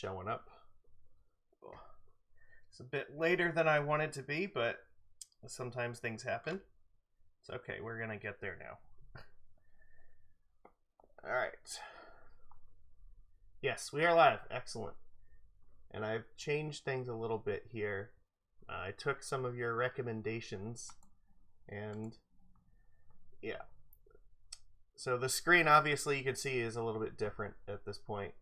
showing up. Oh, it's a bit later than I wanted to be, but sometimes things happen. It's okay, we're gonna get there now. Alright. Yes, we are live. Excellent. And I've changed things a little bit here. I took some of your recommendations, and yeah. So the screen, obviously, you can see is a little bit different at this point.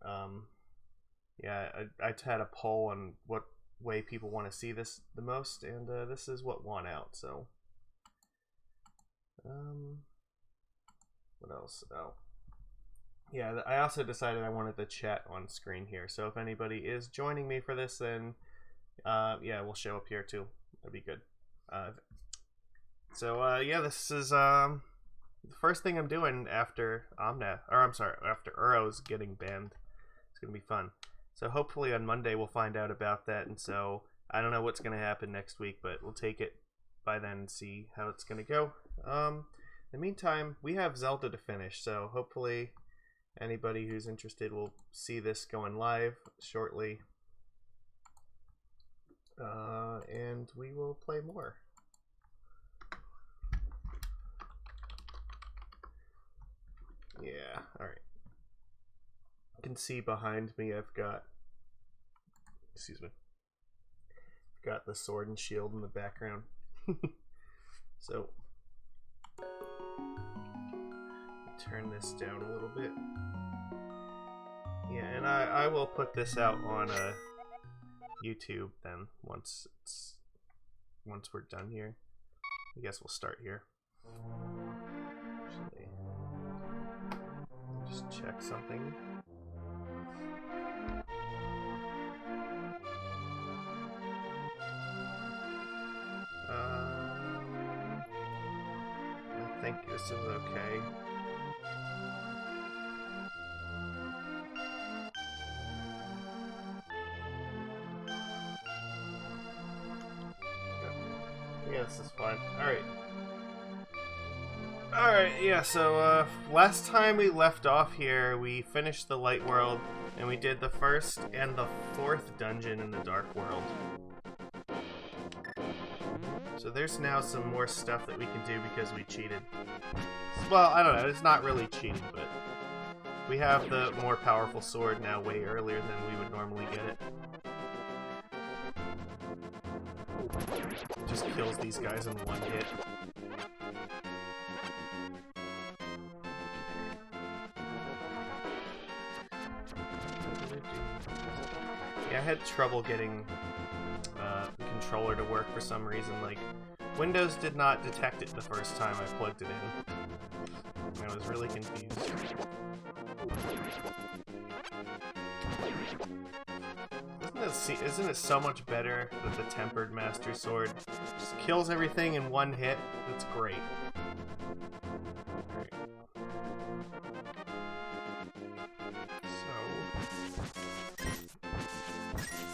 Yeah, I had a poll on what way people want to see this the most, and this is what won out. So, what else? Oh, yeah. I also decided I wanted the chat on screen here. So if anybody is joining me for this, then yeah, we'll show up here too. That'd be good. Yeah, this is the first thing I'm doing after after Uro's getting banned. It's gonna be fun. So hopefully on Monday we'll find out about that, and so I don't know what's gonna happen next week, but we'll take it by then and see how it's gonna go. In the meantime, we have Zelda to finish, so hopefully anybody who's interested will see this going live shortly, and we will play more. Yeah, alright. You can see behind me I've got, excuse me, I've got the sword and shield in the background. So, turn this down a little bit. Yeah, and I will put this out on YouTube then once we're done here. I guess we'll start here. Actually, just check something. I think this is okay. Yeah, this is fine. Alright. Alright, yeah, so last time we left off here, we finished the light world, and we did the first and the fourth dungeon in the dark world. So there's now some more stuff that we can do because we cheated. Well, I don't know, it's not really cheating, but we have the more powerful sword now way earlier than we would normally get it. Just kills these guys in one hit. Yeah, I had trouble getting the controller to work for some reason. Like, Windows did not detect it the first time I plugged it in. I was really confused. Isn't it so much better that the Tempered Master Sword just kills everything in one hit? That's great. Alright. So,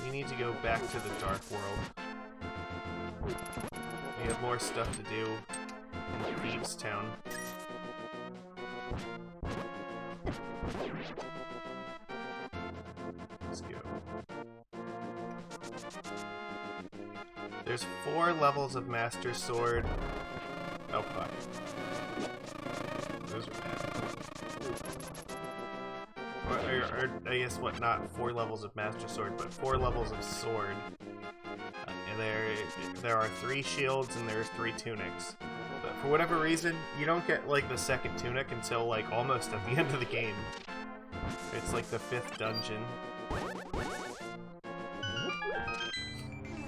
we need to go back to the Dark World. We have more stuff to do in Thieves Town. Let's go. There's 4 levels of Master Sword. Oh fuck. Those are bad. Or I guess what, not 4 levels of Master Sword, but 4 levels of sword. And there are 3 shields and there's 3 tunics. But for whatever reason, you don't get like the second tunic until like almost at the end of the game. It's like the 5th dungeon.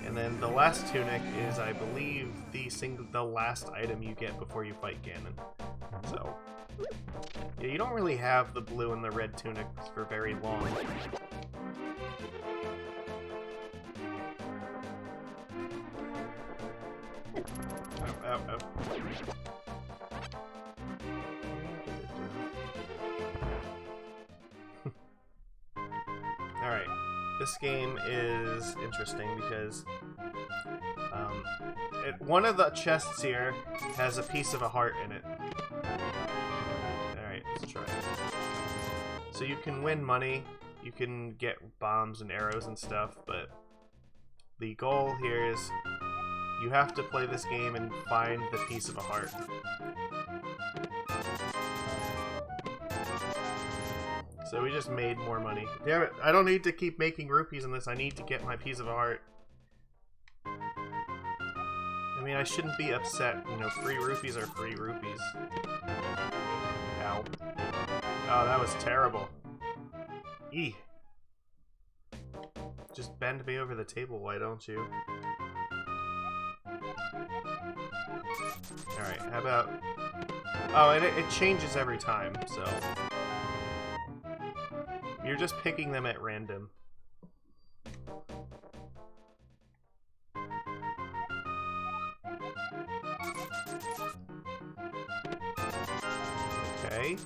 And then the last tunic is, I believe, the last item you get before you fight Ganon. So, yeah, you don't really have the blue and the red tunics for very long. Ow, ow, ow. Alright. This game is interesting because one of the chests here has a piece of a heart in it. Alright, let's try it. So you can win money, you can get bombs and arrows and stuff, but the goal here is you have to play this game and find the piece of a heart. So we just made more money. Damn it, I don't need to keep making rupees in this, I need to get my piece of a heart. I mean, I shouldn't be upset, you know, free rupees are free rupees. Ow. Oh, that was terrible. Eeh. Just bend me over the table, why don't you? Alright, how about... Oh, and it changes every time, so... You're just picking them at random. Okay.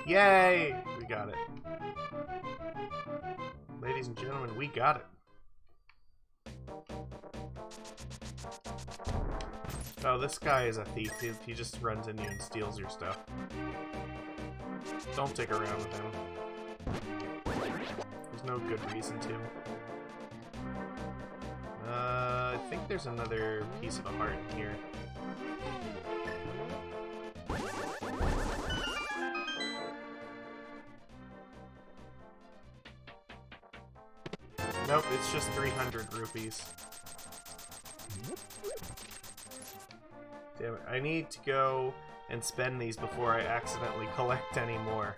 Yay! We got it. Ladies and gentlemen, we got it. Oh, this guy is a thief. He just runs into you and steals your stuff. Don't dick around with him. There's no good reason to. I think there's another piece of a heart in here. Nope, it's just 300 rupees. Damn it, I need to go and spend these before I accidentally collect any more.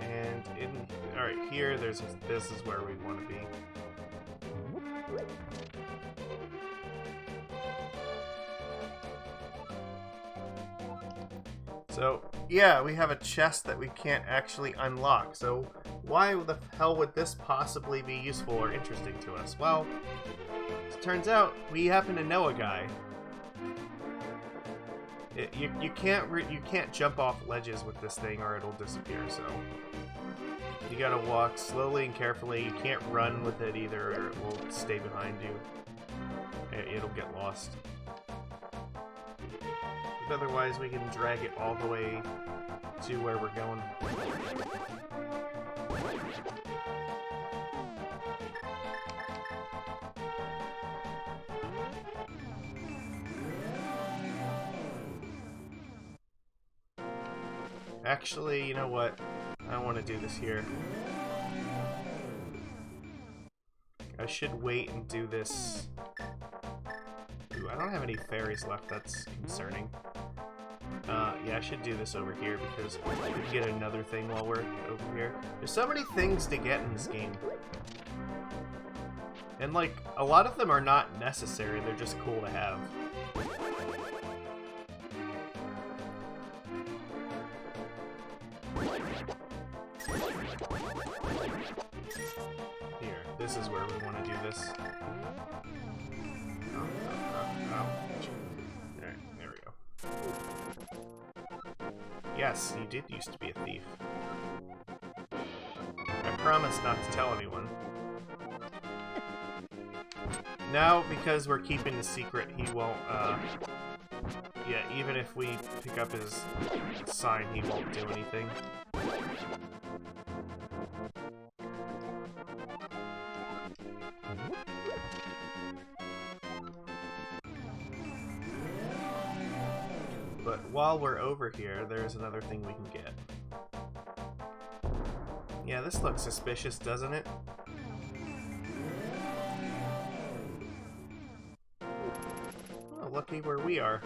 And alright, here, this is where we want to be. So, yeah, we have a chest that we can't actually unlock, so why the hell would this possibly be useful or interesting to us? Well, it turns out we happen to know a guy. You can't jump off ledges with this thing or it'll disappear, so you gotta walk slowly and carefully. You can't run with it either or it will stay behind you. It'll get lost. Otherwise, we can drag it all the way to where we're going. Actually, you know what? I don't want to do this here. I should wait and do this. Ooh, I don't have any fairies left, that's concerning. Yeah, I should do this over here because we can get another thing while we're over here. There's so many things to get in this game. And, like, a lot of them are not necessary, they're just cool to have. Here, this is where we want to do this. There we go. Yes, you did used to be a thief. I promise not to tell anyone. Now, because we're keeping the secret, he won't, yeah, even if we pick up his sign, he won't do anything. But while we're over here, there's another thing we can get. Yeah, this looks suspicious, doesn't it? Oh, lucky where we are.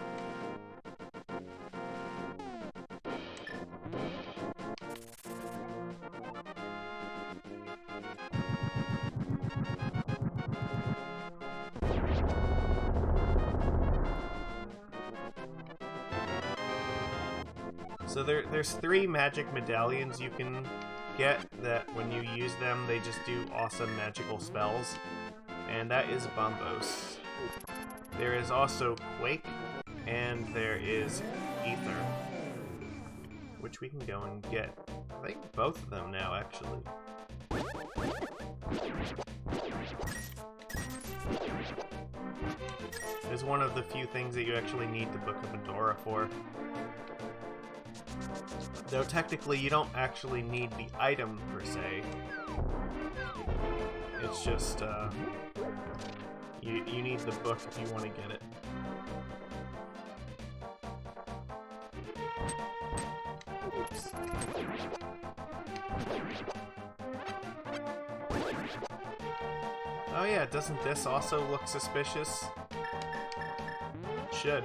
So there's 3 magic medallions you can get that when you use them, they just do awesome magical spells. And that is Bombos. There is also Quake, and there is Ether, which we can go and get. I think both of them now, actually. is one of the few things that you actually need the Book of Medora for. Though technically you don't actually need the item per se. It's just, you need the book if you want to get it. Oops. Oh yeah, doesn't this also look suspicious? It should.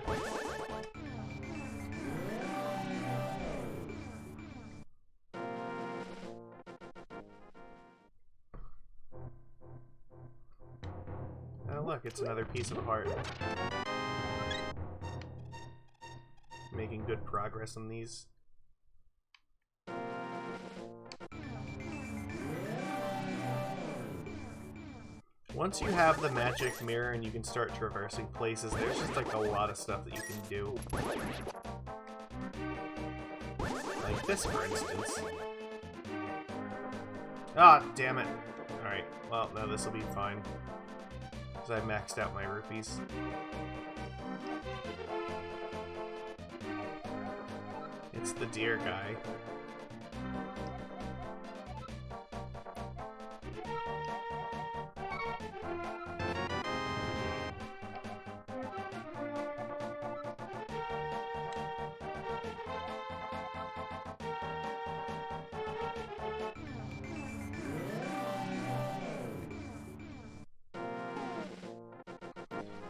Oh look, it's another piece of heart. Making good progress on these. Once you have the magic mirror and you can start traversing places, there's just like a lot of stuff that you can do. Like this, for instance. Ah, damn it. Alright, well, no, this will be fine. Because I maxed out my rupees. It's the deer guy.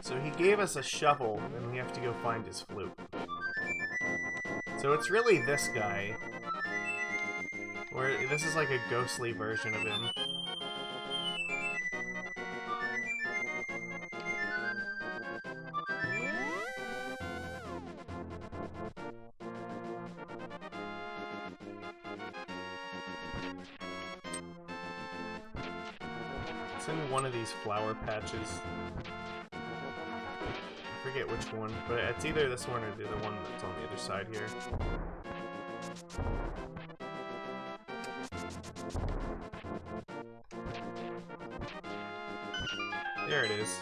So he gave us a shovel, and we have to go find his flute. So it's really this guy. Where this is like a ghostly version of him. It's in one of these flower patches. I forget which one, but it's either this one or the other one that's on the other side here. There it is.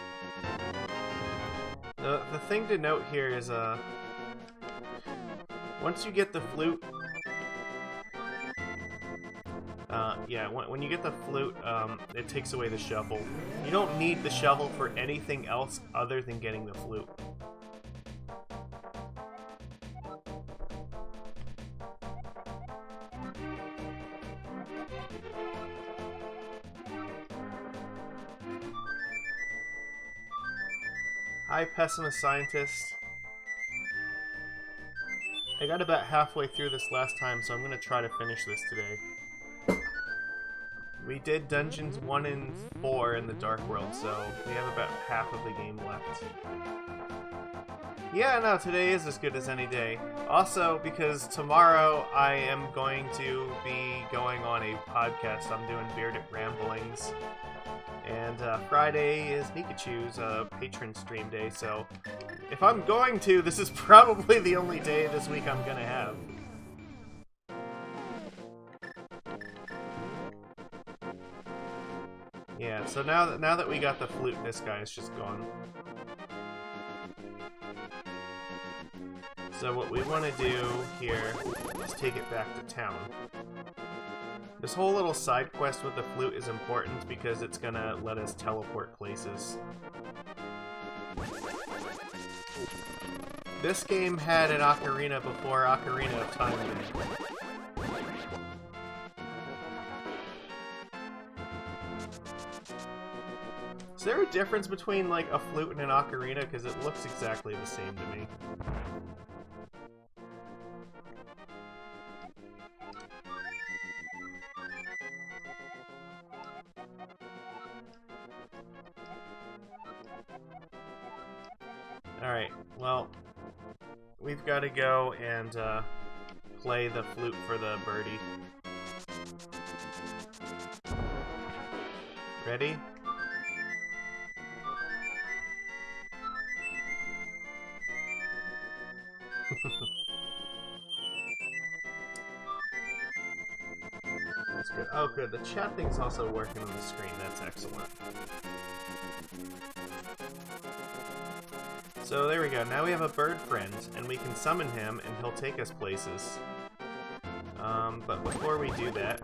The thing to note here is, once you get the flute, yeah, when you get the flute, it takes away the shovel. You don't need the shovel for anything else other than getting the flute. Hi, Pessimist Scientist. I got about halfway through this last time, so I'm going to try to finish this today. We did Dungeons 1 and 4 in the Dark World, so we have about half of the game left. Yeah, no, today is as good as any day. Also, because tomorrow I am going to be going on a podcast. I'm doing Bearded Ramblings. And Friday is Pikachu's patron stream day, so if I'm going to, this is probably the only day this week I'm gonna have. Yeah, so now that we got the flute, this guy is just gone. So what we want to do here is take it back to town. This whole little side quest with the flute is important because it's gonna let us teleport places. This game had an ocarina before Ocarina of Time did. Is there a difference between, like, a flute and an ocarina? Because it looks exactly the same to me. Alright, well, we've got to go and play the flute for the birdie. Ready? That's good. Oh, good. The chat thing's also working on the screen. That's excellent. So there we go. Now we have a bird friend, and we can summon him, and he'll take us places. But before we do that,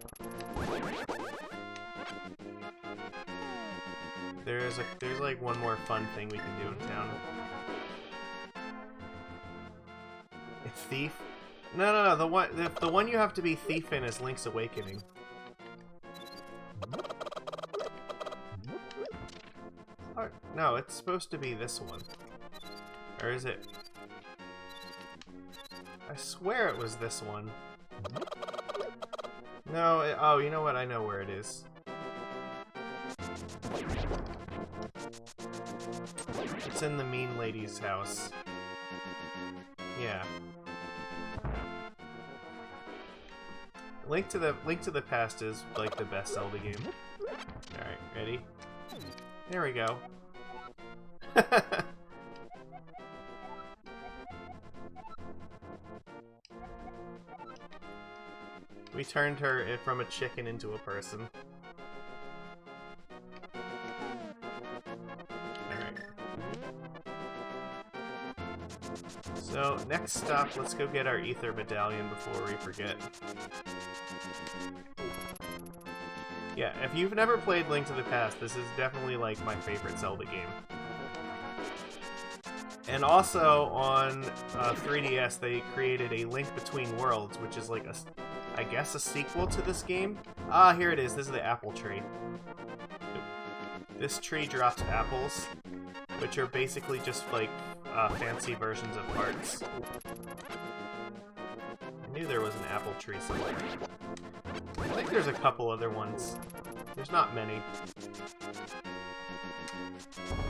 there's like one more fun thing we can do in town. It's Thief? No. The one you have to be Thief in is Link's Awakening. Oh, no, it's supposed to be this one. Or is it? I swear it was this one. No, oh, you know what? I know where it is. It's in the mean lady's house. Yeah. Link to the Past is like the best Zelda game. Alright, ready? There we go. We turned her from a chicken into a person. Alright. So, next stop, let's go get our Ether Medallion before we forget. Yeah, if you've never played Link to the Past, this is definitely like my favorite Zelda game. And also on 3DS, they created a Link Between Worlds, which is like I guess a sequel to this game. Ah, here it is. This is the apple tree. This tree drops apples, which are basically just like fancy versions of hearts. I knew there was an apple tree somewhere. I think there's a couple other ones. There's not many.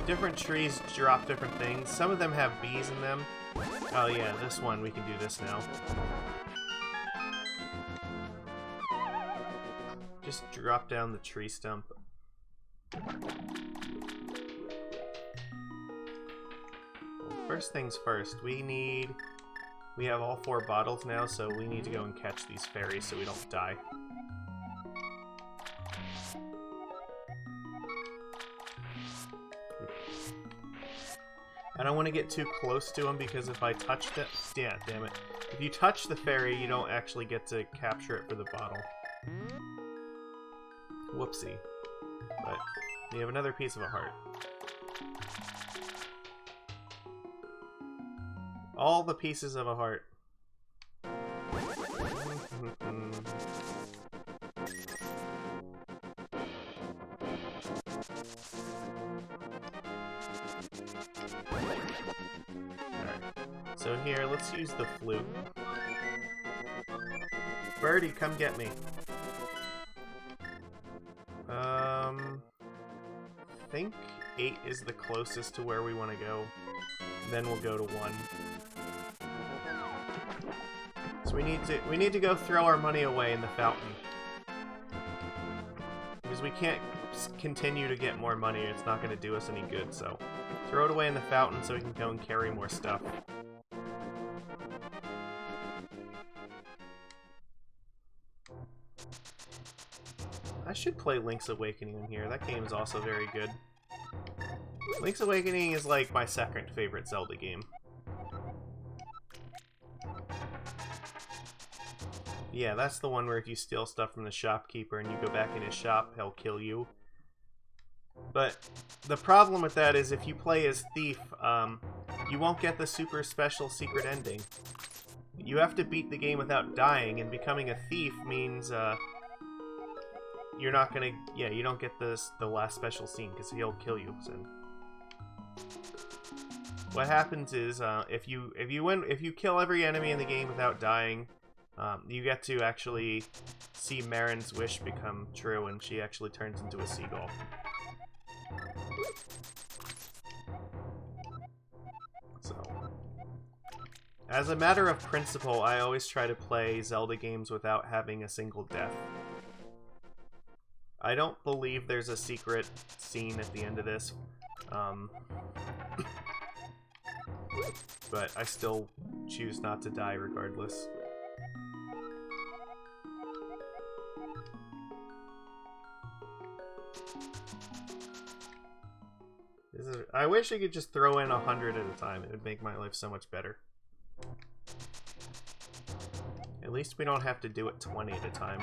Different trees drop different things. Some of them have bees in them. Oh yeah, this one, we can do this now. Just drop down the tree stump. First things first, we have all 4 bottles now, so we need to go and catch these fairies so we don't die. I don't want to get too close to them because if I touch it, yeah, damn it. If you touch the fairy, you don't actually get to capture it for the bottle. Whoopsie. But we have another piece of a heart. All the pieces of a heart. Alright. So here, let's use the flute. Birdie, come get me. I think 8 is the closest to where we want to go. Then we'll go to 1. So we need to go throw our money away in the fountain. Because we can't continue to get more money, it's not going to do us any good, so throw it away in the fountain so we can go and carry more stuff. I should play Link's Awakening in here. That game is also very good. Link's Awakening is like my second favorite Zelda game. Yeah, that's the one where if you steal stuff from the shopkeeper and you go back in his shop, he'll kill you. But the problem with that is if you play as Thief, you won't get the super special secret ending. You have to beat the game without dying, and becoming a thief means, you're not gonna, yeah, you don't get the last special scene, because he'll kill you, so. What happens is, if you kill every enemy in the game without dying, you get to actually see Marin's wish become true, and she actually turns into a seagull. So, as a matter of principle, I always try to play Zelda games without having a single death. I don't believe there's a secret scene at the end of this, but I still choose not to die regardless. I wish I could just throw in 100 at a time. It would make my life so much better. At least we don't have to do it 20 at a time.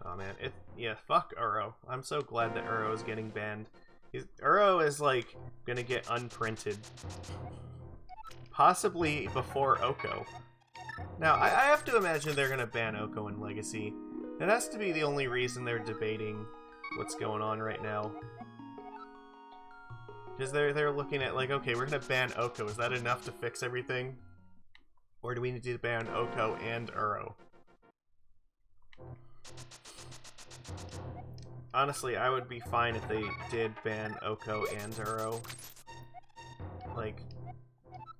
Oh man, yeah, fuck Uro. I'm so glad that Uro is getting banned. Uro is like gonna get unprinted. Possibly before Oko. Now, I have to imagine they're gonna ban Oko in Legacy. That has to be the only reason they're debating what's going on right now. Because they're looking at like, okay, we're gonna ban Oko. Is that enough to fix everything? Or do we need to ban Oko and Uro? Honestly, I would be fine if they did ban Oko and Uro. Like,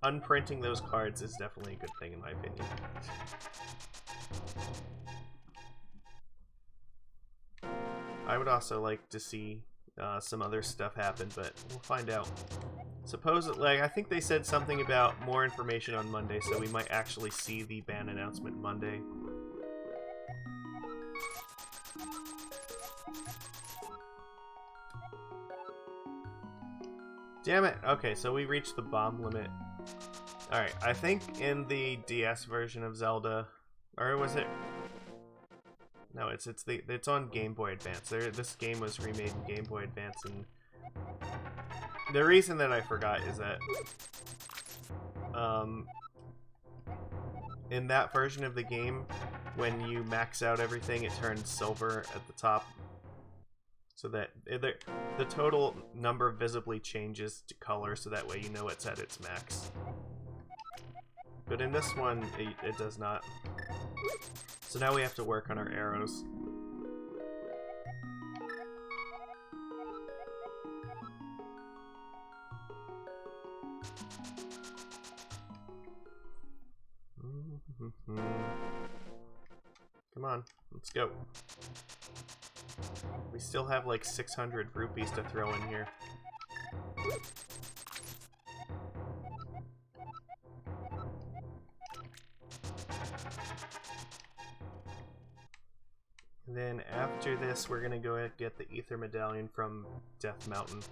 unprinting those cards is definitely a good thing in my opinion. I would also like to see some other stuff happen, but we'll find out. Supposedly, like, I think they said something about more information on Monday, so we might actually see the ban announcement Monday. Damn it! Okay, so we reached the bomb limit. Alright, I think in the DS version of Zelda, or was it? No, it's on Game Boy Advance. This game was remade in Game Boy Advance, and the reason that I forgot is that in that version of the game, when you max out everything, it turns silver at the top. So that the total number visibly changes to color, so that way you know it's at its max. But in this one, it does not. So now we have to work on our arrows. Come on, let's go. We still have like 600 rupees to throw in here. And then after this, we're gonna go get the Ether Medallion from Death Mountain.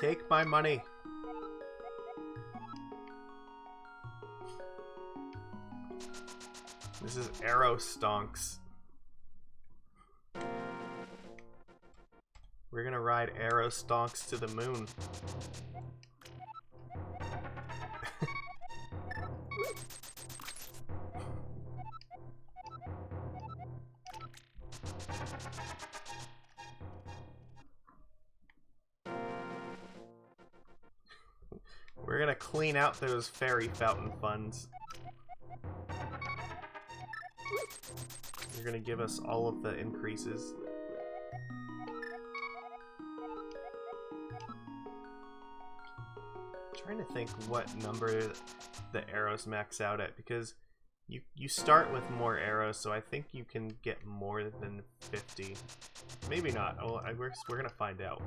Take my money! This is Arrow Stonks. We're gonna ride Arrow Stonks to the moon. We're gonna clean out those fairy fountain funds. You're gonna give us all of the increases. I'm trying to think what number the arrows max out at, because you start with more arrows, so I think you can get more than 50. Maybe not. Oh, we're gonna find out.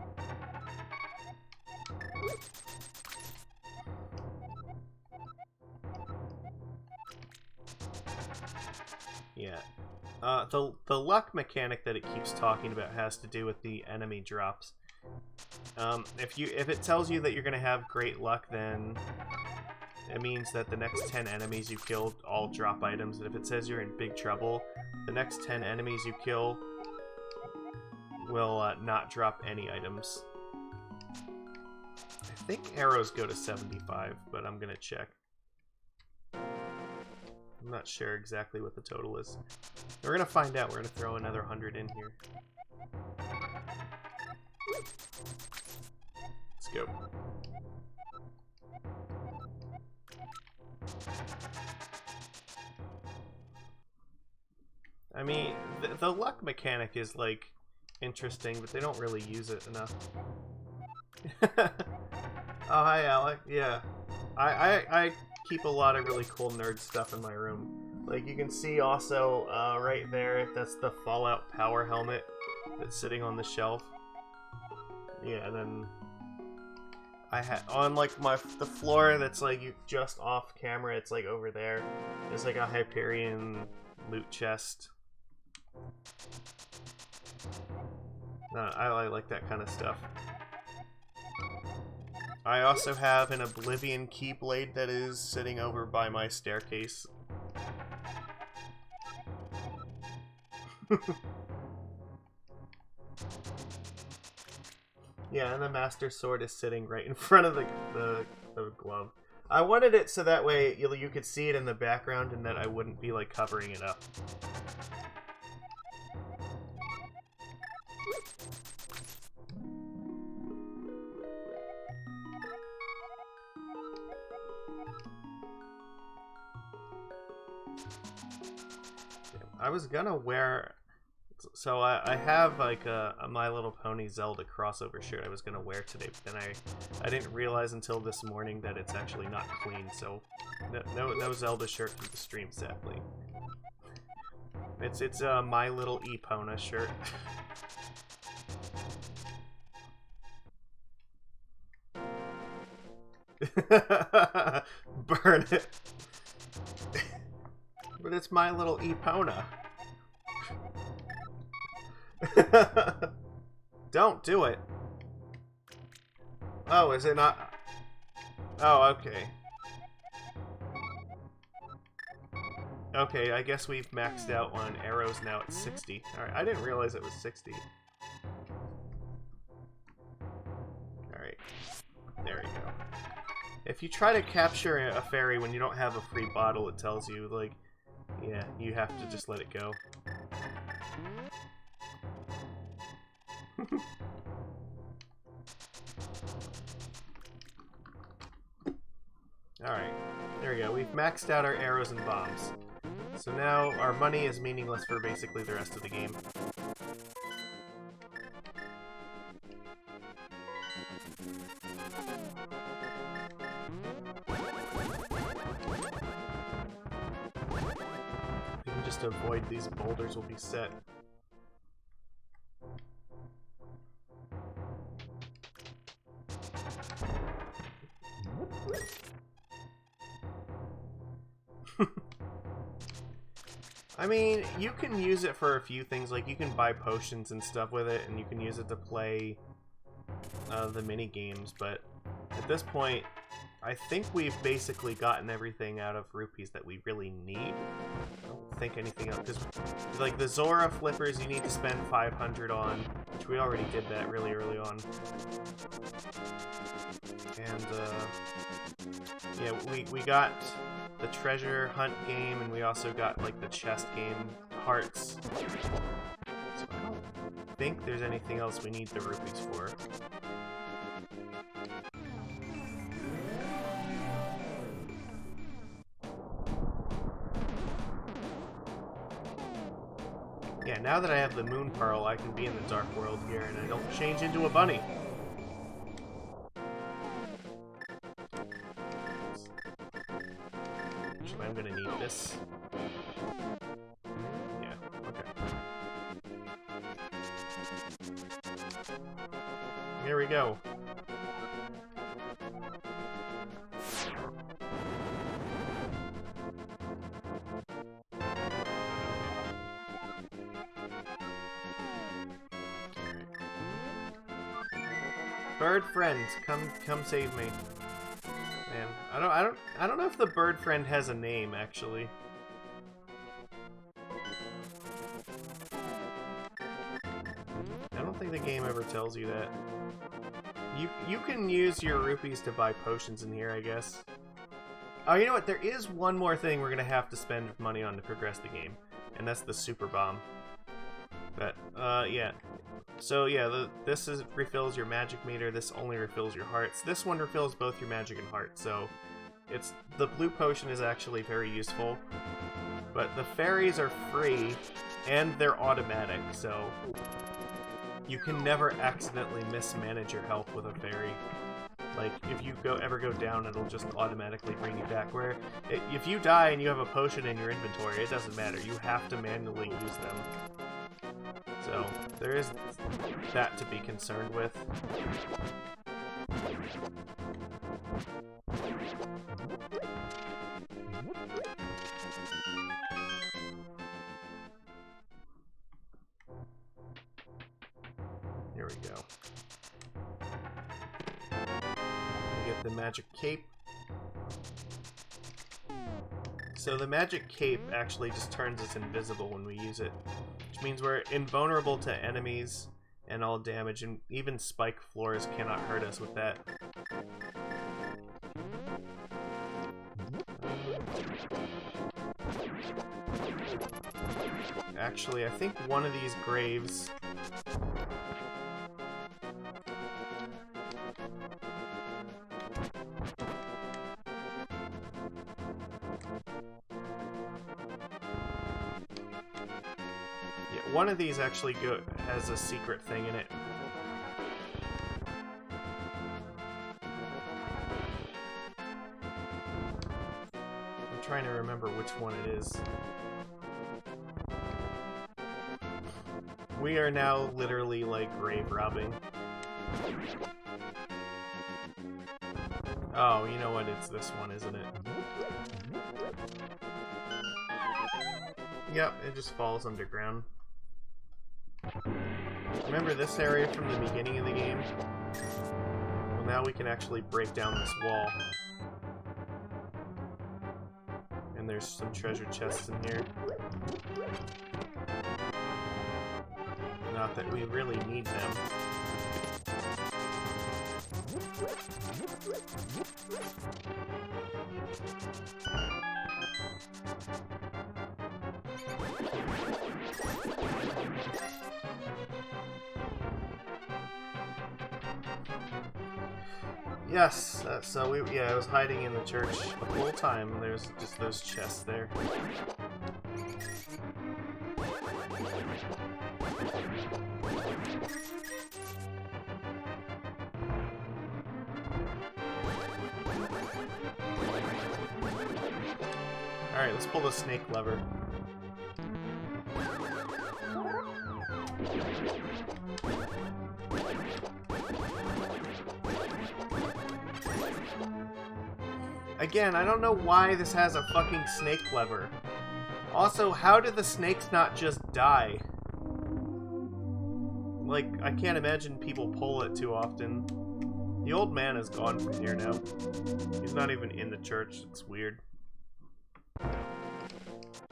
Yeah. The luck mechanic that it keeps talking about has to do with the enemy drops. If it tells you that you're gonna have great luck, then it means that the next 10 enemies you kill all drop items. And if it says you're in big trouble, the next 10 enemies you kill will not drop any items. I think arrows go to 75, but I'm gonna check. I'm not sure exactly what the total is. We're gonna find out. We're gonna throw another 100 in here. Let's go. I mean, the luck mechanic is, like, interesting, but they don't really use it enough. Oh, hi, Alec. Yeah. I keep a lot of really cool nerd stuff in my room. Like, you can see also right there, that's the Fallout Power Helmet that's sitting on the shelf. Yeah, and then I had on like the floor that's like just off camera. It's like over there. There's like a Hyperion loot chest. I like that kind of stuff. I also have an Oblivion Keyblade that is sitting over by my staircase. Yeah, and the Master Sword is sitting right in front of the glove. I wanted it so that way you could see it in the background and that I wouldn't be like covering it up. I was gonna wear... So I have like a My Little Pony Zelda crossover shirt I was gonna wear today, but then I didn't realize until this morning that it's actually not clean, so no Zelda shirt for the stream, sadly. It's a My Little Epona shirt. Burn it. But it's My Little Epona. Don't do it. Oh, is it not? Oh, okay. Okay, I guess we've maxed out on arrows now at 60. Alright, I didn't realize it was 60. Alright. There you go. If you try to capture a fairy when you don't have a free bottle, it tells you, like, yeah, you have to just let it go. Alright, there we go. We've maxed out our arrows and bombs. So now our money is meaningless for basically the rest of the game. If we can just avoid these boulders, we'll be set. I mean, you can use it for a few things, like you can buy potions and stuff with it, and you can use it to play the mini games, but at this point, I think we've basically gotten everything out of rupees that we really need. I don't think anything else, because like the Zora flippers you need to spend 500 on, which we already did that really early on. And yeah, we got the treasure hunt game, and we also got like the chest game hearts. So I don't think there's anything else we need the rupees for. Yeah, now that I have the Moon Pearl, I can be in the Dark World here, and I don't change into a bunny. Actually, I'm gonna need this. Yeah, okay. Here we go. Bird friend, come save me. Man, I don't know if the bird friend has a name actually. I don't think the game ever tells you that. You can use your rupees to buy potions in here, I guess. Oh, you know what? There is one more thing we're gonna have to spend money on to progress the game, and that's the super bomb. But yeah. So yeah, this refills your magic meter. This only refills your hearts. This one refills both your magic and heart. So the blue potion is actually very useful. But the fairies are free and they're automatic. So you can never accidentally mismanage your health with a fairy. Like if you ever go down, it'll just automatically bring you back. Where if you die and you have a potion in your inventory, it doesn't matter. You have to manually use them. So there is that to be concerned with. Here we go. We get the magic cape. So the magic cape actually just turns us invisible when we use it, which means we're invulnerable to enemies and all damage, and even spike floors cannot hurt us with that. Actually, I think one of these graves... Yeah, one of these actually has a secret thing in it. I'm trying to remember which one it is. We are now literally, like, grave robbing. Oh, you know what? It's this one, isn't it? Yep, it just falls underground. Remember this area from the beginning of the game? Well, now we can actually break down this wall. And there's some treasure chests in here. Not that we really need them. Yes, so I was hiding in the church the whole time. There's just those chests there. Alright, let's pull the snake lever. Again, I don't know why this has a fucking snake lever. Also, how did the snakes not just die? Like, I can't imagine people pull it too often. The old man is gone from here now. He's not even in the church. It's weird.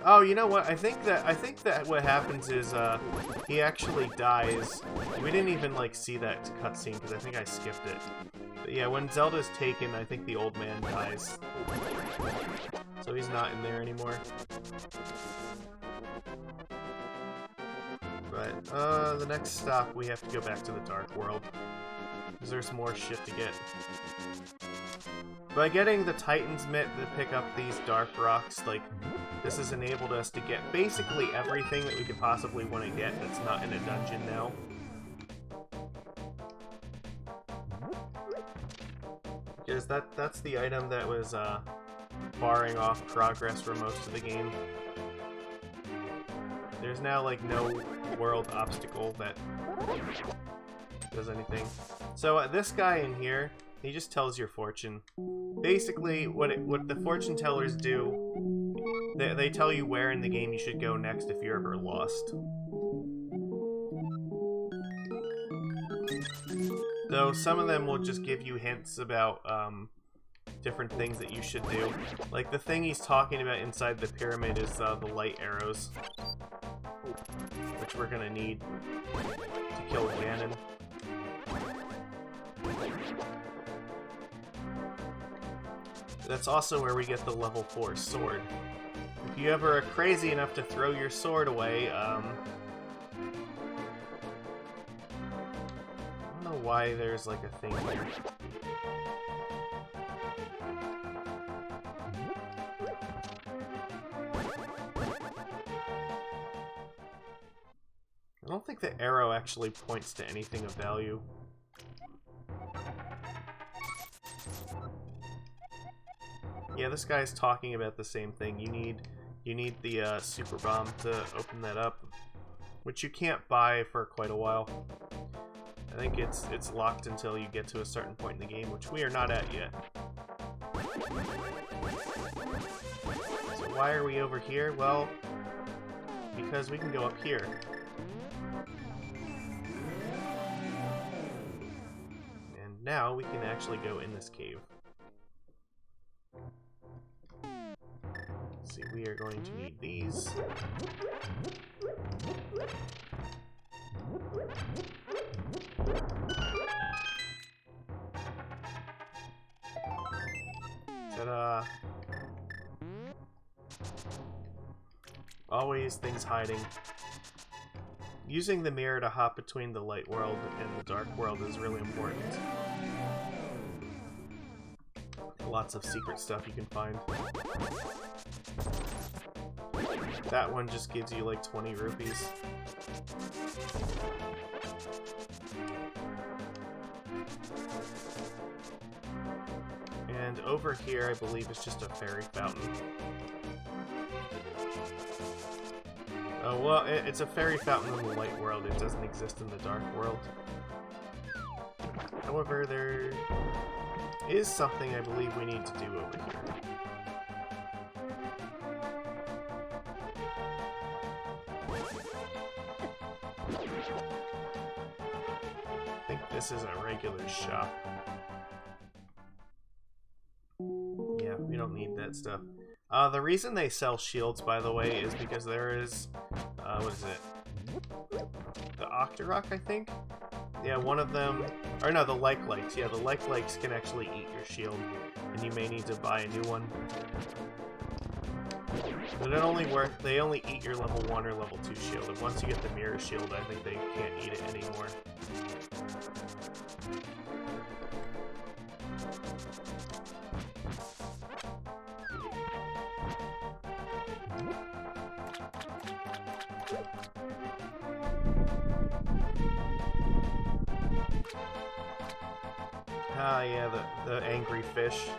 Oh, you know what? I think that what happens is he actually dies. We didn't even like see that cutscene because I think I skipped it. But yeah, when Zelda's taken, I think the old man dies. So he's not in there anymore. But the next stop, we have to go back to the Dark World. Because there's more shit to get. By getting the Titan's Mitt to pick up these dark rocks, like, this has enabled us to get basically everything that we could possibly want to get that's not in a dungeon now. Because that's the item that was barring off progress for most of the game. There's now, like, no world obstacle that does anything. So this guy in here, he just tells your fortune. Basically, what the fortune tellers do, they tell you where in the game you should go next if you're ever lost. So some of them will just give you hints about different things that you should do. Like the thing he's talking about inside the pyramid is the light arrows, which we're gonna need to kill Ganon. That's also where we get the level 4 sword. If you ever are crazy enough to throw your sword away, I don't know why there's like a thing here. I don't think the arrow actually points to anything of value. Yeah, this guy's talking about the same thing. You need the super bomb to open that up. which you can't buy for quite a while. I think it's locked until you get to a certain point in the game, which we are not at yet. So why are we over here? Well, because we can go up here. And now we can actually go in this cave. Let's see, we are going to need these. Ta-da! Always things hiding. Using the mirror to hop between the light world and the dark world is really important. Lots of secret stuff you can find. That one just gives you like 20 rupees. And over here, I believe, is just a fairy fountain. Oh, well, it's a fairy fountain in the light world. It doesn't exist in the dark world. However, there is something I believe we need to do over here. I think this is a regular shop. Yeah, we don't need that stuff. The reason they sell shields, by the way, is because there is, what is it? The Octorok, I think? Yeah, one of them, or no, the Like-Likes. Yeah, the Like-Likes can actually eat your shield, and you may need to buy a new one. But it only they only eat your level 1 or level 2 shield, and once you get the mirror shield, I think they can't eat it anymore. Ah, yeah, the angry fish.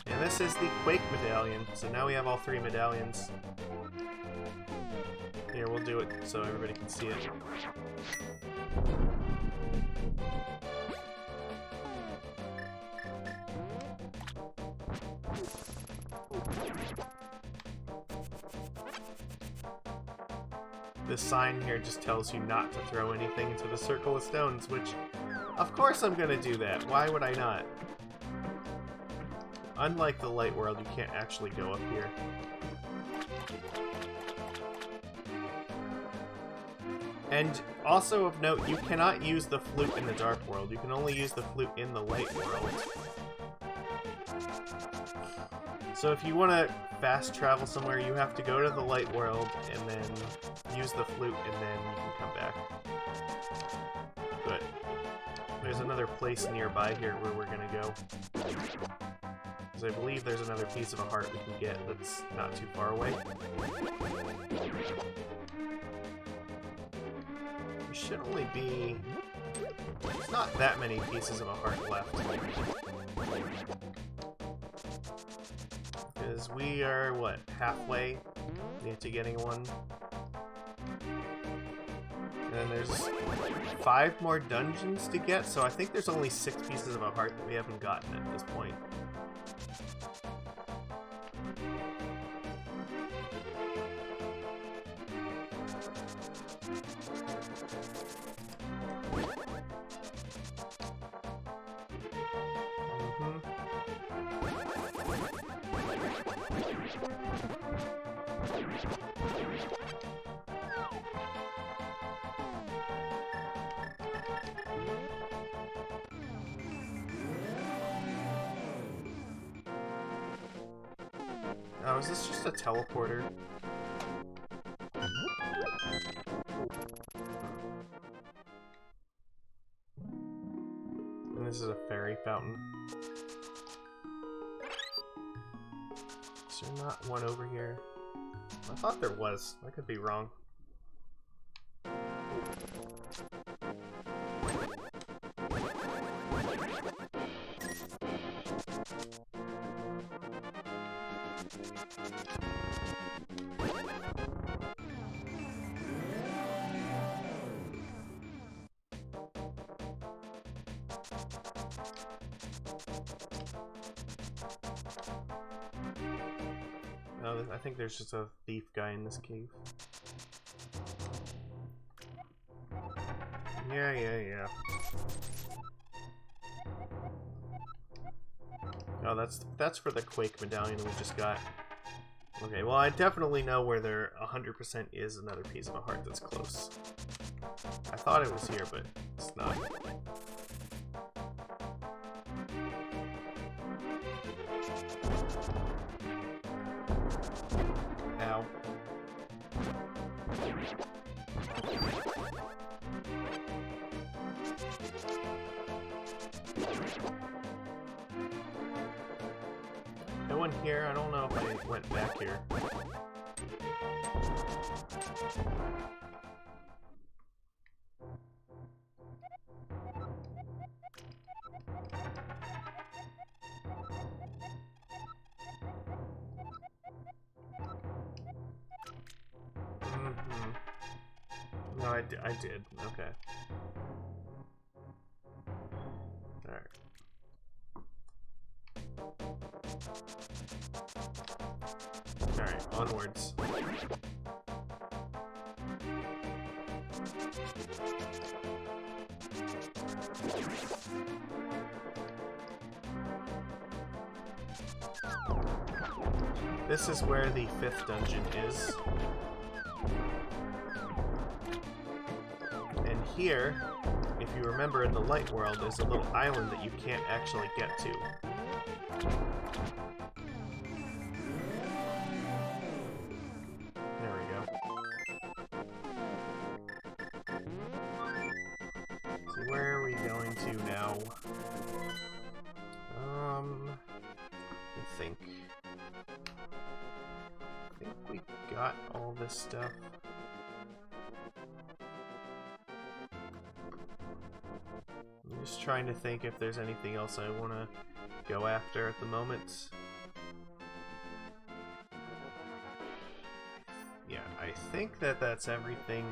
And this is the Quake medallion, so now we have all 3 medallions. Here, we'll do it so everybody can see it. This sign here just tells you not to throw anything into the circle of stones, which, of course I'm gonna do that. Why would I not? Unlike the light world, you can't actually go up here. And also of note, you cannot use the flute in the dark world. You can only use the flute in the light world. So if you want to fast travel somewhere, you have to go to the light world and then use the flute, and then you can come back. But there's another place nearby here where we're gonna go. Because I believe there's another piece of a heart we can get that's not too far away. There should only be... There's not that many pieces of a heart left. Because we are, what, halfway to getting one. And then there's 5 more dungeons to get, so I think there's only 6 pieces of a heart that we haven't gotten at this point. Oh, is this just a teleporter? And this is a fairy fountain. Is there not one over here? I thought there was. I could be wrong. Oh, I think there's just a thief guy in this cave. Yeah. Oh, that's for the Quake medallion we just got. Okay, well I definitely know where there 100% is another piece of a heart that's close. I thought it was here, but it's not. Ow. No one here? I don't know if I went back here. No, I did. Okay. Alright. Alright, onwards. This is where the 5th dungeon is. And here, if you remember in the light world, there's a little island that you can't actually get to. There we go. So where are we going to now? I think we got all this stuff. I'm just trying to think if there's anything else I want to go after at the moment. Yeah, I think that's everything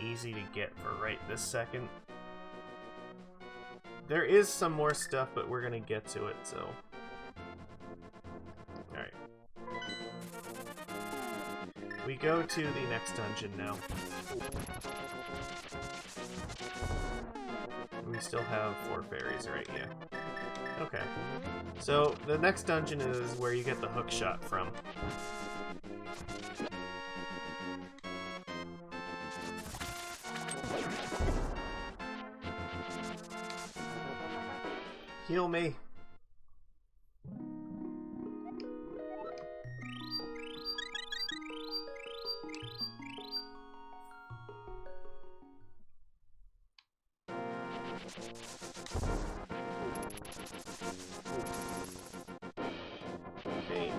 easy to get for right this second. There is some more stuff, but we're gonna get to it, so... Alright. We go to the next dungeon now. We still have 4 fairies, right? Yeah. Okay. So, the next dungeon is where you get the hook shot from. Heal me. Okay.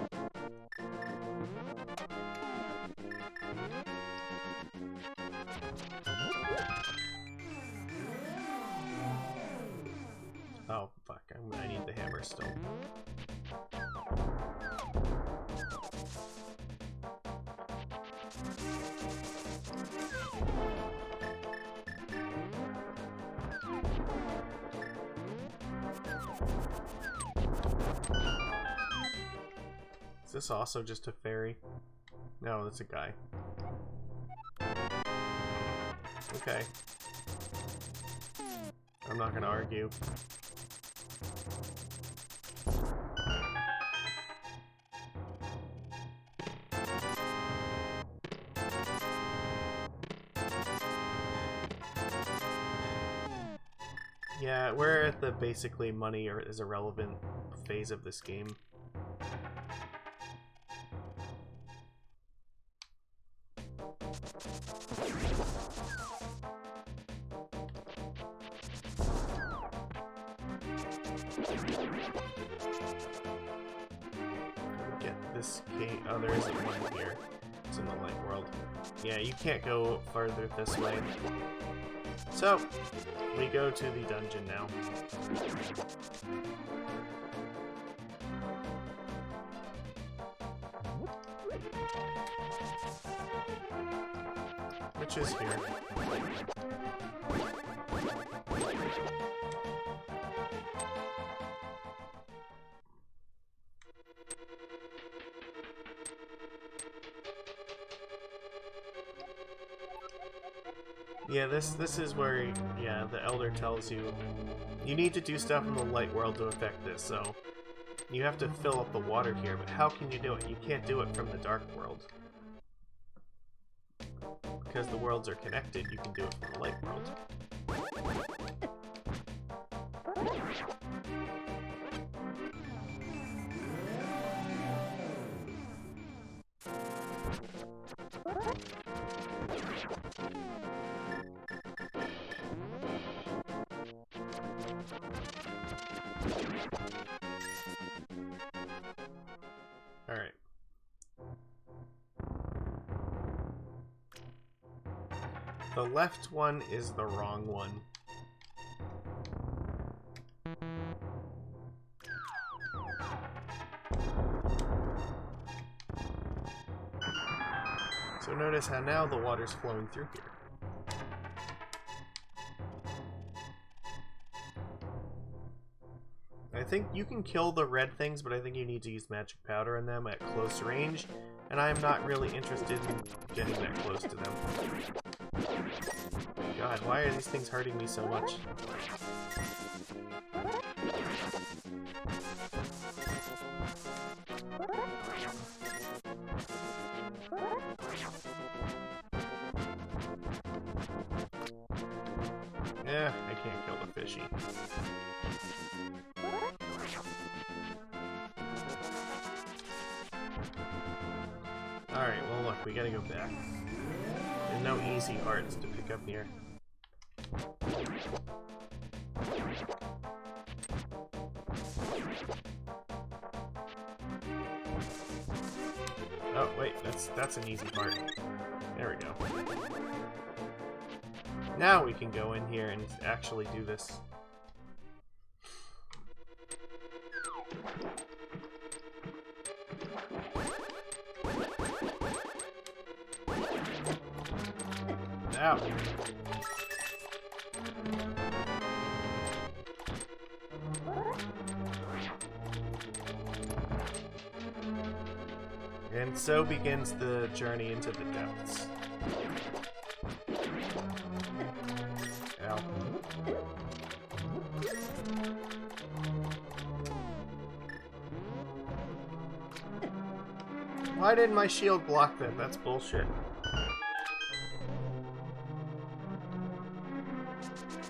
Oh, fuck. I need the hammer still. Is this also just a fairy? No, that's a guy. Okay. I'm not gonna argue. Yeah, we're at the basically money is irrelevant phase of this game. Get this cave. Oh, there isn't one here. It's in the light world. Yeah, you can't go farther this way. So, we go to the dungeon now. Which is here. Yeah, this is where, yeah, the Elder tells you you need to do stuff in the light world to affect this, so you have to fill up the water here, but how can you do it? You can't do it from the dark world. Because the worlds are connected, you can do it from the light world. Alright. The left one is the wrong one. So notice how now the water's flowing through here. I think you can kill the red things, but I think you need to use magic powder on them at close range, and I'm not really interested in getting that close to them. God, why are these things hurting me so much? Eh, I can't kill the fishy. Alright, well look, we gotta go back. There's no easy hearts to pick up here. Oh, wait, that's an easy part. There we go. Now we can go in here and actually do this. Ow. And so begins the journey into the depths. Ow. Why didn't my shield block that? That's bullshit.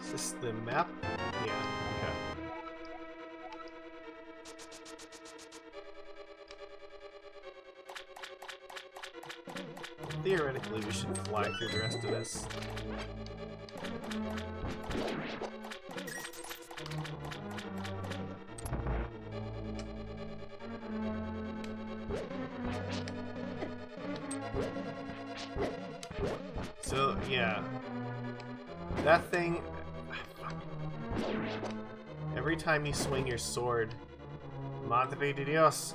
Is this the map? Yeah, okay. Theoretically, we should fly through the rest of this. So, yeah. That thing... Every time you swing your sword, Madre de Dios,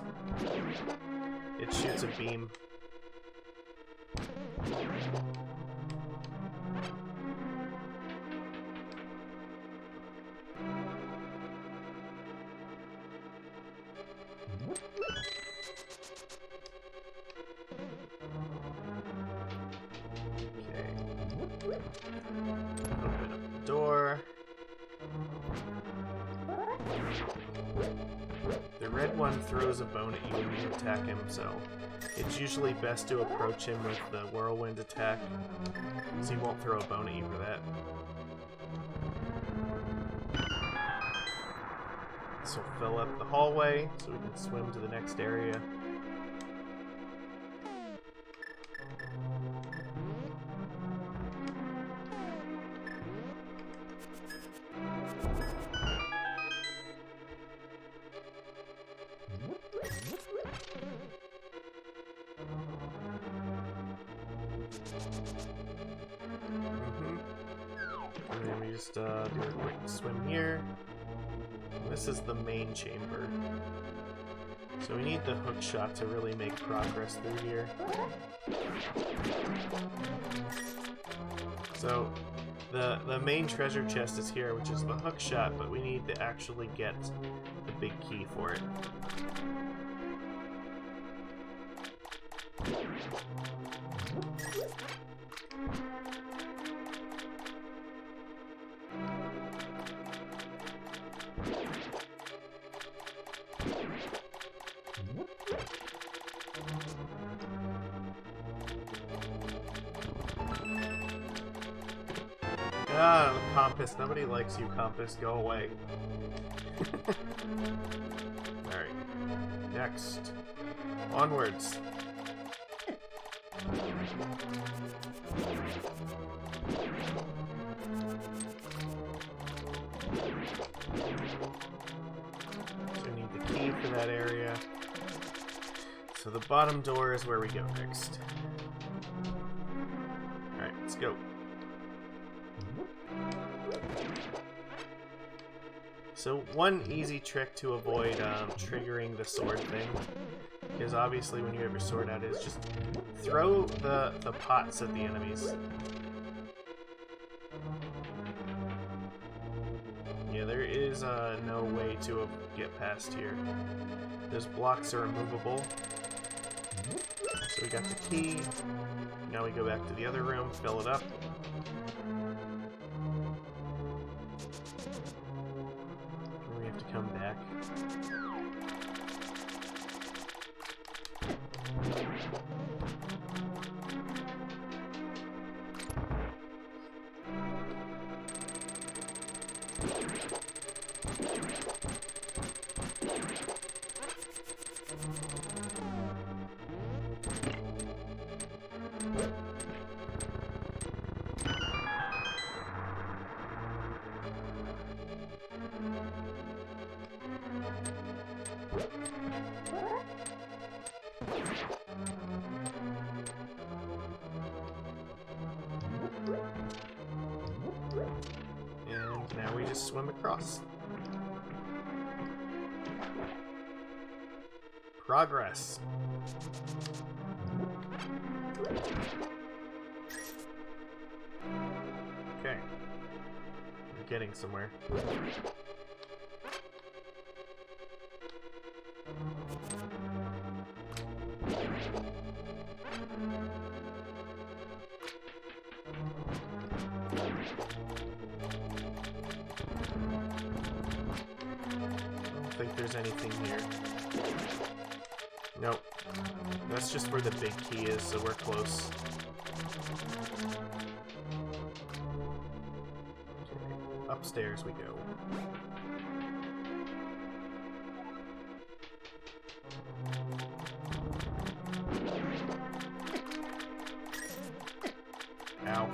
it shoots a beam. Open up the door. The red one throws a bone at you when you attack him, so it's usually best to approach him with the whirlwind attack, so he won't throw a bone at you for that. This will fill up the hallway, so we can swim to the next area. And then we just do a quick swim here. This is the main chamber. So we need the hook shot to really make progress through here. So the main treasure chest is here, which is the hook shot, but we need to actually get the big key for it. Ah, Compass. Nobody likes you, Compass. Go away. Alright. Next. Onwards. So we need the key for that area. So the bottom door is where we go next. Alright, let's go. So one easy trick to avoid triggering the sword thing, because obviously when you have your sword out, is just throw the pots at the enemies. Yeah, there is no way to get past here. Those blocks are removable. So we got the key. Now we go back to the other room, fill it up. And we have to come back. And now we just swim across. Progress. Okay. We're getting somewhere. I don't think there's anything here. Nope. That's just where the big key is, so we're close. Okay. Upstairs we go. Ow.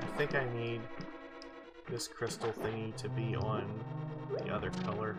I think I need this crystal thingy to be on the other color.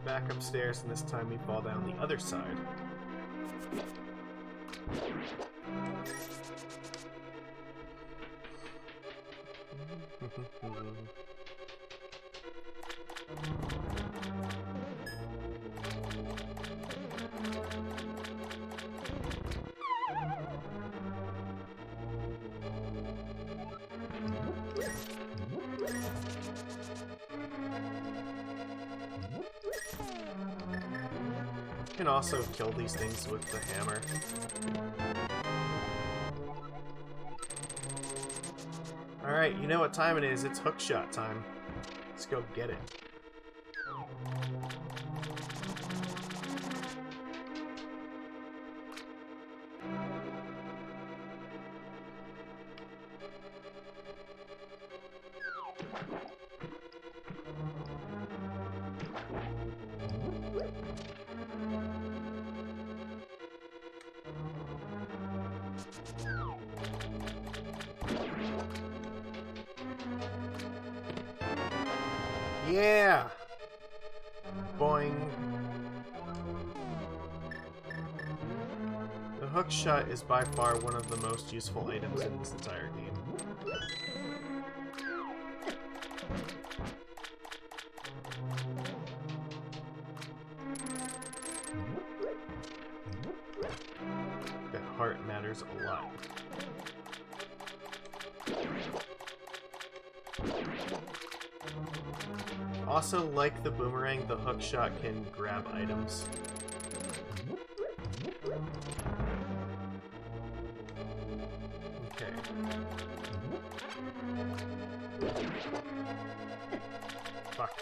Back upstairs, and this time we fall down the other side. You can also kill these things with the hammer. Alright, you know what time it is. It's hookshot time. Let's go get it. Yeah! Boing. The hook shot is by far one of the most useful items in this entire game. That heart matters a lot. Also, like the boomerang, the hook shot can grab items. Okay. Fuck.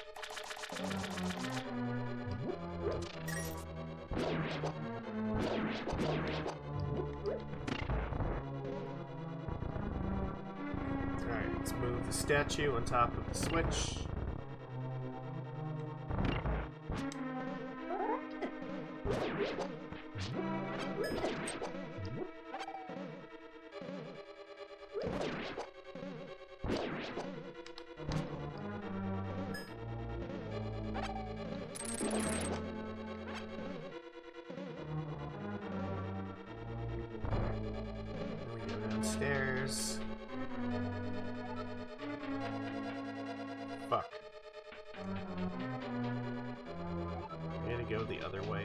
Alright, let's move the statue on top of the switch. Downstairs. Fuck. I gotta go the other way.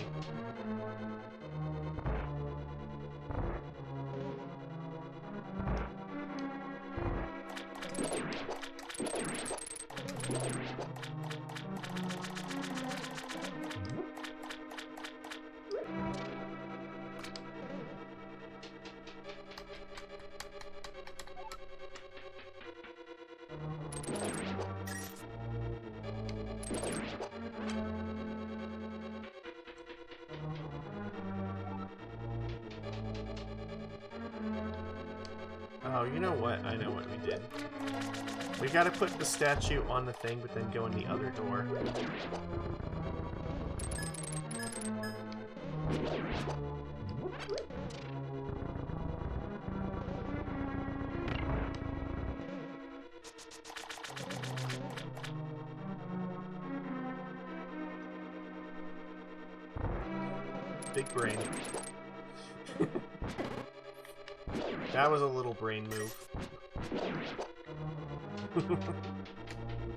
Oh, you know what? I know what we did. We gotta put the statue on the thing, but then go in the other door. Big brain. That was a little brain move.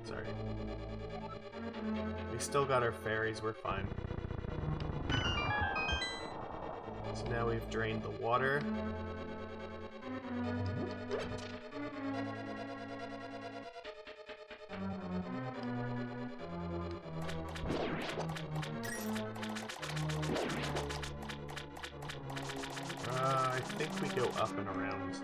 Sorry. We still got our fairies, we're fine. So now we've drained the water. I think we go up and around.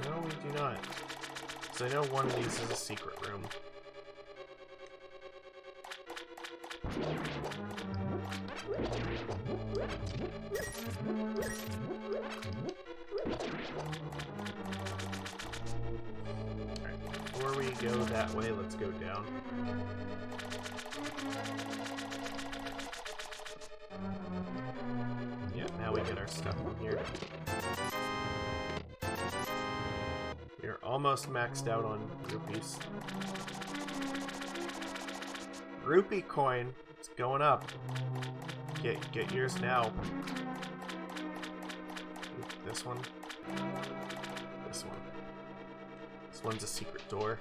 No, we do not. So I know one of these is a secret room. Before we go that way, let's go down. Yeah, now we get our stuff from here. We're almost maxed out on rupees. Rupee coin! It's going up. Get yours now. This one. This one. This one's a secret door.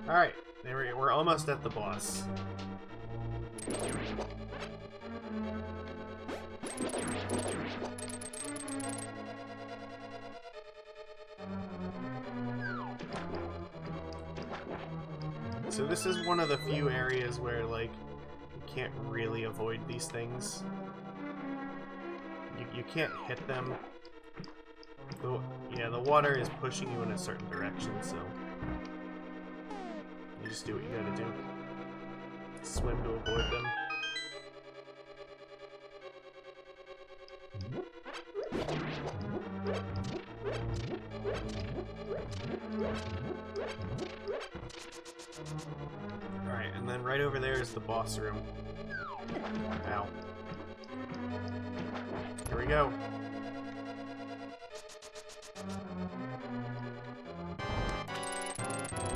Alright, we're almost at the boss. So this is one of the few areas where, like, you can't really avoid these things. You can't hit them. Yeah, the water is pushing you in a certain direction, so you just do what you gotta do. Swim to avoid them. And right over there is the boss room. Ow. Here we go.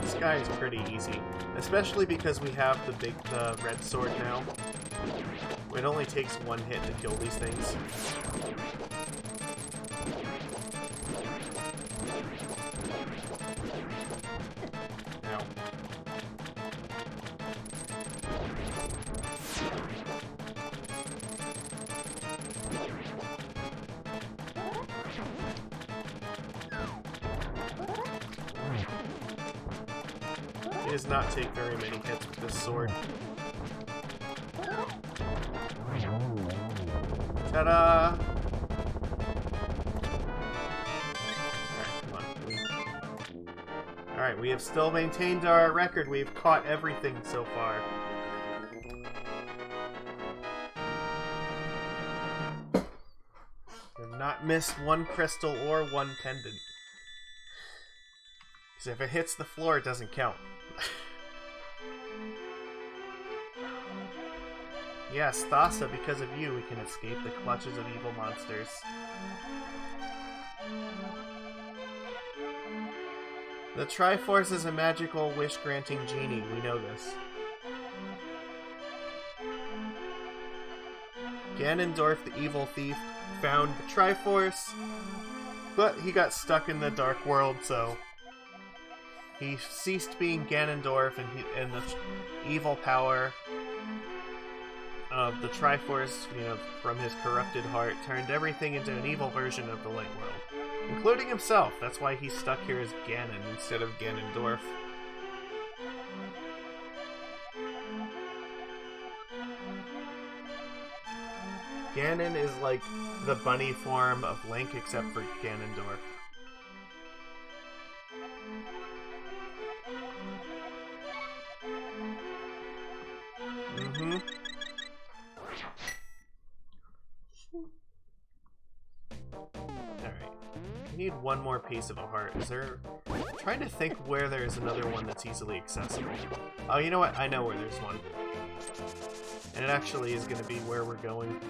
This guy is pretty easy, especially because we have the red sword now. It only takes one hit to kill these things. Ow. He does not take very many hits with this sword. Ta-da! Alright, come on. Alright, we have still maintained our record. We've caught everything so far. We've not missed one crystal or one pendant. Because if it hits the floor, it doesn't count. Yes, Thassa, because of you, we can escape the clutches of evil monsters. The Triforce is a magical wish-granting genie. We know this. Ganondorf, the evil thief, found the Triforce, but he got stuck in the Dark World, so he ceased being Ganondorf, and the evil power of the Triforce, you know, from his corrupted heart, turned everything into an evil version of the Light World, including himself. That's why he's stuck here as Ganon instead of Ganondorf. Ganon is like the bunny form of Link, except for Ganondorf. Mm-hmm. Alright. We need one more piece of a heart. Is there... I'm trying to think where there's another one that's easily accessible. Oh, you know what? I know where there's one. And it actually is going to be where we're going.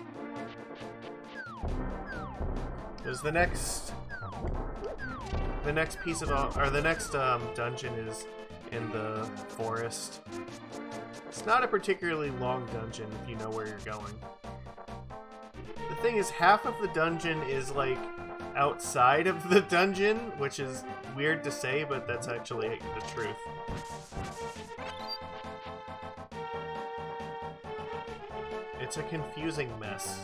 There's the next piece of... or the next dungeon is in the forest. It's not a particularly long dungeon if you know where you're going. The thing is, half of the dungeon is, like, outside of the dungeon, which is weird to say, but that's actually the truth. It's a confusing mess.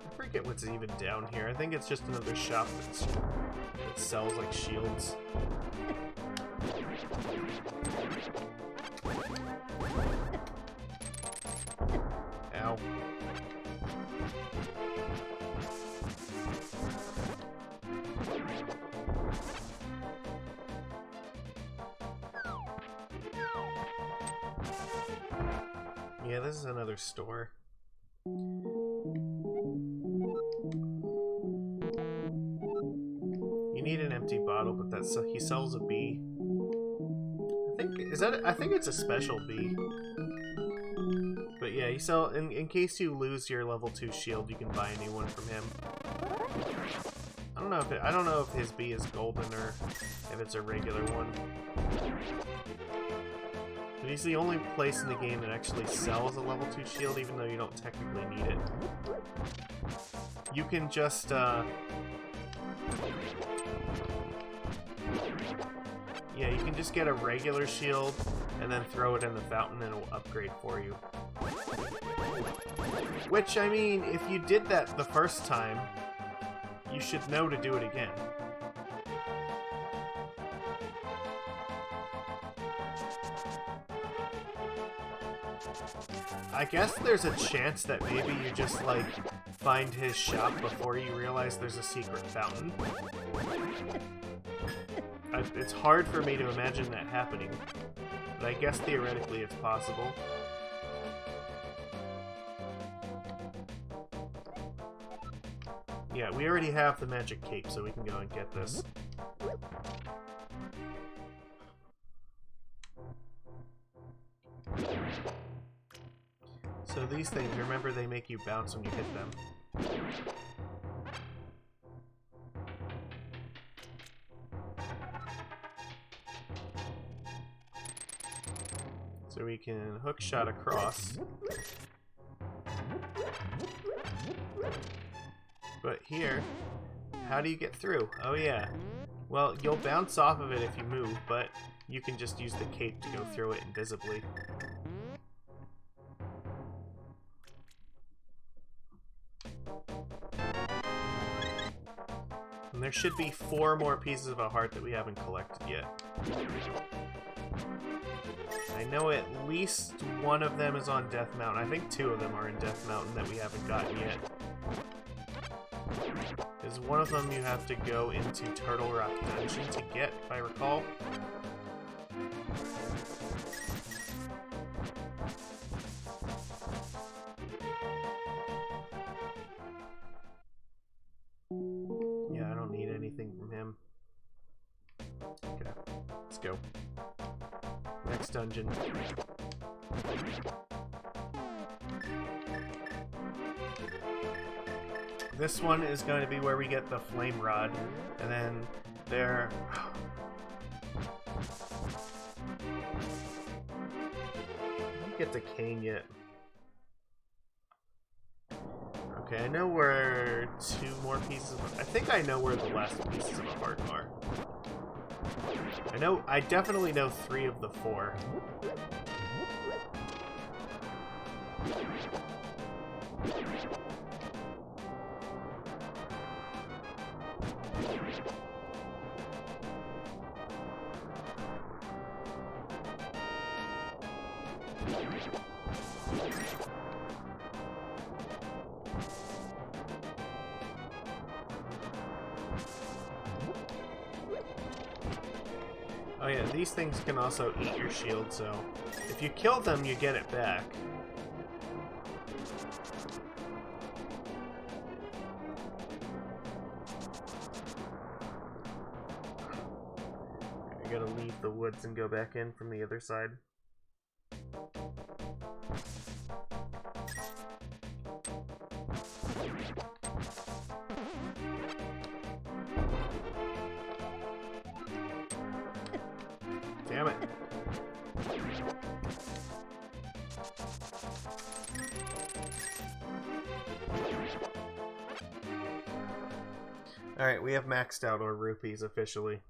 I forget what's even down here. I think it's just another shop that sells, like, shields. Ow. Yeah, this is another store. You need an empty bottle, but that's he sells a bee. I think it's a special bee. But yeah, you sell in case you lose your level 2 shield, you can buy a new one from him. I don't know if his bee is golden or if it's a regular one. But he's the only place in the game that actually sells a level 2 shield, even though you don't technically need it. You can just, yeah, you can just get a regular shield and then throw it in the fountain and it'll upgrade for you. Which, I mean, if you did that the first time, you should know to do it again. I guess there's a chance that maybe you just, like, find his shop before you realize there's a secret fountain. It's hard for me to imagine that happening, but I guess theoretically it's possible. Yeah, we already have the magic cape, so we can go and get this. So these things, remember they make you bounce when you hit them. So we can hook shot across. But here, how do you get through? Oh yeah. Well, you'll bounce off of it if you move, but you can just use the cape to go through it invisibly. And there should be 4 more pieces of a heart that we haven't collected yet. I know at least one of them is on Death Mountain. I think 2 of them are in Death Mountain that we haven't gotten yet. Because one of them you have to go into Turtle Rock Dungeon to get, if I recall. Yeah, I don't need anything from him. Okay, let's go. Next dungeon. This one is going to be where we get the flame rod, and then there... I didn't get the cane yet. Okay, I know where 2 more pieces of... I think I know where the last pieces of a heart are. I definitely know 3 of the 4. Oh yeah, these things can also eat your shield, so if you kill them, you get it back. I gotta leave the woods and go back in from the other side. Damn it. Alright, we have maxed out our rupees officially.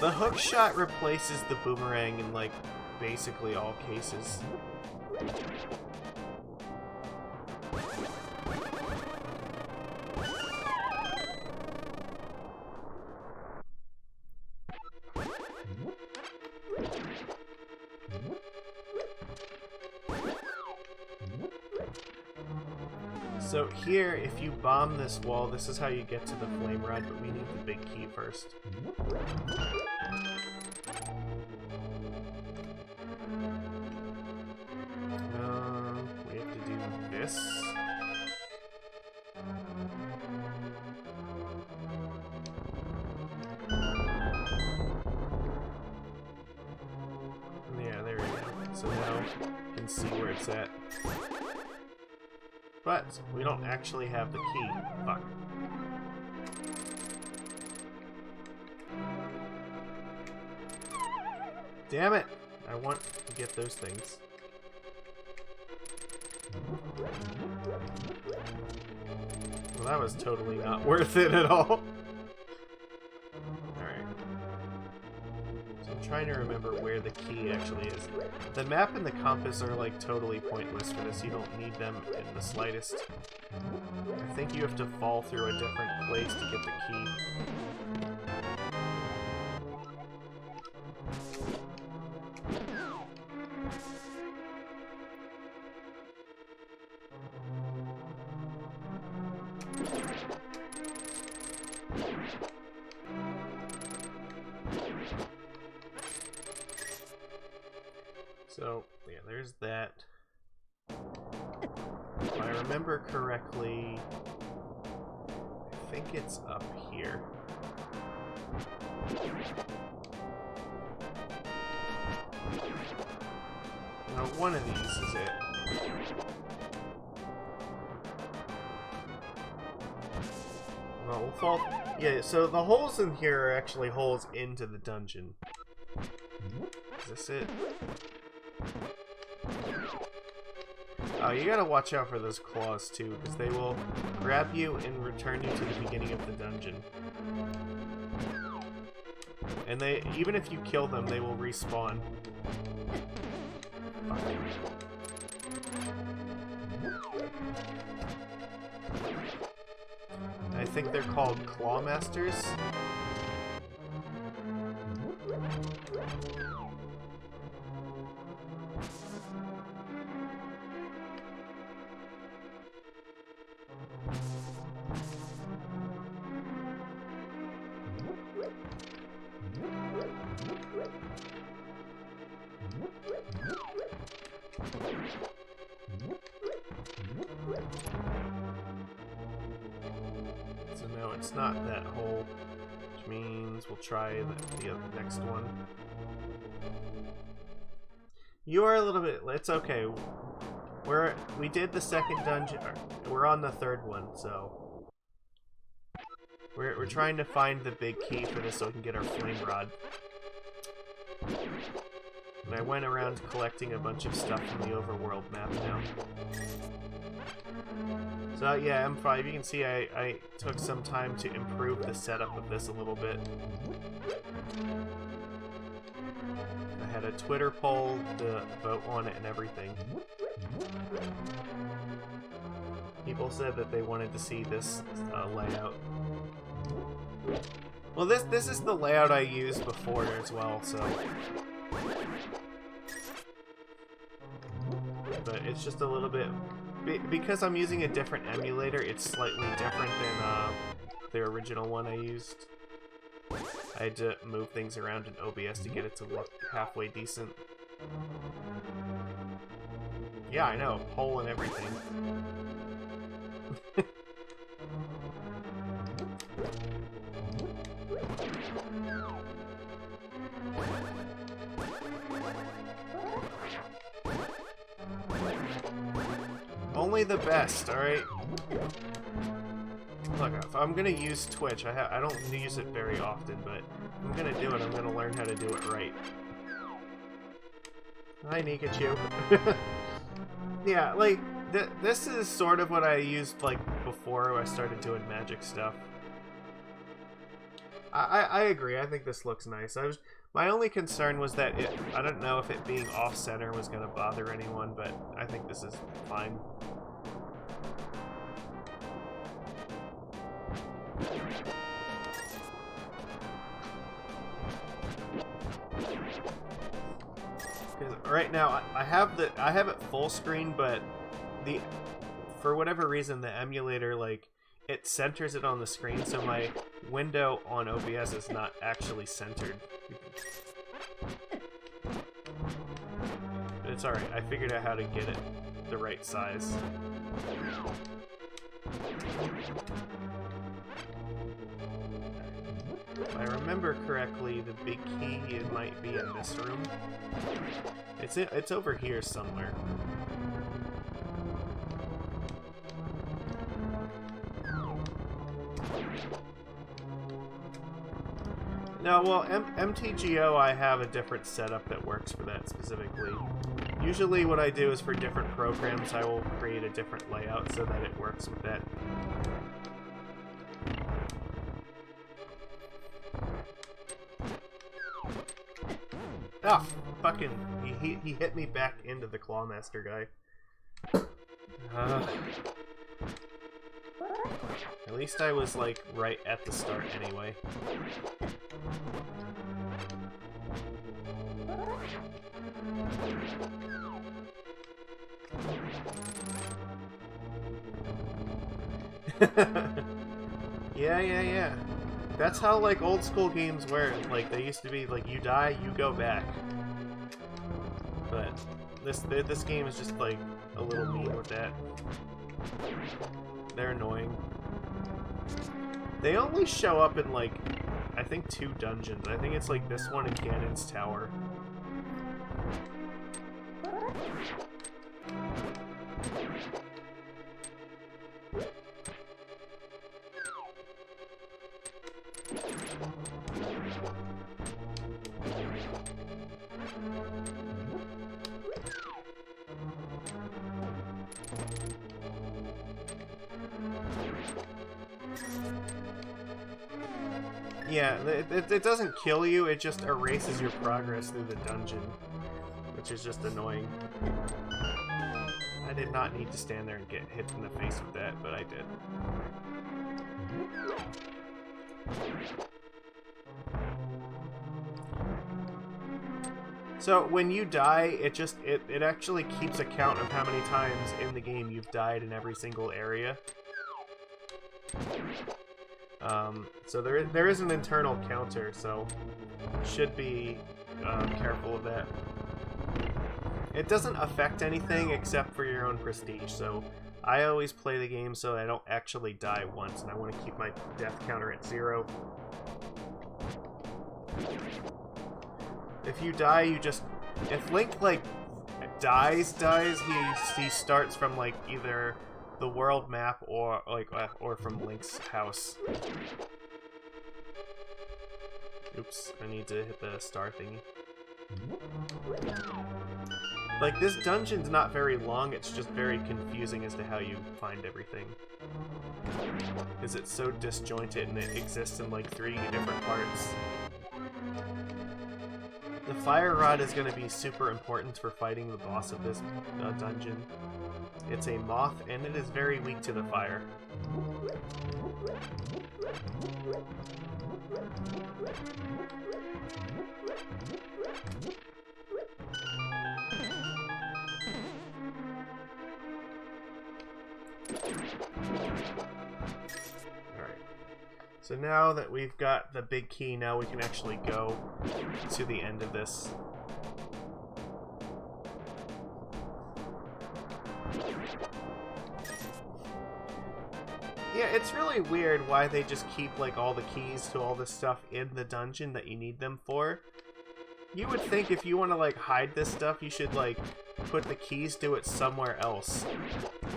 The hook shot replaces the boomerang in, like, basically all cases. So here, if you bomb this wall, this is how you get to the flame rod, but we need the big key first. We have to do this. Yeah, there we go. So now you can see where it's at. But we don't actually have the key. Fuck. Damn it! I want to get those things. Well, that was totally not worth it at all. Alright. So I'm trying to remember where the key actually is. The map and the compass are like totally pointless for this. You don't need them in the slightest. I think you have to fall through a different place to get the key. So, yeah, there's that. If I remember correctly, I think it's up here. No, one of these is it. Well, we'll fall... Yeah, so the holes in here are actually holes into the dungeon. Is this it? Oh, you gotta watch out for those claws, too, because they will grab you and return you to the beginning of the dungeon. And they, even if you kill them, they will respawn. I think they're called Claw Masters. So no, it's not that hole, which means we'll try the next one. You are a little bit... It's okay. We did the second dungeon. We're on the third one, so... We're trying to find the big key for this so we can get our flame rod. And I went around collecting a bunch of stuff from the overworld map now. So yeah, M5, you can see I took some time to improve the setup of this a little bit. I had a Twitter poll to vote on it and everything. People said that they wanted to see this layout. Well, this is the layout I used before as well, so... But it's just a little bit... Because I'm using a different emulator, it's slightly different than the original one I used. I had to move things around in OBS to get it to look halfway decent. Yeah, I know, pole and everything. Only the best, alright? Look, if I'm gonna use Twitch, I don't use it very often, but if I'm gonna do it, I'm gonna learn how to do it right. Hi, Nikachu. Yeah, like, this is sort of what I used, like, before I started doing magic stuff. I agree, I think this looks nice. My only concern was that I don't know if it being off-center was gonna bother anyone, but I think this is fine. Right now, I have it full screen, but for whatever reason, the emulator, like, it centers it on the screen, so my window on OBS is not actually centered. But it's alright, I figured out how to get it the right size. If I remember correctly, the big key, it might be in this room. It's over here somewhere. No, well, MTGO, I have a different setup that works for that specifically. Usually what I do is for different programs, I will create a different layout so that it works with that. Oh, fucking, he hit me back into the Clawmaster guy. At least I was, like, right at the start anyway. Yeah. That's how, like, old school games were. Like, they used to be, like, you die, you go back. But This game is just like a little mean with that. They're annoying. They only show up in like, I think 2 dungeons. I think it's like this one in Ganon's Tower. Yeah, it doesn't kill you, it just erases your progress through the dungeon, which is just annoying. I did not need to stand there and get hit in the face with that, but I did. So when you die, it actually keeps a count of how many times in the game you've died in every single area. So there is an internal counter, so should be careful of that. It doesn't affect anything except for your own prestige, so I always play the game so I don't actually die once, and I want to keep my death counter at 0. If you die, you just... If Link, like, dies, he starts from, like, either the world map or from Link's house. Oops, I need to hit the star thingy. Like, this dungeon's not very long, it's just very confusing as to how you find everything. Because it's so disjointed and it exists in like 3 different parts. The fire rod is going to be super important for fighting the boss of this dungeon. It's a moth and it is very weak to the fire. Alright. So now that we've got the big key, now we can actually go to the end of this. Yeah, it's really weird why they just keep like all the keys to all this stuff in the dungeon that you need them for. You would think if you want to like hide this stuff, you should like put the keys to it somewhere else.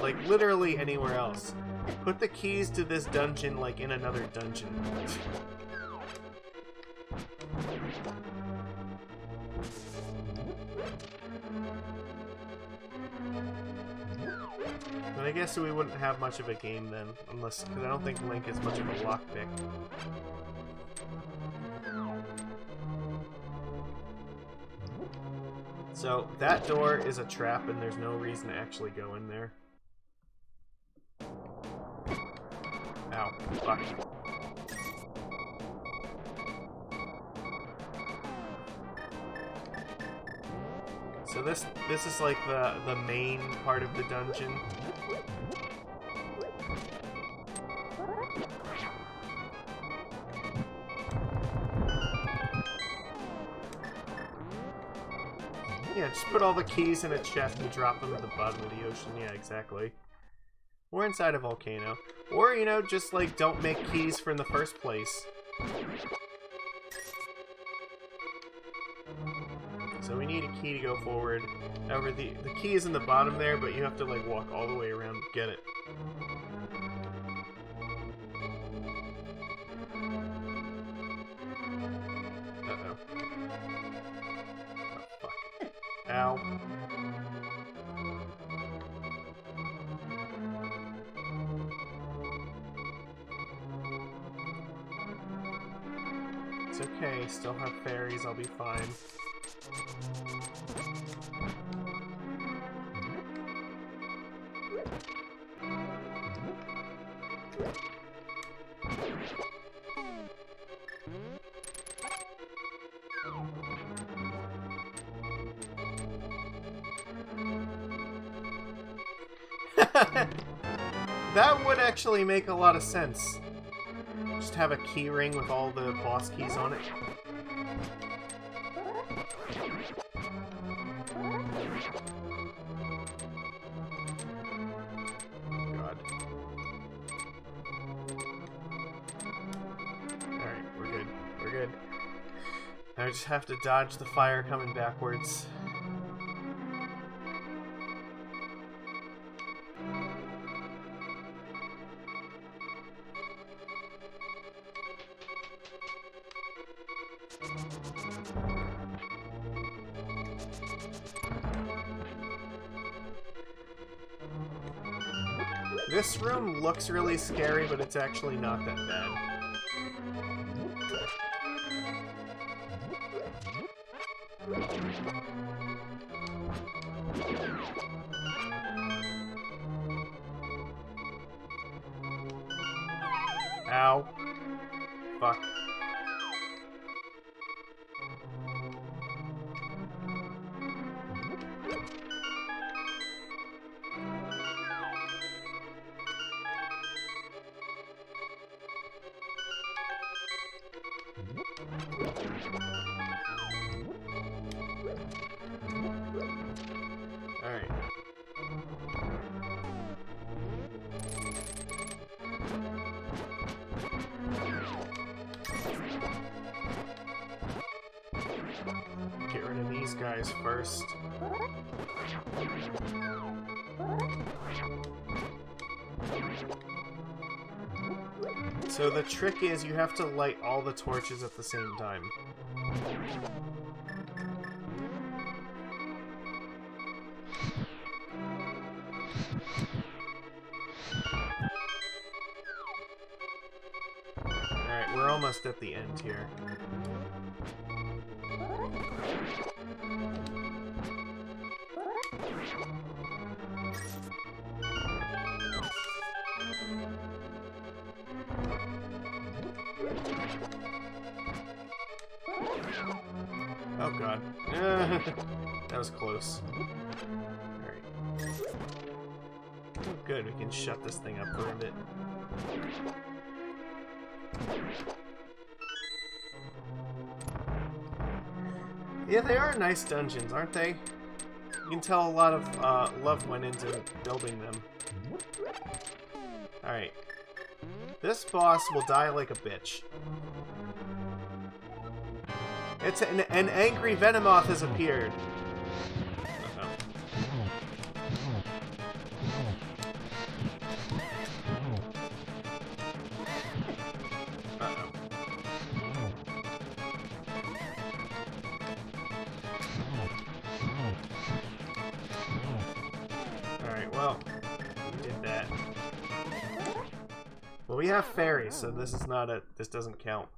Like literally anywhere else. Put the keys to this dungeon like in another dungeon. But I guess we wouldn't have much of a game then, unless, because I don't think Link is much of a lockpick. So, that door is a trap and there's no reason to actually go in there. Ow, fuck. So this is like the main part of the dungeon. Yeah, just put all the keys in a chest and drop them at the bottom of the ocean. Yeah, exactly. Or inside a volcano. Or, you know, just like don't make keys from the first place. So we need a key to go forward. However, the key is in the bottom there, but you have to like walk all the way around to get it. Uh-oh. Oh, fuck. Ow. It's okay, still have fairies, I'll be fine. That would actually make a lot of sense. Just have a key ring with all the boss keys on it. I just have to dodge the fire coming backwards. This room looks really scary, but it's actually not that bad. Ow. Fuck. Alright. Get rid of these guys first. So the trick is you have to light all the torches at the same time. Alright, we're almost at the end here. Oh god. That was close. Alright. Oh, good, we can shut this thing up for a bit. Yeah, they are nice dungeons, aren't they? You can tell a lot of love went into building them. Alright. This boss will die like a bitch. It's an angry Venomoth has appeared. Uh-oh. Uh-oh. Alright, well, we did that. Well, we have fairies, so this is not this doesn't count.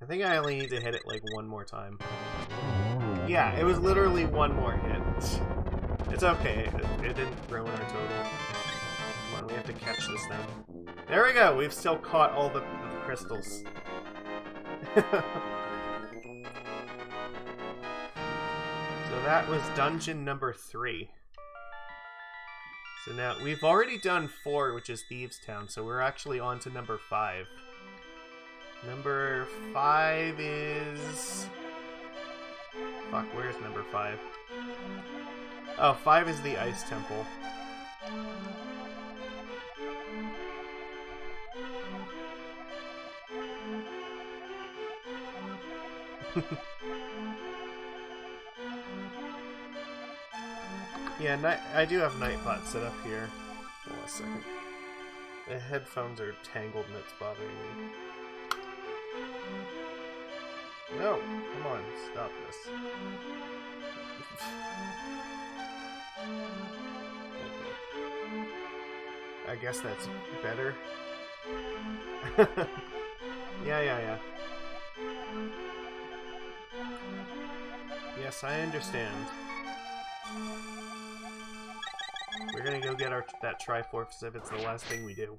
I think I only need to hit it like one more time. Yeah, it was literally one more hit. It's okay, it didn't ruin our total. Come on, we have to catch this now. There we go, we've still caught all the crystals. So that was dungeon number 3. So now, we've already done 4, which is Thieves' Town, so we're actually on to number 5. Number 5 is... Fuck, where's number 5? Oh, 5 is the Ice Temple. Yeah, I do have Nightbot set up here. Hold on a second. The headphones are tangled and it's bothering me. No! Come on, stop this. I guess that's better. Yeah. Yes, I understand. We're gonna go get that Triforce if it's the last thing we do.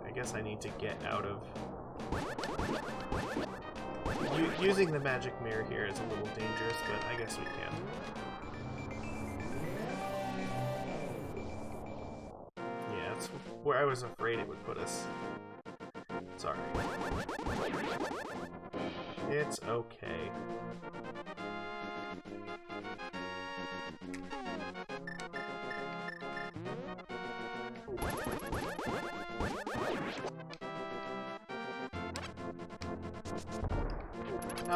I guess I need to get out of... Using the magic mirror here is a little dangerous, but I guess we can. Yeah, that's where I was afraid it would put us. It's alright. It's okay.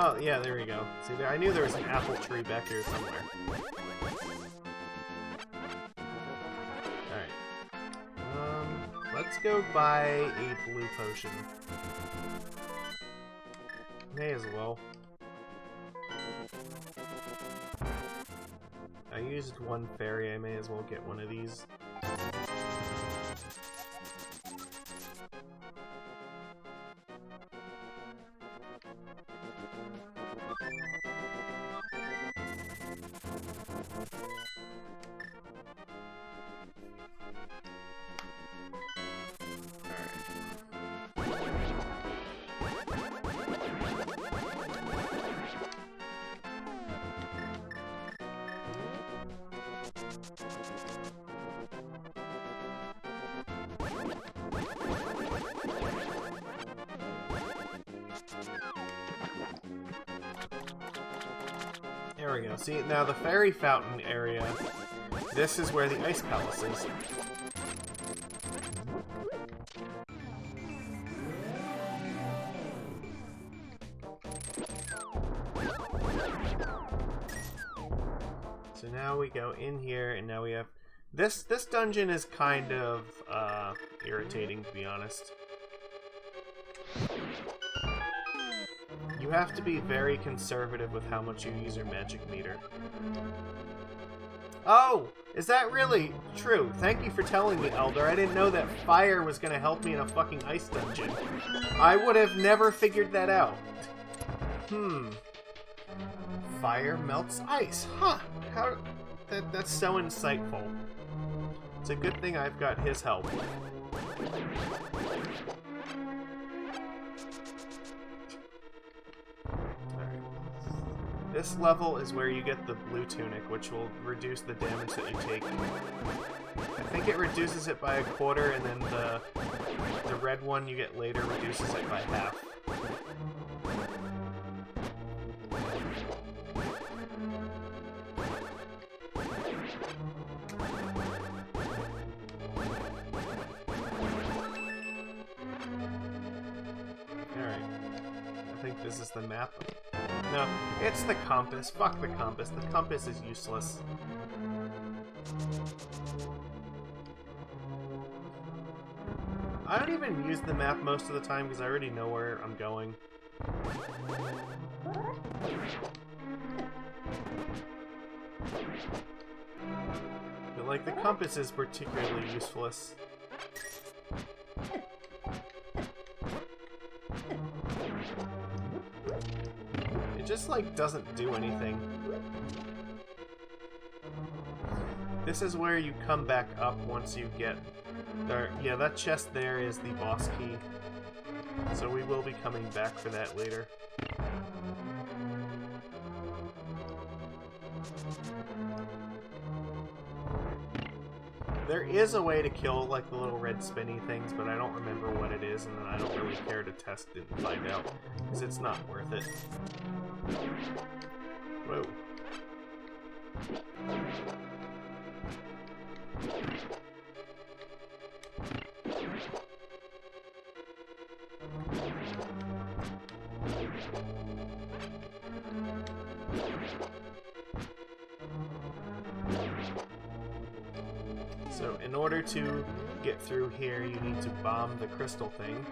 Oh, yeah, there we go. See, there, I knew there was an apple tree back here somewhere. Alright. Let's go buy a blue potion. May as well. I used one fairy, I may as well get one of these. There we go. See, now the fairy fountain area, this is where the ice palace is. So now we go in here, and now we have... This dungeon is kind of, irritating, to be honest. You have to be very conservative with how much you use your magic meter. Oh! Is that really true? Thank you for telling me, Elder. I didn't know that fire was gonna help me in a fucking ice dungeon. I would have never figured that out. Fire melts ice. Huh. How... That's so insightful. It's a good thing I've got his help. This level is where you get the blue tunic, which will reduce the damage that you take. I think it reduces it by a quarter, and then the red one you get later reduces it by half. Alright. I think this is the map. No, it's the compass. Fuck the compass. The compass is useless. I don't even use the map most of the time because I already know where I'm going. But, like, the compass is particularly useless. Just, like, doesn't do anything. This is where you come back up once you get there. Yeah, that chest there is the boss key. So we will be coming back for that later. There is a way to kill, like, the little red spinny things, but I don't remember what it is, and then I don't really care to test it and find out, because it's not worth it. Whoa. So, in order to get through here, you need to bomb the crystal thing.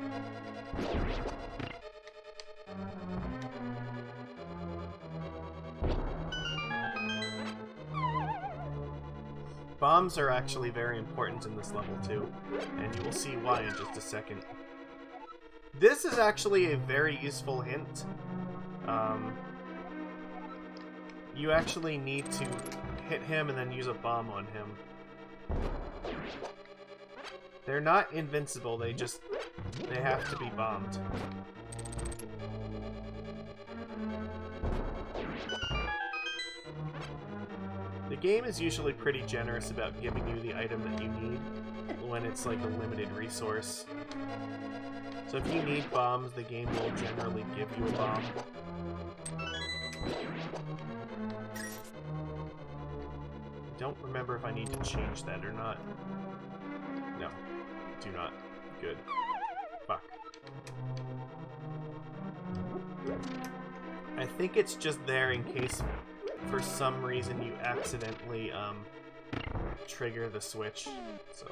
Bombs are actually very important in this level too, and you will see why in just a second. This is actually a very useful hint. You actually need to hit him and then use a bomb on him. They're not invincible, they have to be bombed. The game is usually pretty generous about giving you the item that you need when it's like a limited resource. So if you need bombs, the game will generally give you a bomb. I don't remember if I need to change that or not. No. do not. Good. Fuck. I think it's just there in case for some reason you accidentally trigger the switch. So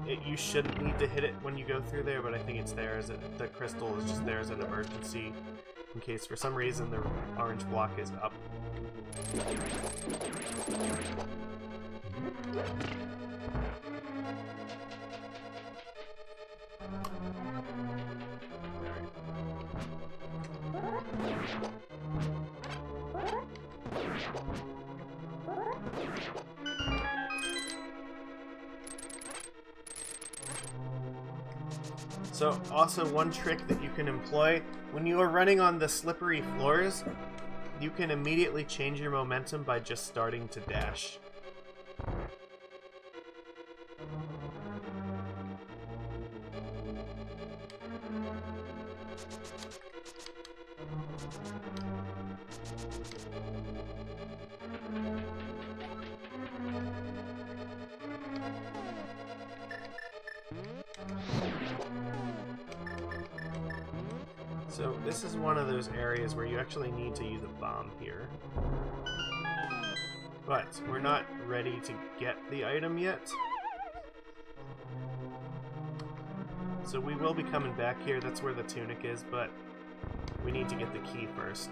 you shouldn't need to hit it when you go through there, but I think it's there as the crystal is just there as an emergency in case for some reason the orange block is up. So, also one trick that you can employ, when you are running on the slippery floors, you can immediately change your momentum by just starting to dash. So this is one of those areas where you actually need to use a bomb here. But we're not ready to get the item yet. So we will be coming back here. That's where the tunic is, but we need to get the key first.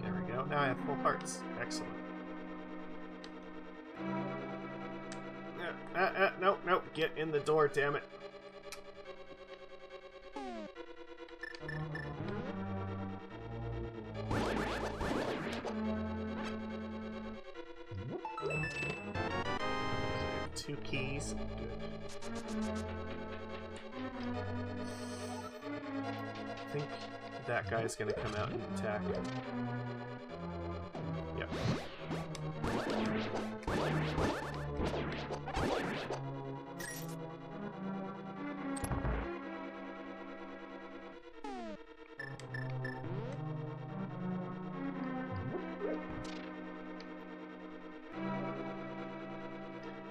There we go. Now I have full parts. Excellent. No, no, get in the door, damn it. Two keys. Good. I think that guy's gonna come out and attack. Yep.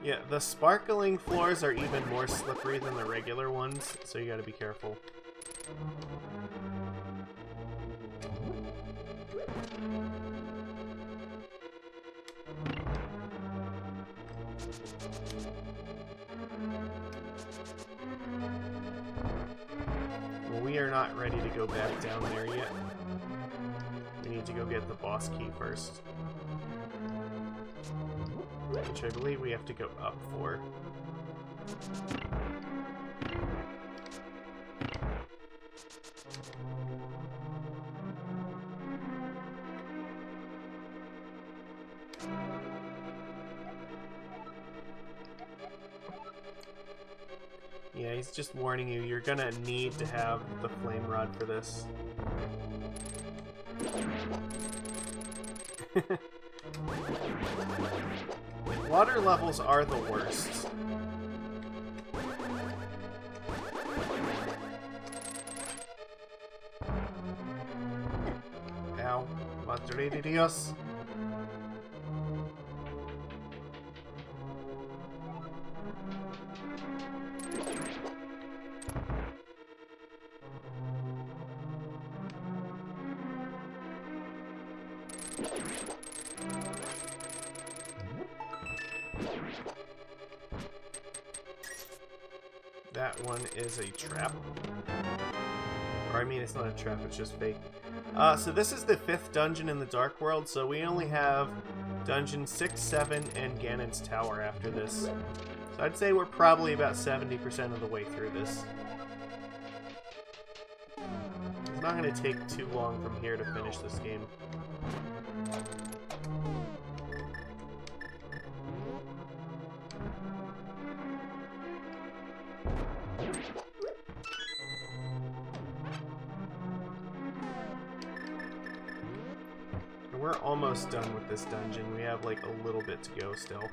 Yeah, the sparkling floors are even more slippery than the regular ones, so you gotta be careful. Well, we are not ready to go back down there yet. We need to go get the boss key first. Which I believe we have to go up for. Yeah, he's just warning you, you're gonna need to have the flame rod for this. Water levels are the worst. Ow. Madre de Dios. That one is a trap. Or I mean, it's not a trap, it's just fake. So this is the 5th dungeon in the Dark World, so we only have dungeon 6, 7, and Ganon's Tower after this. So I'd say we're probably about 70% of the way through this. not going to take too long from here to finish this game. We're almost done with this dungeon. We have like a little bit to go still.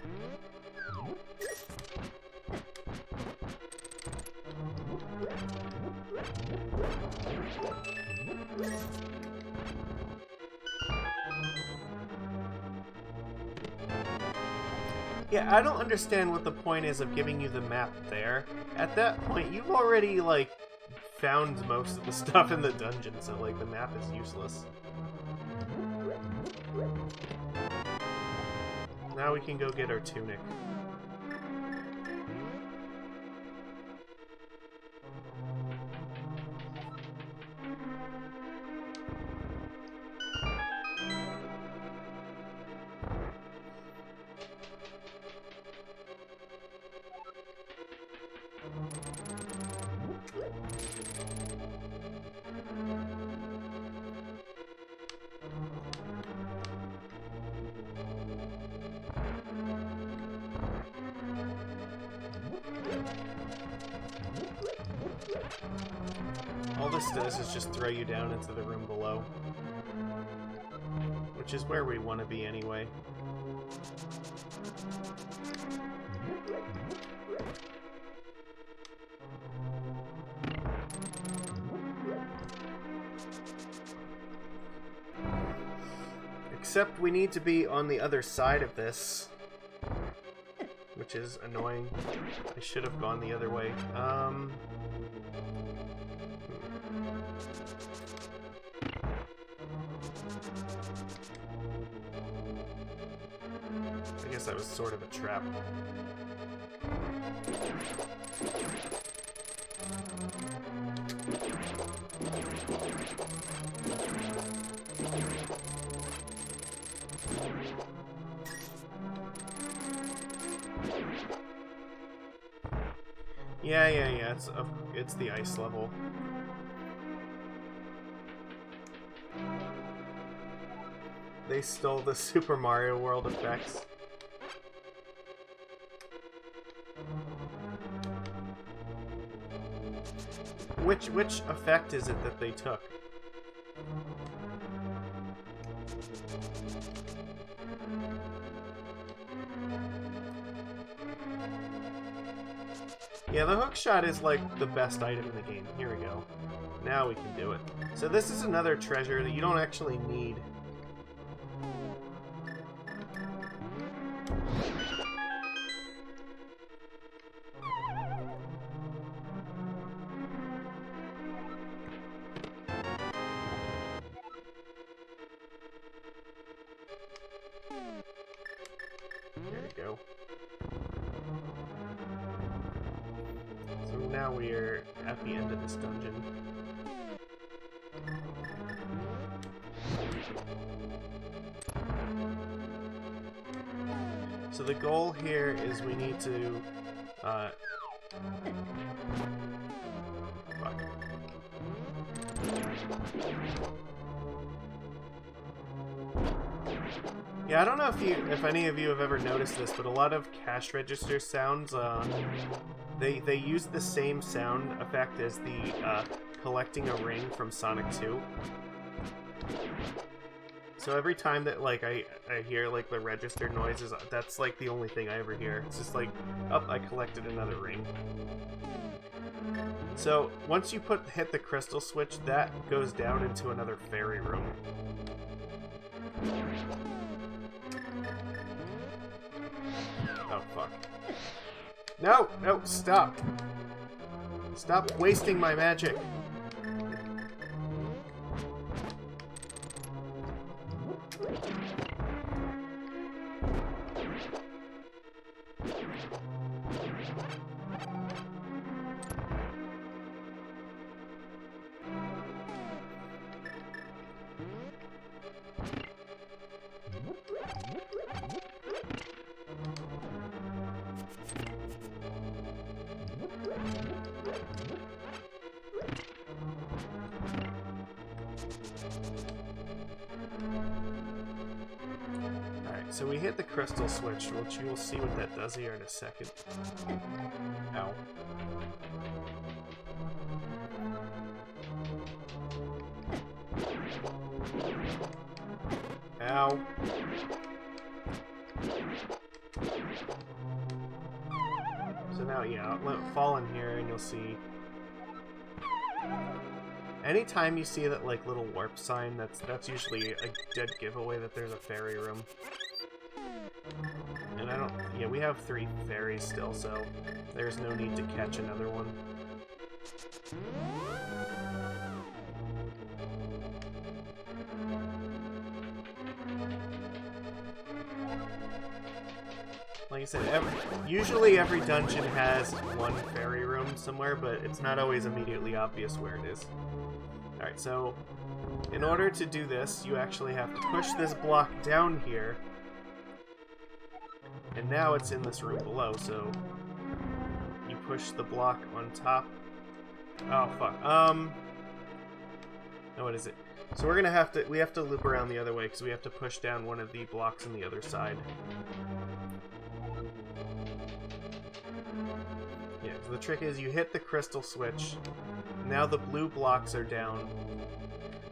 Yeah, I don't understand what the point is of giving you the map there. At that point, you've already, like, found most of the stuff in the dungeon, so, like, the map is useless. Now we can go get our tunic. All this does is just throw you down into the room below. Which is where we want to be anyway. Except we need to be on the other side of this. Which is annoying. I should have gone the other way. I guess that was sort of a trap. Yeah, it's the ice level. They stole the Super Mario World effects. Which effect is it that they took? Yeah, the hookshot is like the best item in the game. Here we go. Now we can do it. So this is another treasure that you don't actually need. There we go. So now we're at the end of this dungeon. So the goal here is we need to, fuck. Yeah, I don't know if any of you have ever noticed this, but a lot of cash register sounds, they use the same sound effect as the collecting a ring from Sonic 2. So every time that like I hear like the register noises, that's like the only thing I ever hear. It's just like, oh, I collected another ring. So once you hit the crystal switch, that goes down into another fairy room. Oh fuck. No, no, stop. Stop wasting my magic. Alright, so we hit the crystal switch, which you will see what that does here in a second. Ow. Ow. So now, yeah, I'll let it fall in here and you'll see. Anytime you see that, like, little warp sign, that's usually a dead giveaway that there's a fairy room. And I don't... Yeah, we have 3 fairies still, so there's no need to catch another one. Like I said, usually every dungeon has one fairy room somewhere, but it's not always immediately obvious where it is. Alright, so in order to do this, you actually have to push this block down here. And now it's in this room below, so you push the block on top. Oh, fuck. No, what is it? So we're gonna have to, we have to loop around the other way, because we have to push down one of the blocks on the other side. Yeah, so the trick is you hit the crystal switch. Now the blue blocks are down.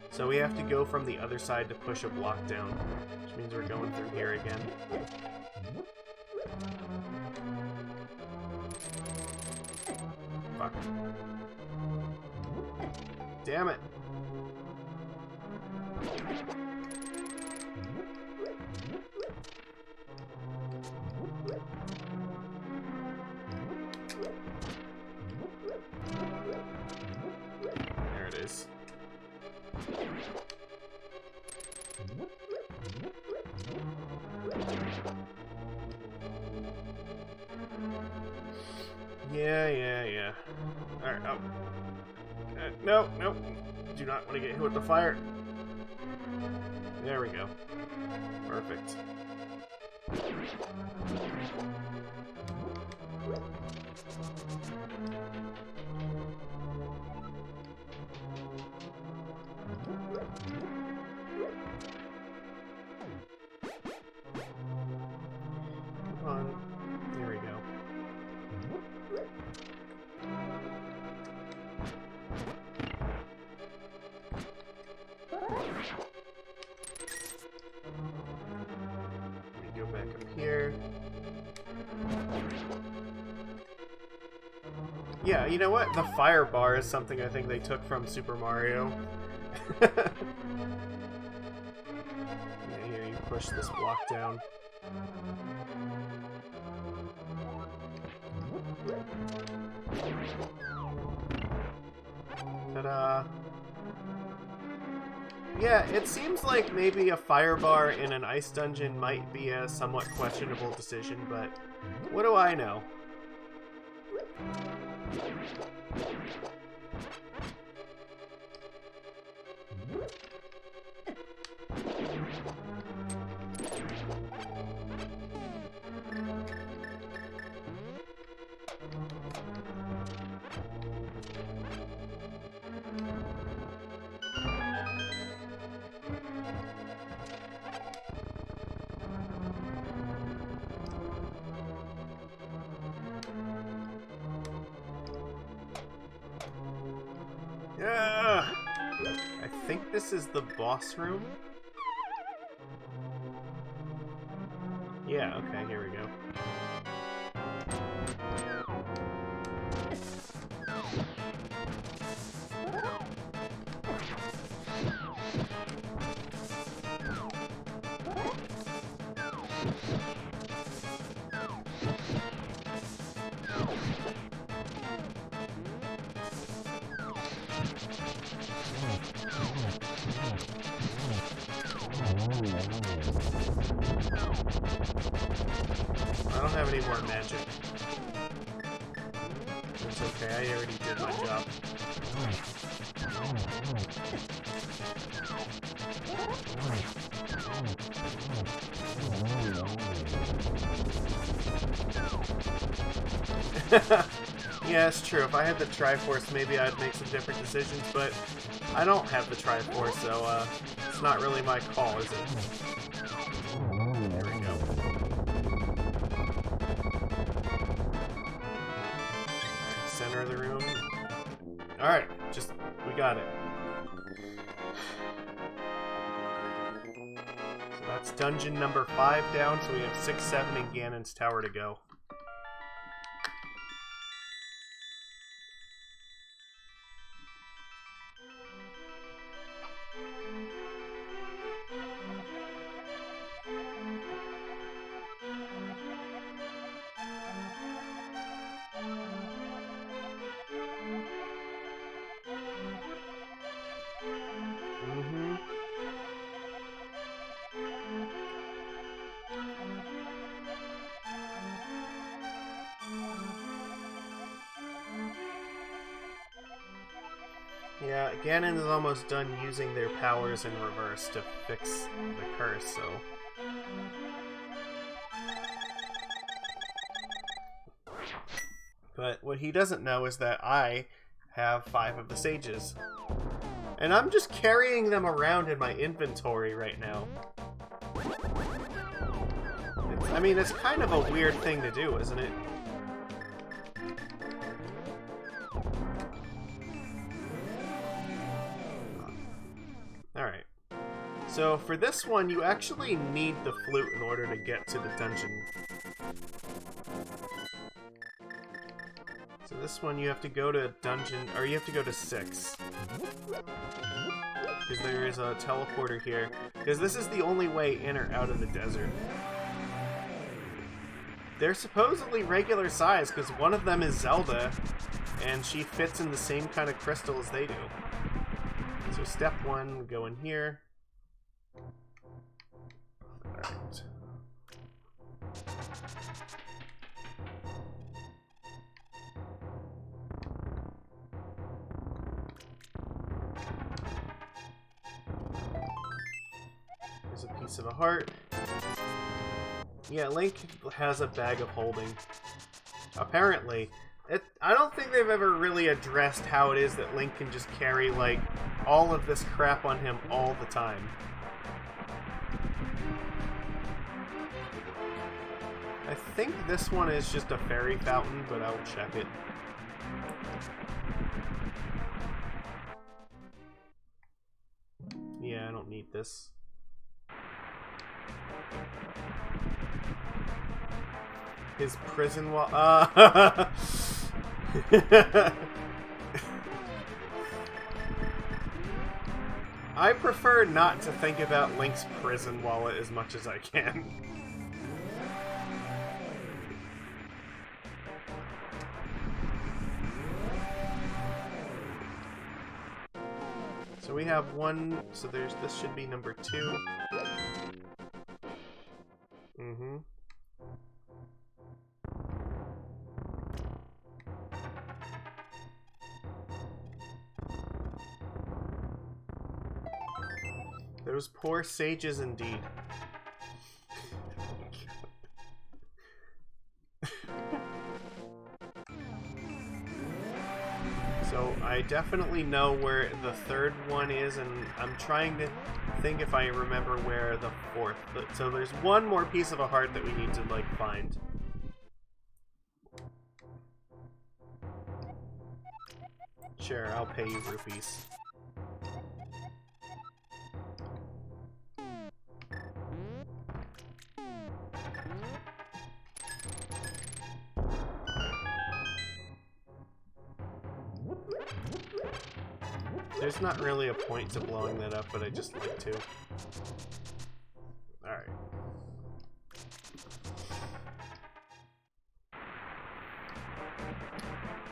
So we have to go from the other side to push a block down, which means we're going through here again. Fuck. Damn it. There it is. Yeah. Alright, oh. No. Do not want to get hit with the fire. There we go. Perfect. Come on. There we go. Let me go back up here. Yeah, you know what? The fire bar is something I think they took from Super Mario. Yeah, here you push this block down. Ta-da! Yeah, it seems like maybe a fire bar in an ice dungeon might be a somewhat questionable decision, but what do I know? Yeah, I think this is the boss room. Yeah, okay, here we go. I don't have any more magic. It's okay, I already did my job. Yeah, it's true. If I had the Triforce, maybe I'd make some different decisions, but I don't have the Triforce, so it's not really my call, is it? There we go. Right, center of the room. Alright, we got it. So that's dungeon number 5 down, so we have 6, 7, and Ganon's Tower to go. Yeah, Ganon is almost done using their powers in reverse to fix the curse, so... But what he doesn't know is that I have 5 of the sages. And I'm just carrying them around in my inventory right now. I mean, it's kind of a weird thing to do, isn't it? Alright. So for this one, you actually need the flute in order to get to the dungeon. So this one you have to go to dungeon, or you have to go to 6. Because there is a teleporter here. Because this is the only way in or out of the desert. They're supposedly regular size, because one of them is Zelda, and she fits in the same kind of crystal as they do. So step 1, go in here. Alright. There's a piece of a heart. Yeah, Link has a bag of holding. Apparently. I don't think they've ever really addressed how it is that Link can just carry, like, all of this crap on him all the time. I think this one is just a fairy fountain, but I'll check it. Yeah, I don't need this. His prison wall. I prefer not to think about Link's prison wallet as much as I can. So we have one. So this should be number 2. Mm-hmm. Those poor sages indeed. So I definitely know where the 3rd one is, and I'm trying to think if I remember where the 4th. So there's one more piece of a heart that we need to, like, find. Sure, I'll pay you rupees. There's not really a point to blowing that up, but I just like to. Alright.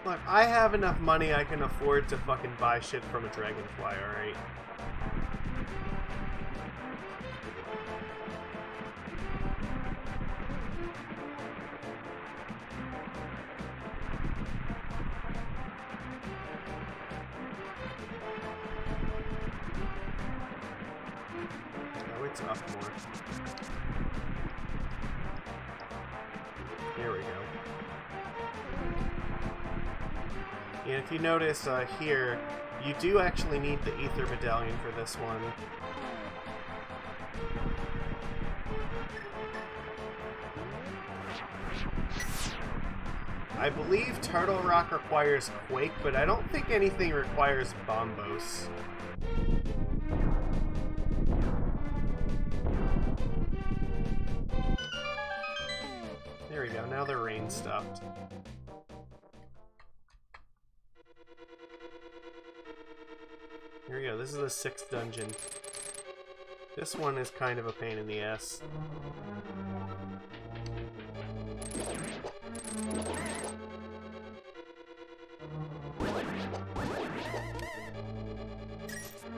Look, I have enough money I can afford to fucking buy shit from a dragonfly, alright? Up more. There we go. And if you notice here, You do actually need the Ether Medallion for this one. I believe Turtle Rock requires Quake, but I don't think anything requires Bombos. There we go, now the rain stopped. Here we go, this is the 6th dungeon. This one is kind of a pain in the ass.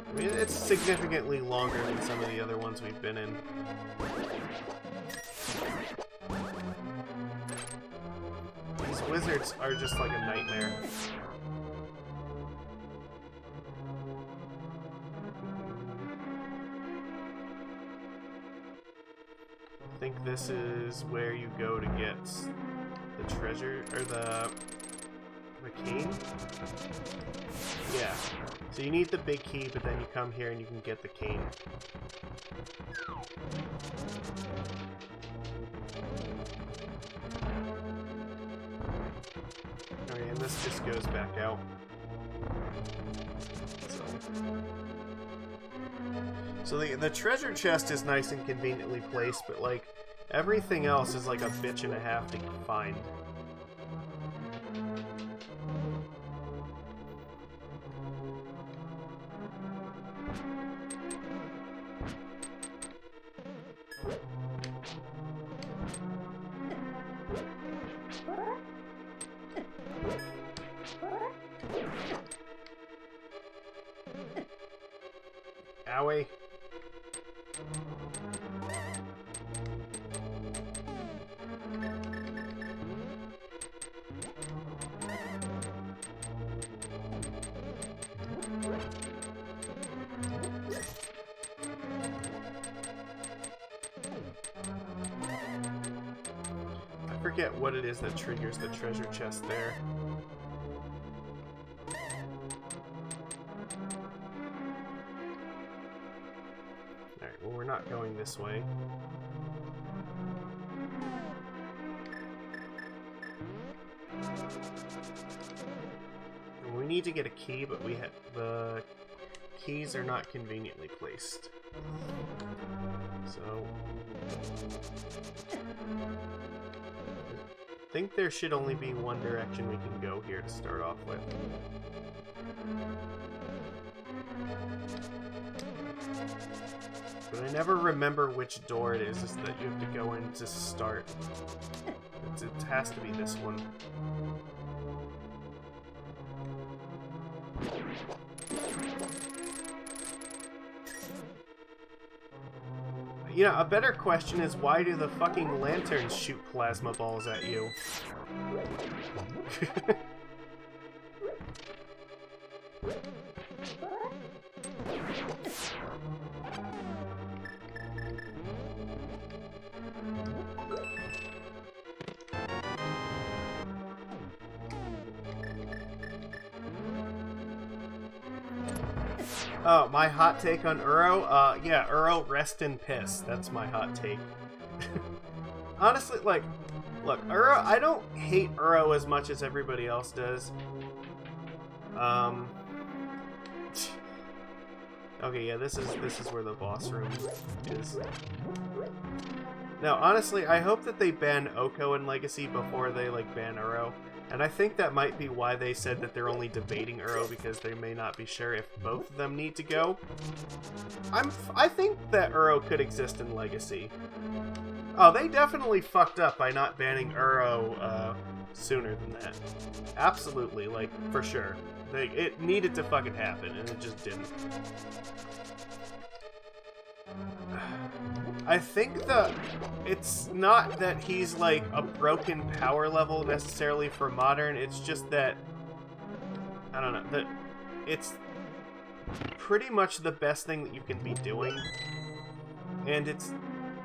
I mean, it's significantly longer than some of the other ones we've been in. These wizards are just like a nightmare. I think this is where you go to get the treasure, or the cane? Yeah. So you need the big key, but then you come here and you can get the cane. Alright, and this just goes back out. So the treasure chest is nice and conveniently placed, but like everything else is like a bitch and a half to find. Owie. I forget what it is that triggers the treasure chest there. Alright, well, we're not going this way. We need to get a key, but the keys are not conveniently placed. So I think there should only be one direction we can go here to start off with. But I never remember which door it is that you have to go in to start. It has to be this one. You know, a better question is, why do the fucking lanterns shoot plasma balls at you? Oh, my hot take on Uro? Yeah, Uro, rest in piss. That's my hot take. Honestly, like, look, Uro, I don't hate Uro as much as everybody else does. Okay, yeah, this is where the boss room is. Now, honestly, I hope that they ban Oko in Legacy before they, like, ban Uro. And I think that might be why they said that they're only debating Uro, because they may not be sure if both of them need to go. I think that Uro could exist in Legacy. Oh, they definitely fucked up by not banning Uro sooner than that. Absolutely, like, for sure. It needed to fucking happen, and it just didn't. I think it's not that he's like a broken power level necessarily for modern, it's just that, I don't know, that it's pretty much the best thing that you can be doing. And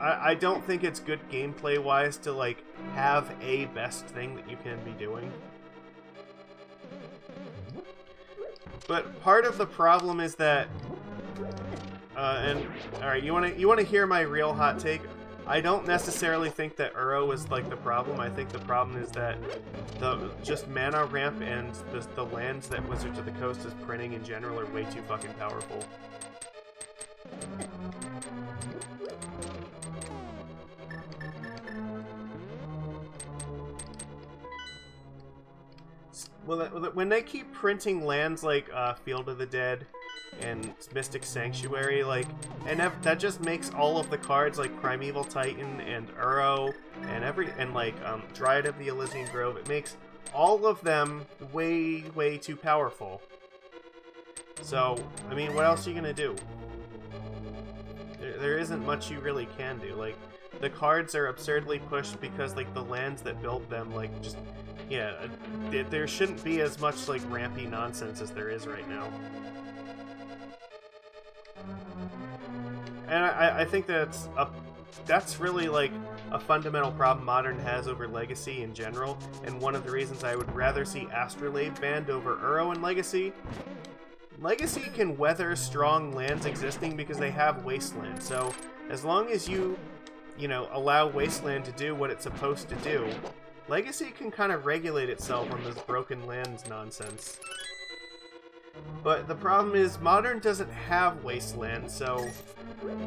I don't think it's good gameplay wise to like have a best thing that you can be doing. But part of the problem is that, and all right, you want to hear my real hot take? I don't necessarily think that Uro is like the problem. I think the problem is that the just mana ramp and the lands that Wizards of the Coast is printing in general are way too fucking powerful. Well, when they keep printing lands like Field of the Dead and Mystic Sanctuary, like, and that just makes all of the cards like Primeval Titan and Uro and like Dryad of the Elysian Grove, it makes all of them way too powerful. So, I mean, what else are you gonna do? There isn't much you really can do. Like, the cards are absurdly pushed because like the lands that build them, like, just, yeah, there shouldn't be as much like rampy nonsense as there is right now. And I think that's really like a fundamental problem Modern has over Legacy in general, and one of the reasons I would rather see Astrolabe banned over Uro and Legacy. Legacy can weather strong lands existing because they have Wasteland, so as long as you know, allow Wasteland to do what it's supposed to do, Legacy can kind of regulate itself on this broken lands nonsense. But the problem is, Modern doesn't have Wasteland, so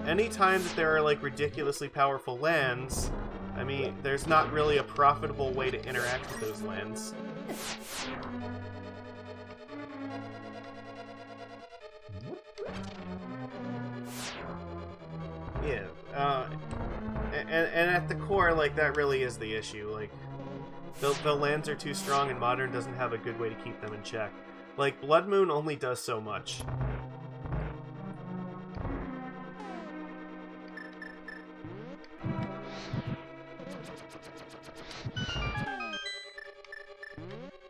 anytime that there are like ridiculously powerful lands, I mean, there's not really a profitable way to interact with those lands. Yeah, and at the core, like, that really is the issue. Like, the lands are too strong and Modern doesn't have a good way to keep them in check. Like, Blood Moon only does so much.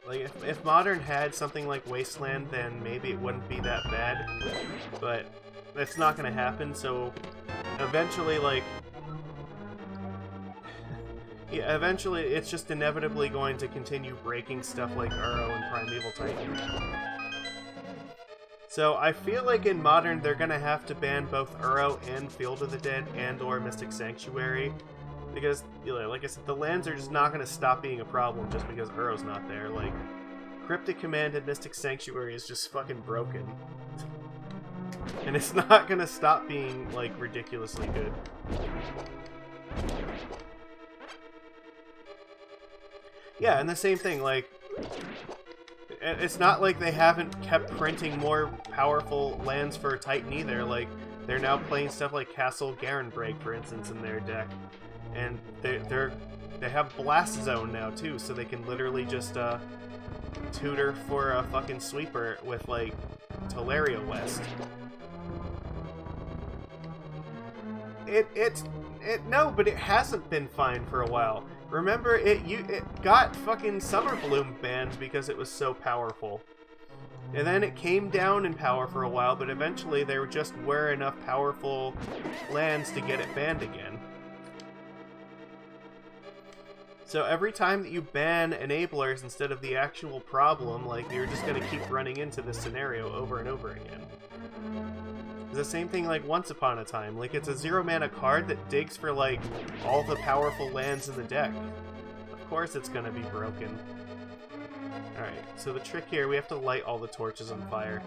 Like, if Modern had something like Wasteland, then maybe it wouldn't be that bad. But that's not gonna happen, so eventually, like... yeah, eventually it's just inevitably going to continue breaking stuff like Uro and Primeval Titan. So I feel like in Modern they're gonna have to ban both Uro and Field of the Dead and or Mystic Sanctuary. Because, you know, like I said, the lands are just not gonna stop being a problem just because Uro's not there. Like, Cryptic Command and Mystic Sanctuary is just fucking broken. And it's not gonna stop being, like, ridiculously good. Yeah, and the same thing, like, it's not like they haven't kept printing more powerful lands for Titan either. Like, they're now playing stuff like Castle Garenbreak, for instance, in their deck. And they have Blast Zone now, too, so they can literally just, tutor for a fucking sweeper with, like, Teleria West. No, but it hasn't been fine for a while. Remember, it got fucking Summer Bloom banned because it was so powerful. And then it came down in power for a while, but eventually there just were enough powerful lands to get it banned again. So every time that you ban enablers instead of the actual problem, like, you're just gonna keep running into this scenario over and over again. It's the same thing like Once Upon a Time. Like, it's a 0-mana card that digs for, like, all the powerful lands in the deck. Of course it's gonna be broken. Alright, so the trick here, we have to light all the torches on fire.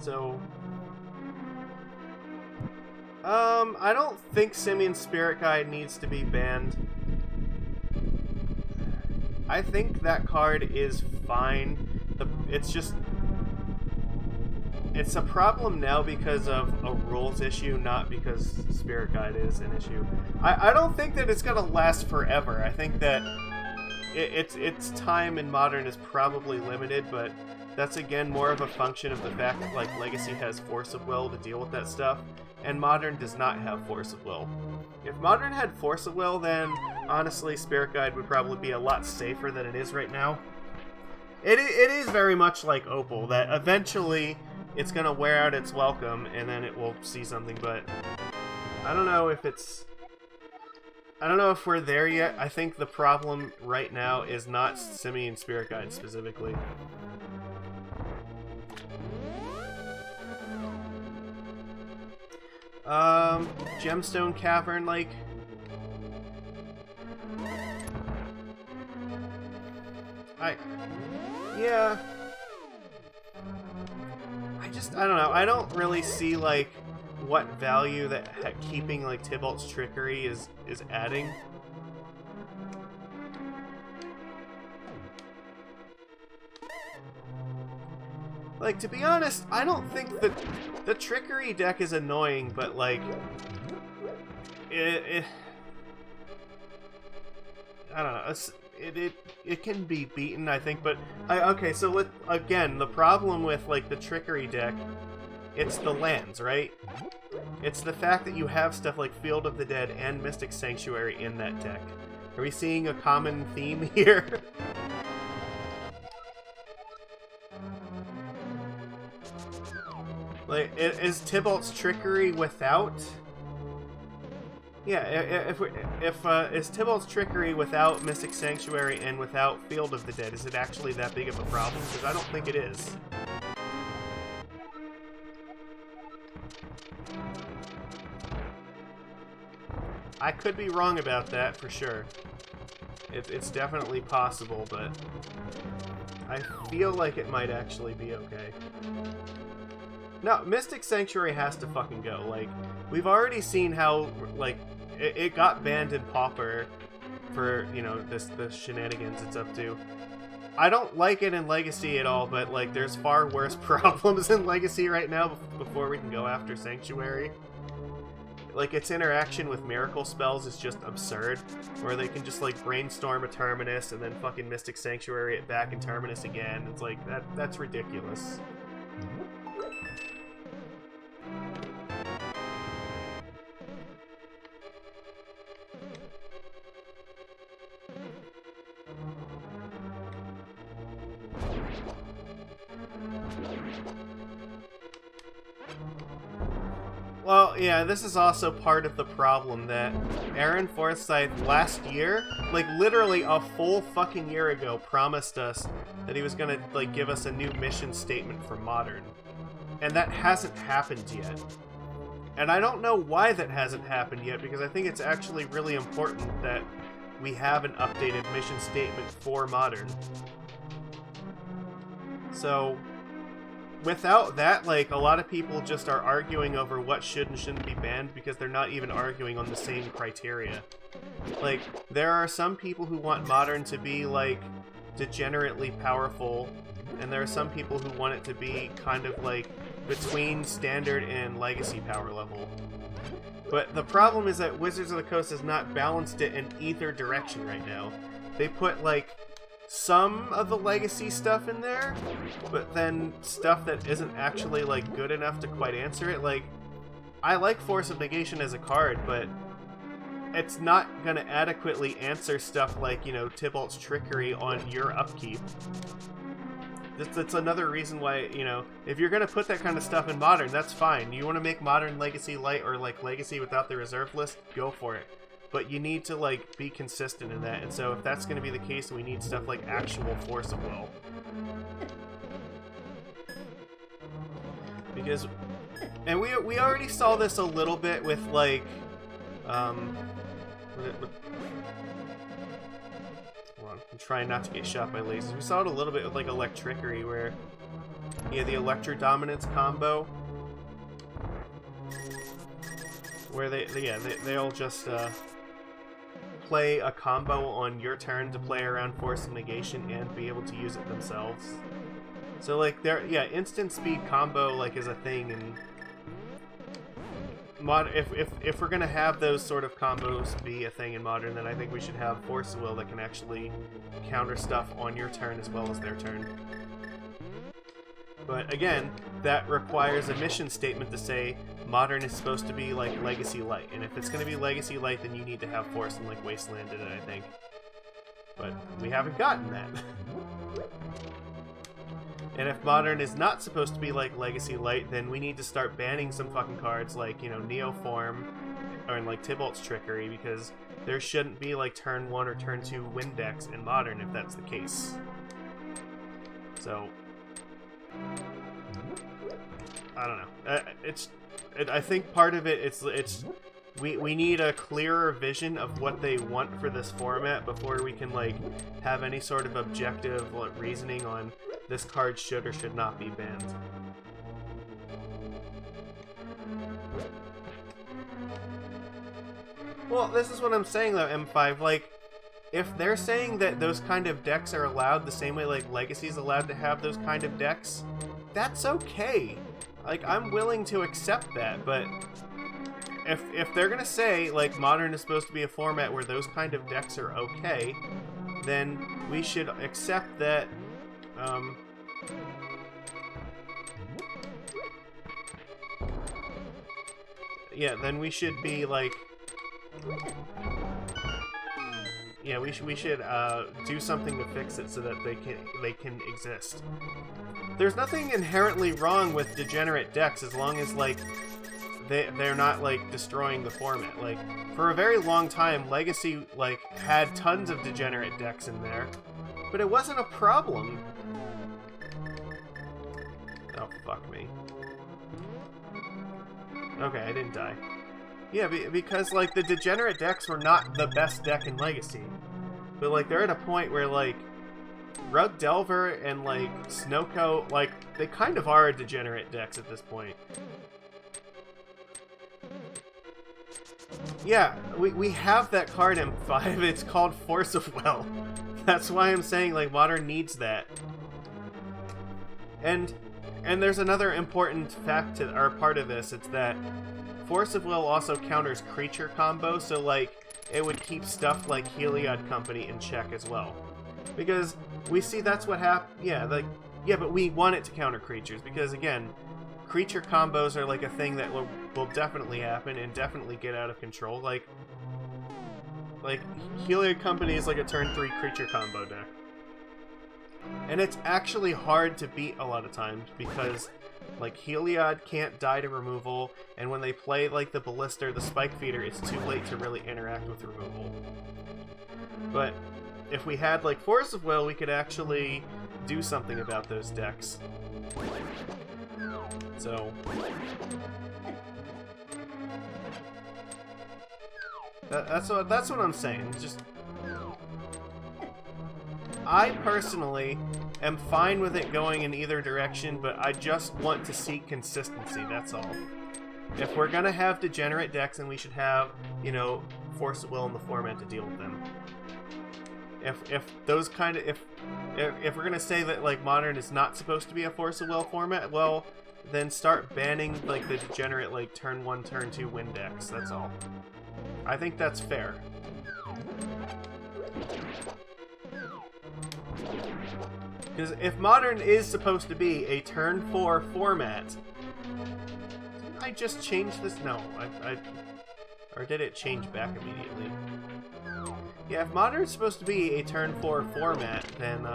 So, I don't think Simian Spirit Guide needs to be banned. I think that card is fine. It's just... it's a problem now because of a rules issue, not because Spirit Guide is an issue. I don't think that it's gonna last forever. I think that its time in Modern is probably limited, but that's again more of a function of the fact that, like, Legacy has Force of Will to deal with that stuff, and Modern does not have Force of Will. If Modern had Force of Will, then honestly Spirit Guide would probably be a lot safer than it is right now. It is very much like Opal, that eventually it's gonna wear out its welcome, and then it will see something, but I don't know if it's... I don't know if we're there yet. I think the problem right now is not Simian Spirit Guide specifically. Gemstone Cavern, like... Yeah... I don't know. I don't really see, like, what value that keeping, like, Tybalt's Trickery is adding. Like, to be honest, I don't think that the Trickery deck is annoying, but, like, I don't know. It can be beaten, I think, but okay. So again, the problem with like the Trickery deck, it's the lands, right? It's the fact that you have stuff like Field of the Dead and Mystic Sanctuary in that deck. Are we seeing a common theme here? Like, is Tybalt's Trickery without? Yeah, is Tybalt's Trickery without Mystic Sanctuary and without Field of the Dead, is it actually that big of a problem? Because I don't think it is. I could be wrong about that, for sure. It's definitely possible, but I feel like it might actually be okay. No, Mystic Sanctuary has to fucking go. Like, we've already seen how, like, it got banned in Pauper for, you know, the shenanigans it's up to. I don't like it in Legacy at all, but, like, there's far worse problems in Legacy right now before we can go after Sanctuary. Like, its interaction with Miracle spells is just absurd, where they can just, like, brainstorm a Terminus and then fucking Mystic Sanctuary it back in Terminus again. It's like, that's ridiculous. Well, yeah, this is also part of the problem that Aaron Forsythe last year, like literally a full fucking year ago, promised us that he was gonna like give us a new mission statement for Modern. And that hasn't happened yet. And I don't know why that hasn't happened yet, because I think it's actually really important that we have an updated mission statement for Modern. So without that, like, a lot of people just are arguing over what should and shouldn't be banned because they're not even arguing on the same criteria. Like, there are some people who want Modern to be, like, degenerately powerful, and there are some people who want it to be kind of, like, between Standard and Legacy power level. But the problem is that Wizards of the Coast has not balanced it in either direction right now. They put, like, some of the Legacy stuff in there, but then stuff that isn't actually, like, good enough to quite answer it. Like, I like Force of Negation as a card, but it's not gonna adequately answer stuff like, you know, Tybalt's Trickery on your upkeep. That's another reason why, you know, if you're gonna put that kind of stuff in Modern, that's fine. You want to make Modern Legacy light or, like, Legacy without the reserve list, go for it. But you need to, like, be consistent in that, and so if that's going to be the case, we need stuff like actual Force of Will. Because, and we already saw this a little bit with, like, hold on, I'm trying not to get shot by lasers. We saw it a little bit with, like, Electrickery, where, yeah, the Electro Dominance combo, where they'll just, play a combo on your turn to play around Force of Negation and be able to use it themselves. So, like, instant speed combo, like, is a thing, and if we're gonna have those sort of combos be a thing in Modern, then I think we should have Force of Will that can actually counter stuff on your turn as well as their turn. But again, that requires a mission statement to say Modern is supposed to be, like, Legacy Light. And if it's going to be Legacy Light, then you need to have Force and, like, Wasteland in it, I think. But we haven't gotten that. And if Modern is not supposed to be like Legacy Light, then we need to start banning some fucking cards like, you know, Neoform or like Tybalt's Trickery, because there shouldn't be like turn 1 or turn 2 win decks in Modern if that's the case. So, I don't know. I think part of it, we need a clearer vision of what they want for this format before we can like have any sort of objective reasoning on this card should or should not be banned. Well, this is what I'm saying though, M5. Like, if they're saying that those kind of decks are allowed the same way like Legacy's allowed to have those kind of decks, that's okay. Like, I'm willing to accept that, but if they're gonna say like Modern is supposed to be a format where those kind of decks are okay, then we should accept that. Yeah, then we should be like, yeah, we should do something to fix it so that they can exist. There's nothing inherently wrong with degenerate decks as long as like they're not like destroying the format. Like, for a very long time, Legacy like had tons of degenerate decks in there, but it wasn't a problem. Oh, fuck me. Okay, I didn't die. Yeah, because like the degenerate decks were not the best deck in Legacy, but like they're at a point where like Rug Delver and like Snowco, like they kind of are degenerate decks at this point. Yeah, we have that card M5. It's called Force of Will. That's why I'm saying like Modern needs that. And there's another important fact to, or part of this. It's that Force of Will also counters creature combo, so like it would keep stuff like Heliod Company in check as well. Because we see that's what happened. Yeah, like, yeah, but we want it to counter creatures because again, creature combos are like a thing that will definitely happen and definitely get out of control. Like Heliod Company is like a turn 3 creature combo deck. And it's actually hard to beat a lot of times because like Heliod can't die to removal, and when they play like the Ballista or the Spike Feeder, it's too late to really interact with removal. But if we had like Force of Will, we could actually do something about those decks. So that's what I'm saying. Just I personally am fine with it going in either direction, but I just want to see consistency, that's all. If we're gonna have degenerate decks, then we should have, you know, Force of Will in the format to deal with them. If those kind of if we're gonna say that like Modern is not supposed to be a Force of Will format, well, then start banning like the degenerate like turn 1, turn 2 win decks, that's all. I think that's fair. Because if Modern is supposed to be a turn 4 format, didn't I just change this? No, or did it change back immediately? Yeah, if Modern is supposed to be a turn 4 format, then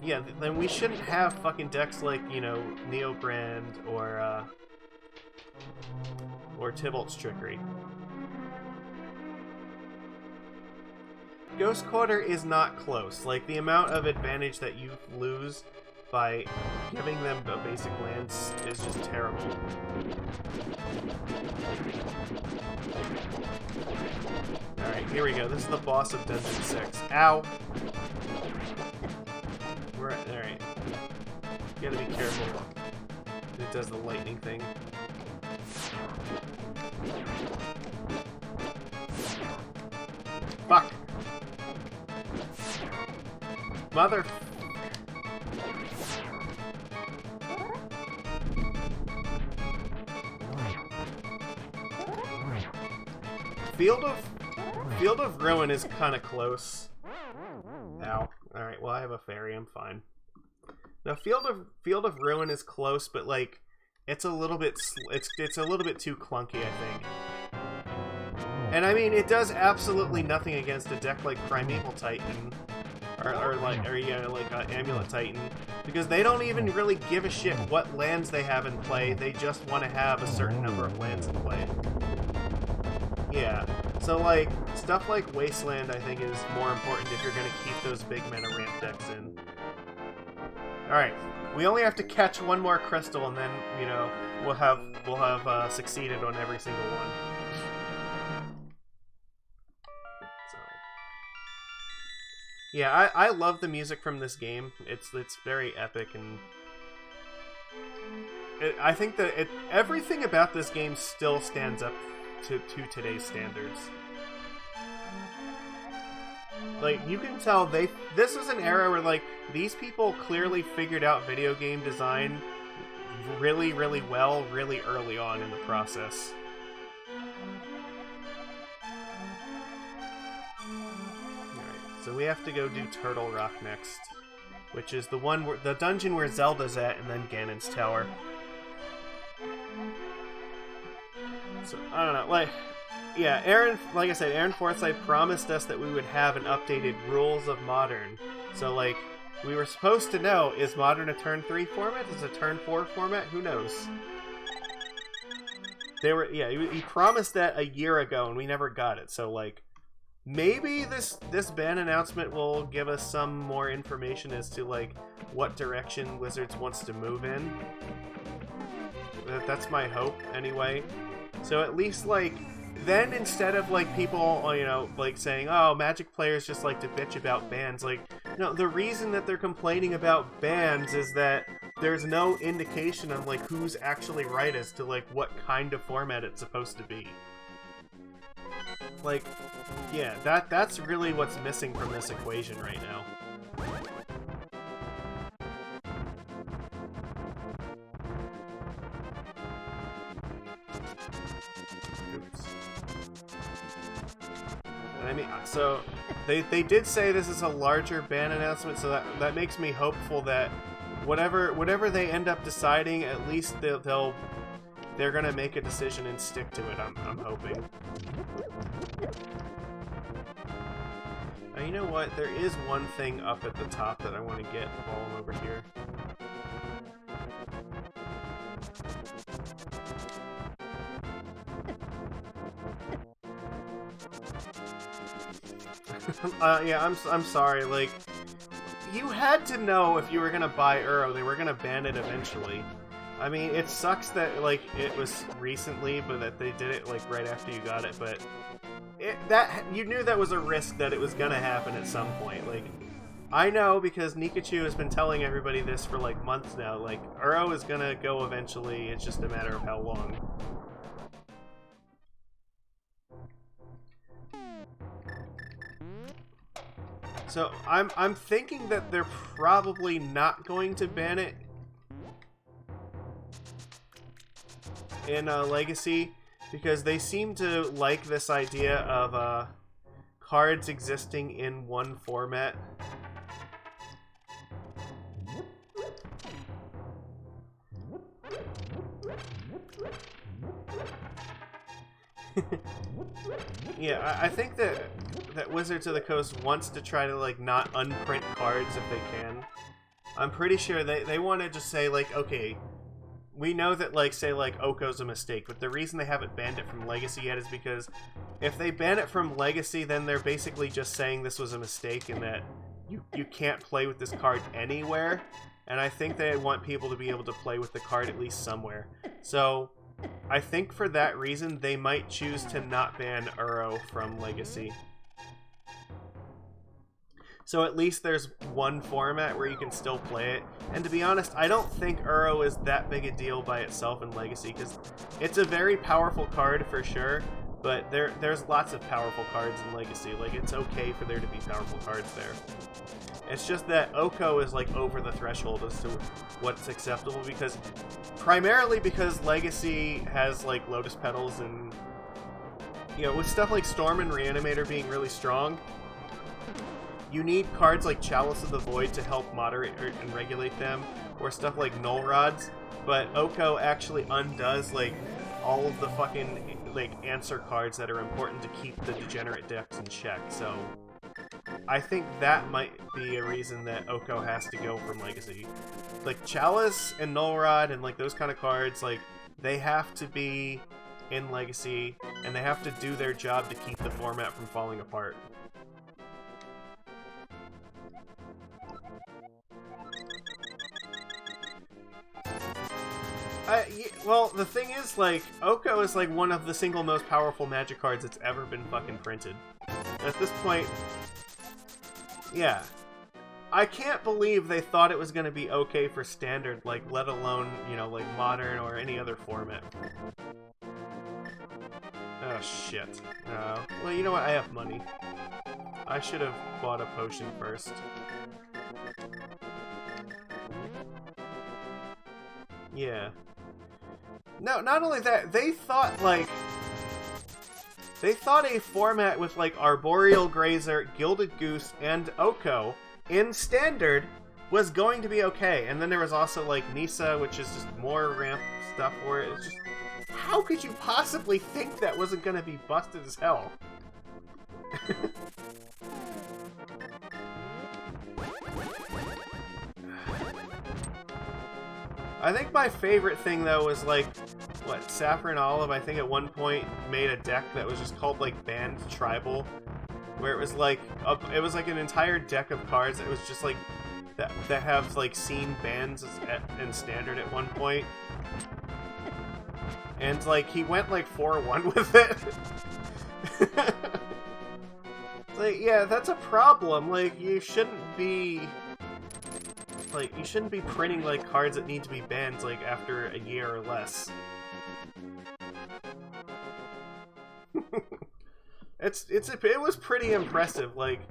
yeah, then we shouldn't have fucking decks like, you know, Neobrand or Tybalt's Trickery. Ghost Quarter is not close. Like, the amount of advantage that you lose by giving them the basic lands is just terrible. Alright, here we go. This is the boss of Dungeon 6. Ow! Alright. You gotta be careful. It does the lightning thing. Fuck! Mother... Field of Ruin is kind of close. Ow. Alright, well I have a fairy, I'm fine. Now Field of Ruin is close, but like it's a little bit it's a little bit too clunky, I think. And I mean, it does absolutely nothing against a deck like Primeval Titan. or yeah, like Amulet Titan, because they don't even really give a shit what lands they have in play. They just want to have a certain number of lands in play. Yeah, so like stuff like Wasteland, I think, is more important if you're gonna keep those big mana ramp decks in. All right, we only have to catch one more crystal, and then you know we'll have succeeded on every single one. Yeah, I love the music from this game. It's very epic, and I think that everything about this game still stands up to today's standards. Like, you can tell this was an era where, like, these people clearly figured out video game design really, really well, really early on in the process. So we have to go do Turtle Rock next, which is the dungeon where Zelda's at, and then Ganon's Tower. So I don't know, like, yeah, like I said, Aaron Forsythe promised us that we would have an updated Rules of Modern. So like, we were supposed to know: is Modern a turn 3 format? Is it a turn 4 format? Who knows? He promised that a year ago, and we never got it. So like, maybe this ban announcement will give us some more information as to like what direction Wizards wants to move in. That's my hope, anyway. So at least like then, instead of like people, you know, like saying, "Oh, Magic players just like to bitch about bans," like, no, the reason that they're complaining about bans is that there's no indication on like who's actually right as to like what kind of format it's supposed to be. Like, yeah, that's really what's missing from this equation right now. Oops. And I mean, so they did say this is a larger ban announcement, so that makes me hopeful that whatever they end up deciding, at least they're gonna make a decision and stick to it. I'm hoping. Now, you know what? There is one thing up at the top that I want to get while I'm over here. Yeah, I'm sorry. Like, you had to know if you were gonna buy Uro, they were gonna ban it eventually. I mean, it sucks that like it was recently, but that they did it like right after you got it. But you knew that was a risk that it was gonna happen at some point. Like, I know because Nikachu has been telling everybody this for like months now. Like, Uro is gonna go eventually. It's just a matter of how long. So I'm thinking that they're probably not going to ban it in Legacy, because they seem to like this idea of cards existing in one format. Yeah, I think that Wizards of the Coast wants to try to like not unprint cards if they can. I'm pretty sure they want to just say like, okay, we know that like say like Oko's a mistake, but the reason they haven't banned it from Legacy yet is because if they ban it from Legacy, then they're basically just saying this was a mistake and that you can't play with this card anywhere. And I think they want people to be able to play with the card at least somewhere. So I think for that reason, they might choose to not ban Uro from Legacy. So at least there's one format where you can still play it. And to be honest, I don't think Uro is that big a deal by itself in Legacy, because it's a very powerful card for sure, but there's lots of powerful cards in Legacy. Like, it's okay for there to be powerful cards there. It's just that Oko is like over the threshold as to what's acceptable, because primarily because Legacy has like Lotus Petals, and you know, with stuff like Storm and Reanimator being really strong, you need cards like Chalice of the Void to help moderate and regulate them, or stuff like Null Rods. But Oko actually undoes like all of the fucking like answer cards that are important to keep the degenerate decks in check. So I think that might be a reason that Oko has to go from Legacy. Like, Chalice and Null Rod and, like, those kind of cards, like, they have to be in Legacy, and they have to do their job to keep the format from falling apart. Well, the thing is, like, Oko is, like, one of the single most powerful Magic cards that's ever been fucking printed. At this point, yeah. I can't believe they thought it was going to be okay for Standard, like, let alone, you know, like, Modern or any other format. Oh, shit. Well, you know what? I have money. I should have bought a potion first. Yeah. No, not only that, they thought, like... They thought a format with, like, Arboreal Grazer, Gilded Goose, and Oko in Standard was going to be okay. And then there was also, like, Nisa, which is just more ramp stuff for it. It's just... How could you possibly think that wasn't going to be busted as hell? I think my favorite thing, though, was, like, what, Saffron Olive, I think at one point made a deck that was just called, like, Banned Tribal, where it was, like, an entire deck of cards that was just, like, that have, like, seen bans in Standard at one point. And, like, he went, like, 4-1 with it. It's like, yeah, that's a problem. Like, you shouldn't be... Like, you shouldn't be printing, like, cards that need to be banned, like, after a year or less. It was pretty impressive. Like,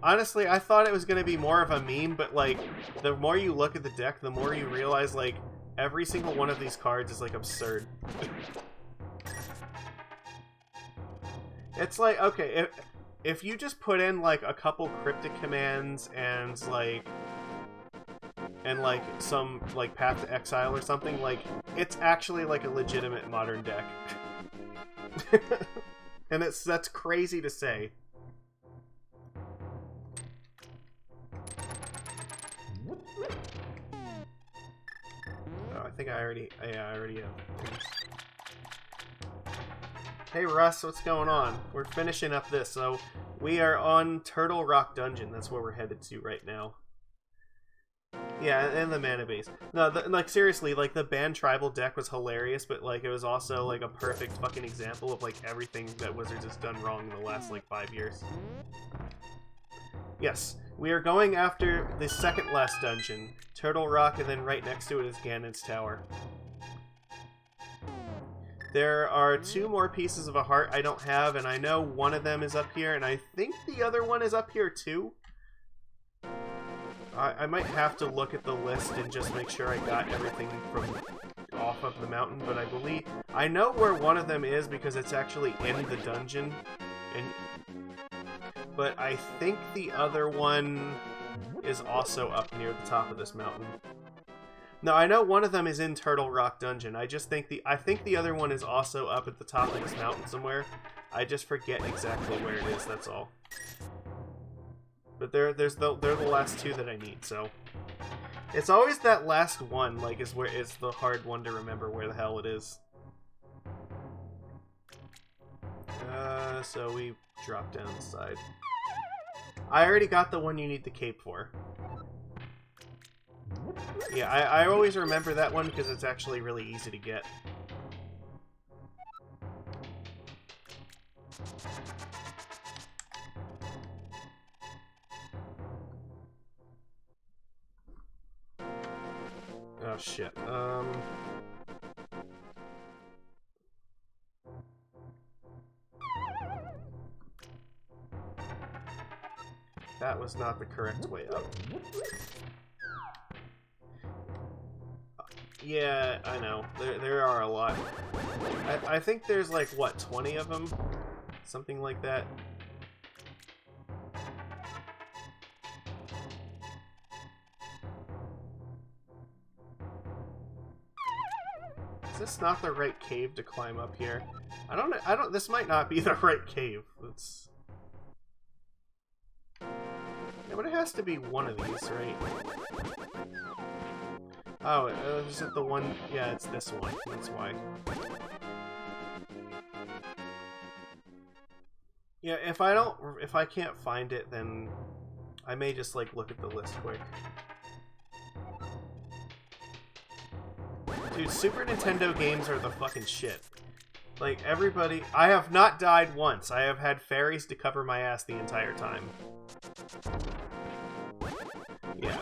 honestly, I thought it was going to be more of a meme, but, like, the more you look at the deck, the more you realize, like, every single one of these cards is, like, absurd. It's like, okay, if you just put in, like, a couple cryptic commands and, like, some, like, Path to Exile or something, like, it's actually, like, a legitimate Modern deck. And that's crazy to say. Oh, I think I already have. Hey Russ, what's going on? We're finishing up this, so we are on Turtle Rock Dungeon. That's where we're headed to right now. Yeah, and the mana base. No, like, seriously, like, the Banned Tribal deck was hilarious, but, like, it was also, like, a perfect fucking example of, like, everything that Wizards has done wrong in the last, like, 5 years. Yes, we are going after the second last dungeon, Turtle Rock, and then right next to it is Ganon's Tower. There are 2 more pieces of a heart I don't have, and I know one of them is up here, and I think the other one is up here, too. I might have to look at the list and just make sure I got everything from off of the mountain, but I know where one of them is because it's actually in the dungeon, but I think the other one is also up near the top of this mountain. No, I know one of them is in Turtle Rock Dungeon. I think the other one is also up at the top of this mountain somewhere. I just forget exactly where it is, that's all. But they're the last 2 that I need, so it's always that last one, like, is the hard one to remember where the hell it is. So we drop down the side. I already got the one you need the cape for. Yeah, I always remember that one because it's actually really easy to get. Oh shit. That was not the correct way up. Yeah, I know. There are a lot. I think there's like, what, 20 of them? Something like that. Is this not the right cave to climb up here? I don't, this might not be the right cave. Yeah, but it has to be one of these, right? Oh, is it the one? Yeah, it's this one. That's why. Yeah, if I can't find it, then I may just, like, look at the list quick. Dude, Super Nintendo games are the fucking shit. Like, everybody... I have not died once. I have had fairies to cover my ass the entire time. Yeah.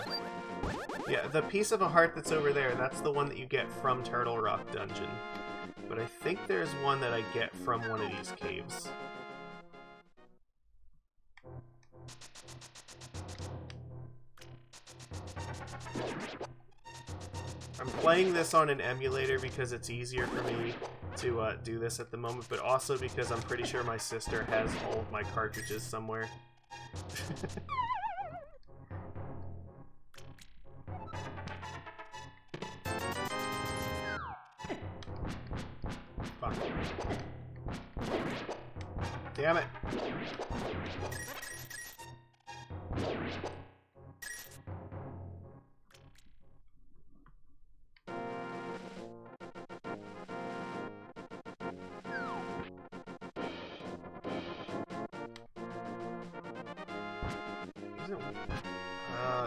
Yeah, the piece of a heart that's over there, that's the one that you get from Turtle Rock Dungeon. But I think there's one that I get from one of these caves. I'm playing this on an emulator because it's easier for me to do this at the moment, but also because I'm pretty sure my sister has all of my cartridges somewhere. Fuck. Damn it.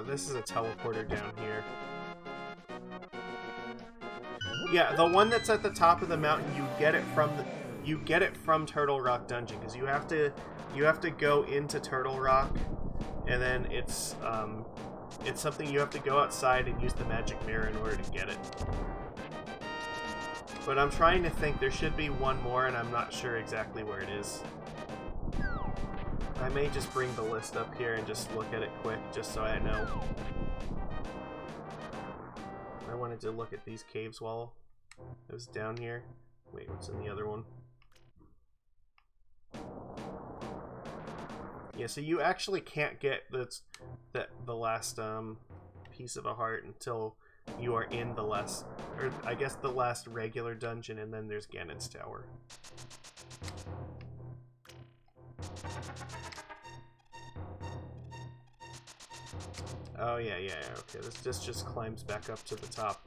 This is a teleporter down here. Yeah, the one that's at the top of the mountain, you get it from Turtle Rock Dungeon, because you have to go into Turtle Rock, and then it's something you have to go outside and use the magic mirror in order to get it. But I'm trying to think, there should be one more, and I'm not sure exactly where it is. I may just bring the list up here and just look at it quick, just so I know. I wanted to look at these caves while it was down here. Wait, what's in the other one? Yeah, so you actually can't get the last piece of a heart until you are in the last, or I guess the last regular dungeon, and then there's Ganon's Tower. Oh yeah, okay, this just climbs back up to the top.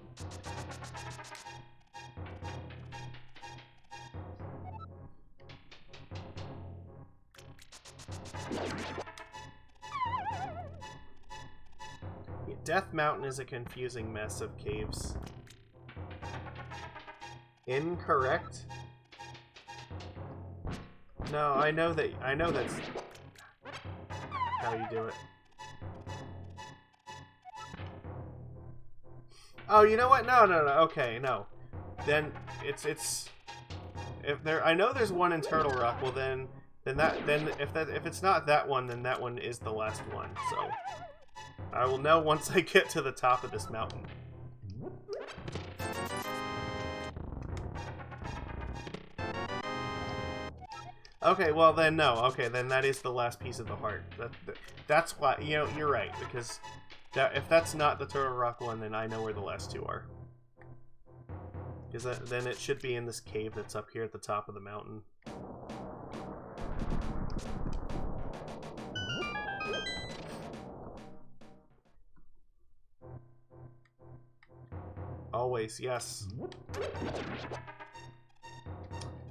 Yeah, Death Mountain is a confusing mess of caves. Incorrect? No, I know that's how you do it. Oh, you know what? No. Okay, no. Then it's if there. I know there's one in Turtle Rock. Well, then if it's not that one, then that one is the last one. So I will know once I get to the top of this mountain. Okay, well then no. Okay, then that is the last piece of the heart. That's why, you know, you're right, because if that's not the Turtle Rock one, then I know where the last two are. Because then it should be in this cave that's up here at the top of the mountain. Always, yes.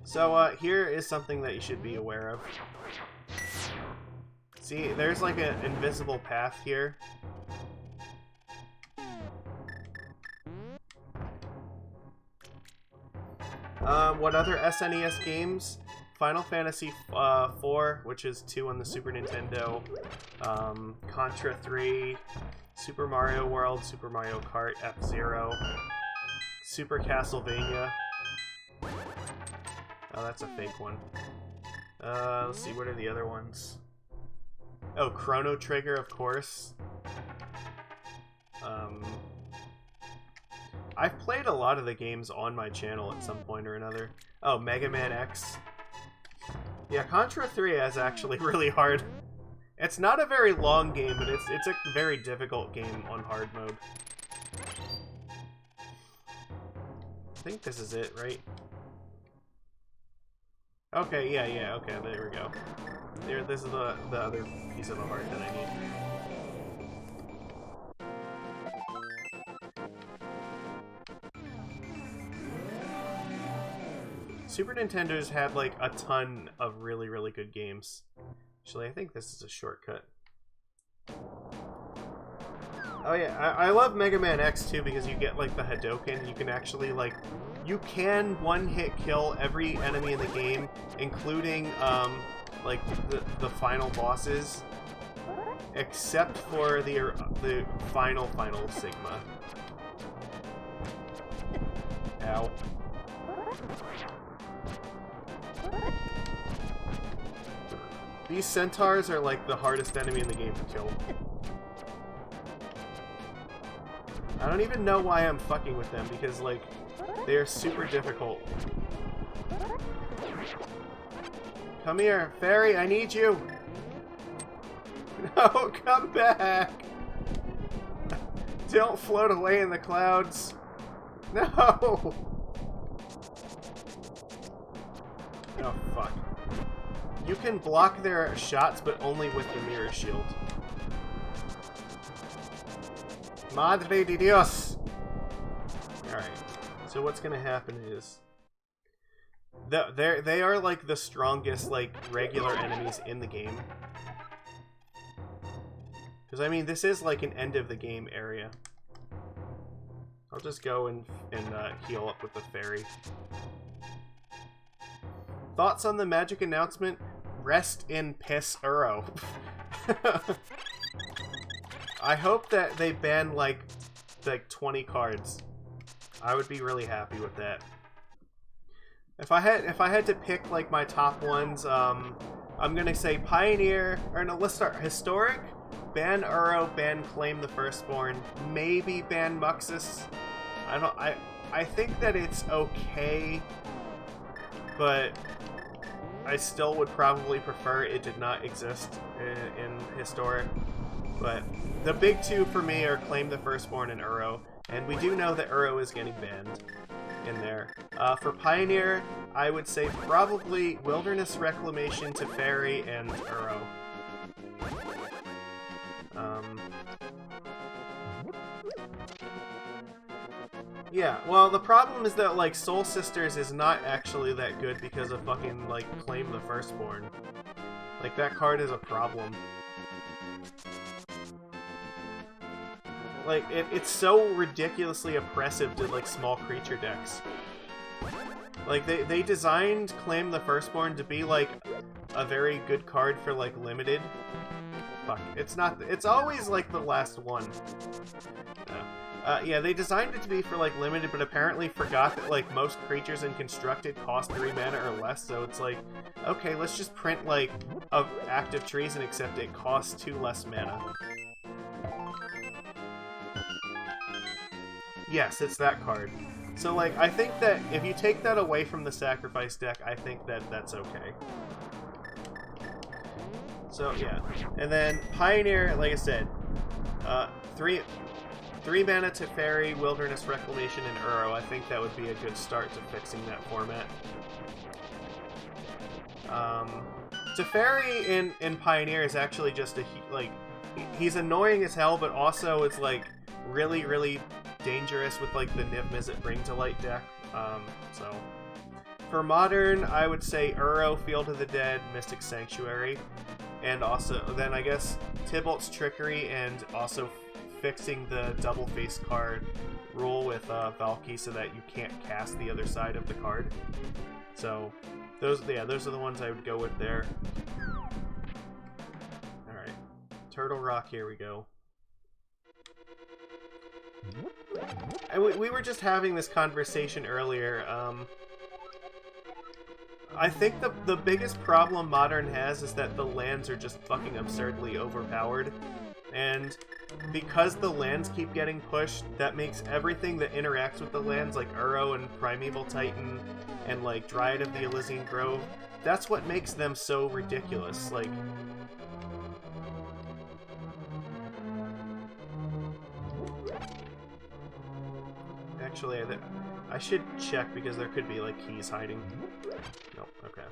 So, here is something that you should be aware of. See, there's like an invisible path here. What other SNES games? Final Fantasy IV, which is 2 on the Super Nintendo, Contra 3, Super Mario World, Super Mario Kart, F-Zero, Super Castlevania. Oh, that's a fake one. Let's see, what are the other ones? Oh, Chrono Trigger, of course. I've played a lot of the games on my channel at some point or another. Oh, Mega Man X. Yeah, Contra 3 is actually really hard. It's not a very long game, but it's a very difficult game on hard mode. I think this is it, right? Okay, yeah, okay, there we go. This is the other piece of a heart that I need. Super Nintendo's had like a ton of really, really good games. Actually, I think this is a shortcut. Oh yeah, I love Mega Man X too because you get like the Hadoken. You can actually like, you can one-hit kill every enemy in the game, including like the final bosses, except for the final Sigma. Ow. These centaurs are like the hardest enemy in the game to kill. I don't even know why I'm fucking with them because like they are super difficult. Come here, fairy, I need you. No, come back. Don't float away in the clouds. No. Oh fuck. You can block their shots, but only with the mirror shield. Madre de Dios! Alright, so what's gonna happen is... They are like the strongest, like, regular enemies in the game. Because, I mean, this is like an end of the game area. I'll just go and heal up with the fairy. Thoughts on the magic announcement? Rest in piss, Uro. I hope that they ban like 20 cards. I would be really happy with that. If I had to pick like my top ones, I'm gonna say Pioneer, or no, let's start Historic, ban Uro, ban Claim the Firstborn, maybe ban Muxus. I think that it's okay, but I still would probably prefer it did not exist in Historic. But the big two for me are Claim the Firstborn and Uro, and we do know that Uro is getting banned in there. For Pioneer, I would say probably Wilderness Reclamation, Teferi, and Uro. Yeah, well, the problem is that, like, Soul Sisters is not actually that good because of fucking, like, Claim the Firstborn. Like, that card is a problem. Like, it's so ridiculously oppressive to, like, small creature decks. Like, they designed Claim the Firstborn to be, like, a very good card for, like, limited. Fuck, it's not, it's always, like, the last one. Yeah, they designed it to be for, like, limited, but apparently forgot that, like, most creatures in Constructed cost 3 mana or less, so it's like, okay, let's just print, like, active trees and accept it costs 2 less mana. Yes, it's that card. So, like, I think that if you take that away from the Sacrifice deck, I think that that's okay. So, yeah. And then, Pioneer, like I said, 3 mana Teferi, Wilderness Reclamation, and Uro. I think that would be a good start to fixing that format. Teferi in Pioneer is actually just he's annoying as hell, but also it's like really, really dangerous with like the Niv Mizzet Bring to Light deck. So for Modern, I would say Uro, Field of the Dead, Mystic Sanctuary, and also then I guess Tybalt's Trickery, and also fixing the double face card rule with Valky so that you can't cast the other side of the card. So those are the ones I would go with there. Alright. Turtle Rock, here we go. And we were just having this conversation earlier. I think the biggest problem Modern has is that the lands are just fucking absurdly overpowered. And because the lands keep getting pushed, that makes everything that interacts with the lands, like Uro and Primeval Titan and like Dryad of the Elysian Grove, that's what makes them so ridiculous. Like, actually, I should check because there could be like keys hiding. Nope, okay.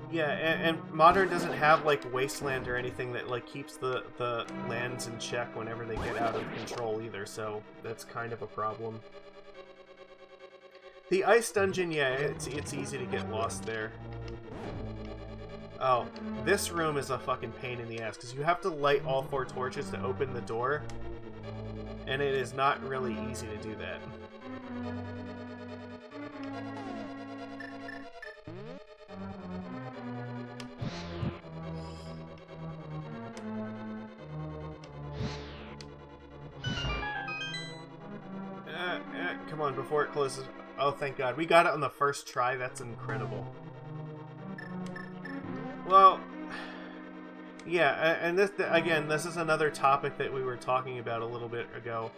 Yeah, and Modern doesn't have like Wasteland or anything that like keeps the lands in check whenever they get out of control either, so that's kind of a problem. The ice dungeon, yeah, it's easy to get lost there. Oh, this room is a fucking pain in the ass, because you have to light all 4 torches to open the door, and it is not really easy to do that. Come on, before it closes. Oh, thank God. We got it on the first try. That's incredible. Well, yeah, and this, again, this is another topic that we were talking about a little bit ago.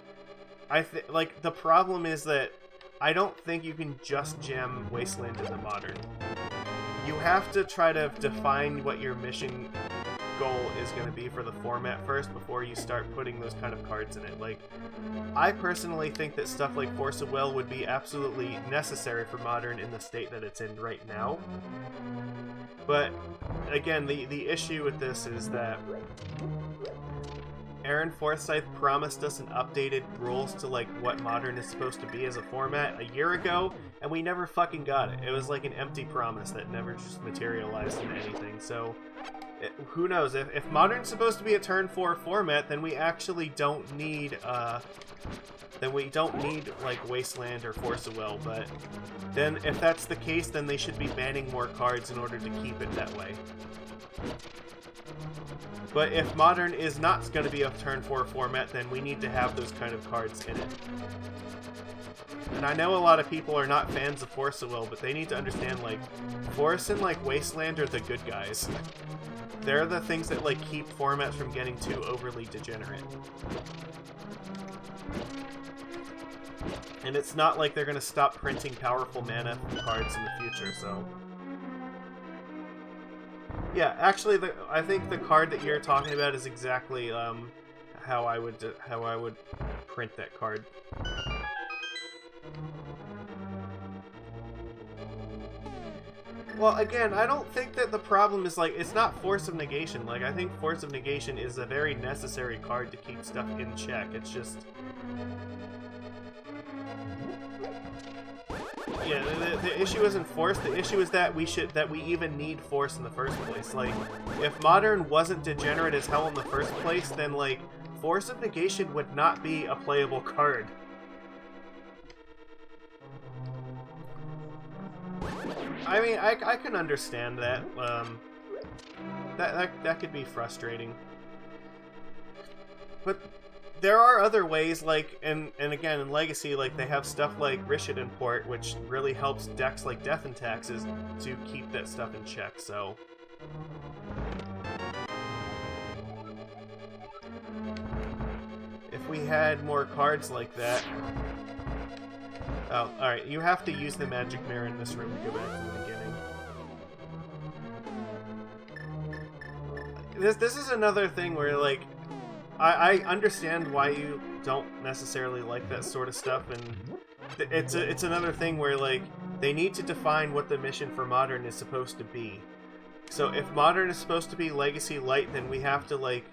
Like, the problem is that I don't think you can just jam Wasteland into Modern. You have to try to define what your mission goal is going to be for the format first before you start putting those kind of cards in it. Like, I personally think that stuff like Force of Will would be absolutely necessary for Modern in the state that it's in right now. But, again, the issue with this is that Aaron Forsythe promised us an updated rules to, like, what Modern is supposed to be as a format a year ago, and we never fucking got it. It was like an empty promise that never just materialized into anything, so who knows? If Modern's supposed to be a turn 4 format, then we actually don't need, like, Wasteland or Force of Will, but then if that's the case, then they should be banning more cards in order to keep it that way. But if Modern is not going to be a turn 4 format, then we need to have those kind of cards in it. And I know a lot of people are not fans of Force of Will, but they need to understand, like, Force and, like, Wasteland are the good guys. They're the things that, like, keep formats from getting too overly degenerate. And it's not like they're going to stop printing powerful mana cards in the future, so... Yeah, actually, I think the card that you're talking about is exactly how I would print that card. Well, again, I don't think that the problem is, like, it's not Force of Negation. Like, I think Force of Negation is a very necessary card to keep stuff in check. It's just... Yeah, the issue isn't Force. The issue is that we even need Force in the first place. Like, if Modern wasn't degenerate as hell in the first place, then, like, Force of Negation would not be a playable card. I mean, I can understand that. That could be frustrating. But there are other ways, like, and again, in Legacy, like, they have stuff like Rishid Import, which really helps decks like Death and Taxes to keep that stuff in check, so... If we had more cards like that... Oh, alright, you have to use the magic mirror in this room to go back to the beginning. This is another thing where, like, I understand why you don't necessarily like that sort of stuff, and it's another thing where, like, they need to define what the mission for Modern is supposed to be. So if Modern is supposed to be Legacy Light, then we have to, like,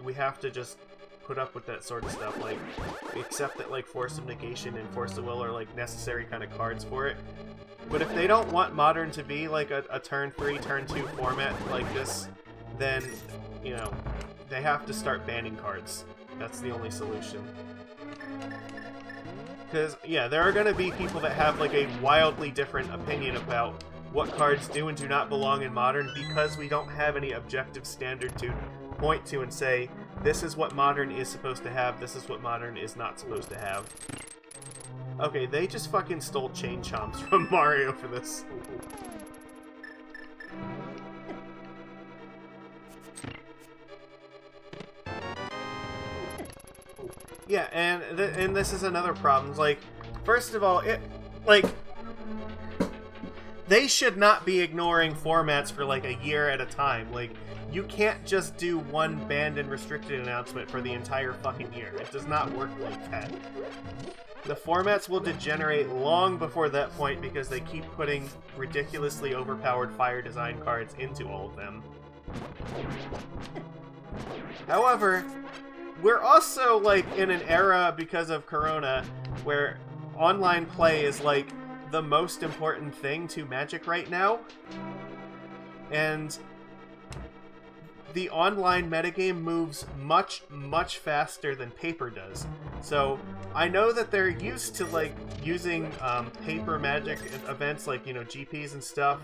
we have to just put up with that sort of stuff, like, accept that, like, Force of Negation and Force of Will are, like, necessary kind of cards for it. But if they don't want Modern to be, like, a turn 3, turn 2 format like this, then, you know, they have to start banning cards. That's the only solution. Because, yeah, there are going to be people that have, like, a wildly different opinion about what cards do and do not belong in Modern because we don't have any objective standard to point to and say, this is what Modern is supposed to have, this is what Modern is not supposed to have. Okay, they just fucking stole Chain Chomps from Mario for this. Yeah, and this is another problem. Like, first of all, they should not be ignoring formats for, like, a year at a time. Like, you can't just do one banned and restricted announcement for the entire fucking year. It does not work like that. The formats will degenerate long before that point because they keep putting ridiculously overpowered fire design cards into all of them. However, we're also, like, in an era because of Corona where online play is, like, the most important thing to Magic right now. And the online metagame moves much, much faster than paper does. So I know that they're used to like using paper Magic events like, you know, GPs and stuff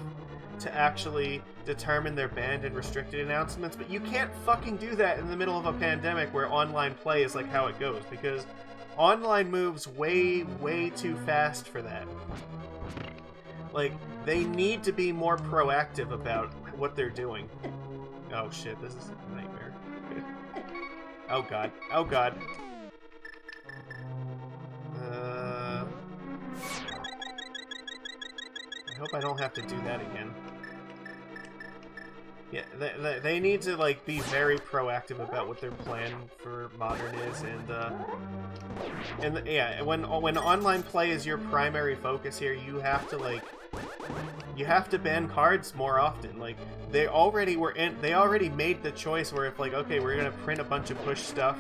to actually determine their banned and restricted announcements, but you can't fucking do that in the middle of a pandemic where online play is like how it goes, because online moves way, way too fast for that. Like, they need to be more proactive about what they're doing. Oh shit, this is a nightmare. Oh god. Oh god. I hope I don't have to do that again. Yeah, they need to, like, be very proactive about what their plan for Modern is, and yeah, when online play is your primary focus here, you have to, like, you have to ban cards more often. Like, they already made the choice where if, like, okay, we're gonna print a bunch of push stuff,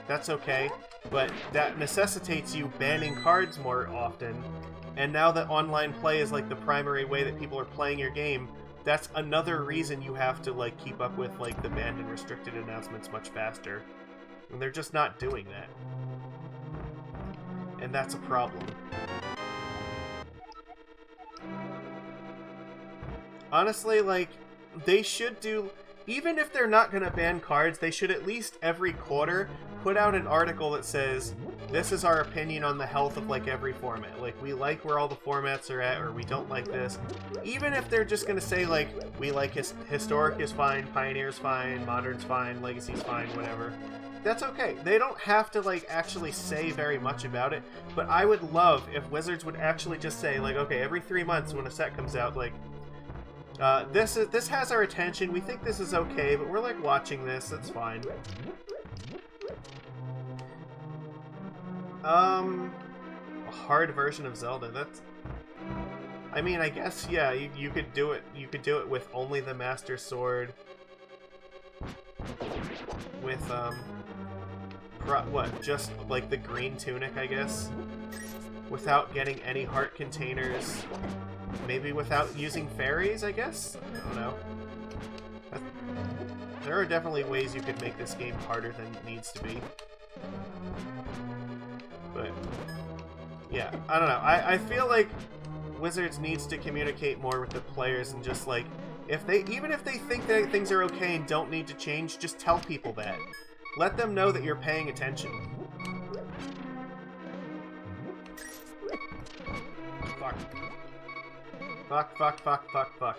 that's okay, but that necessitates you banning cards more often, and now that online play is, like, the primary way that people are playing your game, that's another reason you have to, like, keep up with, like, the banned and restricted announcements much faster. And they're just not doing that. And that's a problem. Honestly, like, they should do... Even if they're not going to ban cards, they should at least every quarter put out an article that says, this is our opinion on the health of, like, every format. Like, we like where all the formats are at, or we don't like this. Even if they're just going to say, like, we like Historic is fine, Pioneer's fine, Modern's fine, Legacy's fine, whatever. That's okay. They don't have to, like, actually say very much about it, but I would love if Wizards would actually just say, like, okay, every 3 months when a set comes out, like, this has our attention, we think this is okay, but we're, like, watching this, it's fine. A hard version of Zelda, that's... I mean, I guess, yeah, you could do it with only the Master Sword. With, just, like, the green tunic, I guess? Without getting any heart containers. Maybe without using fairies, I guess? I don't know. There are definitely ways you could make this game harder than it needs to be. But, yeah, I don't know. I feel like Wizards needs to communicate more with the players and just, like, even if they think that things are okay and don't need to change, just tell people that. Let them know that you're paying attention. Fuck. Fuck, fuck, fuck, fuck, fuck.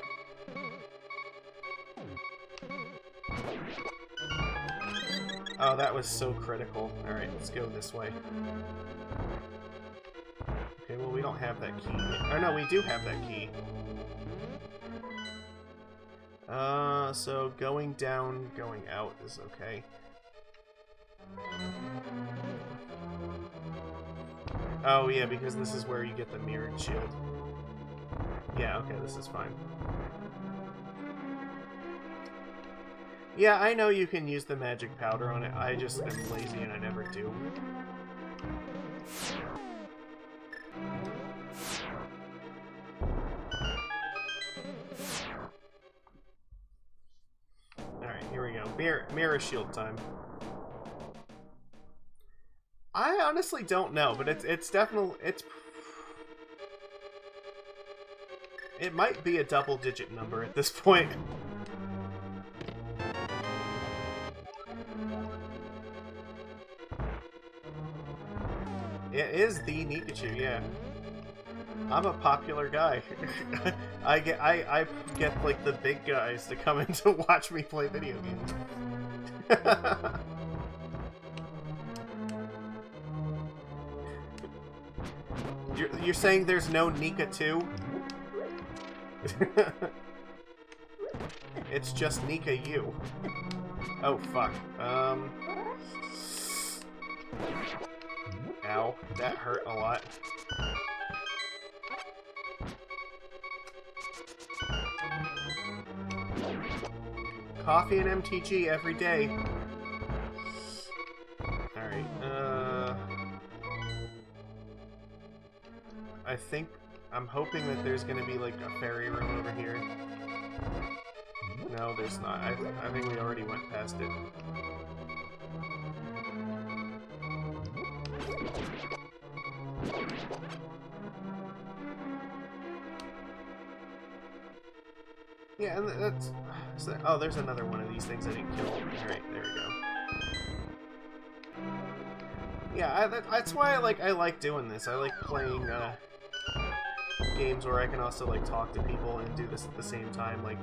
Oh, that was so critical. Alright, let's go this way. Okay, well, we don't have that key. Oh, no, we do have that key. So going down, going out is okay. Oh, yeah, because this is where you get the mirrored shield. Yeah, okay, this is fine. Yeah, I know you can use the magic powder on it. I just am lazy and I never do. Alright, here we go. Mirror shield time. I honestly don't know, but it's definitely... It might be a double-digit number at this point. It is the Nikachu, yeah. I'm a popular guy. I get like the big guys to come in to watch me play video games. You're saying there's no Nika 2? It's just Nika U. Oh, fuck. Ow. That hurt a lot. Coffee and MTG every day. Alright, I think I'm hoping that there's gonna be like a fairy room over here. No, there's not. I think we already went past it. Yeah, and that's... Oh, there's another one of these things I didn't kill. Alright, there we go. Yeah, that's why I like doing this. I like playing games where I can also like talk to people and do this at the same time. Like,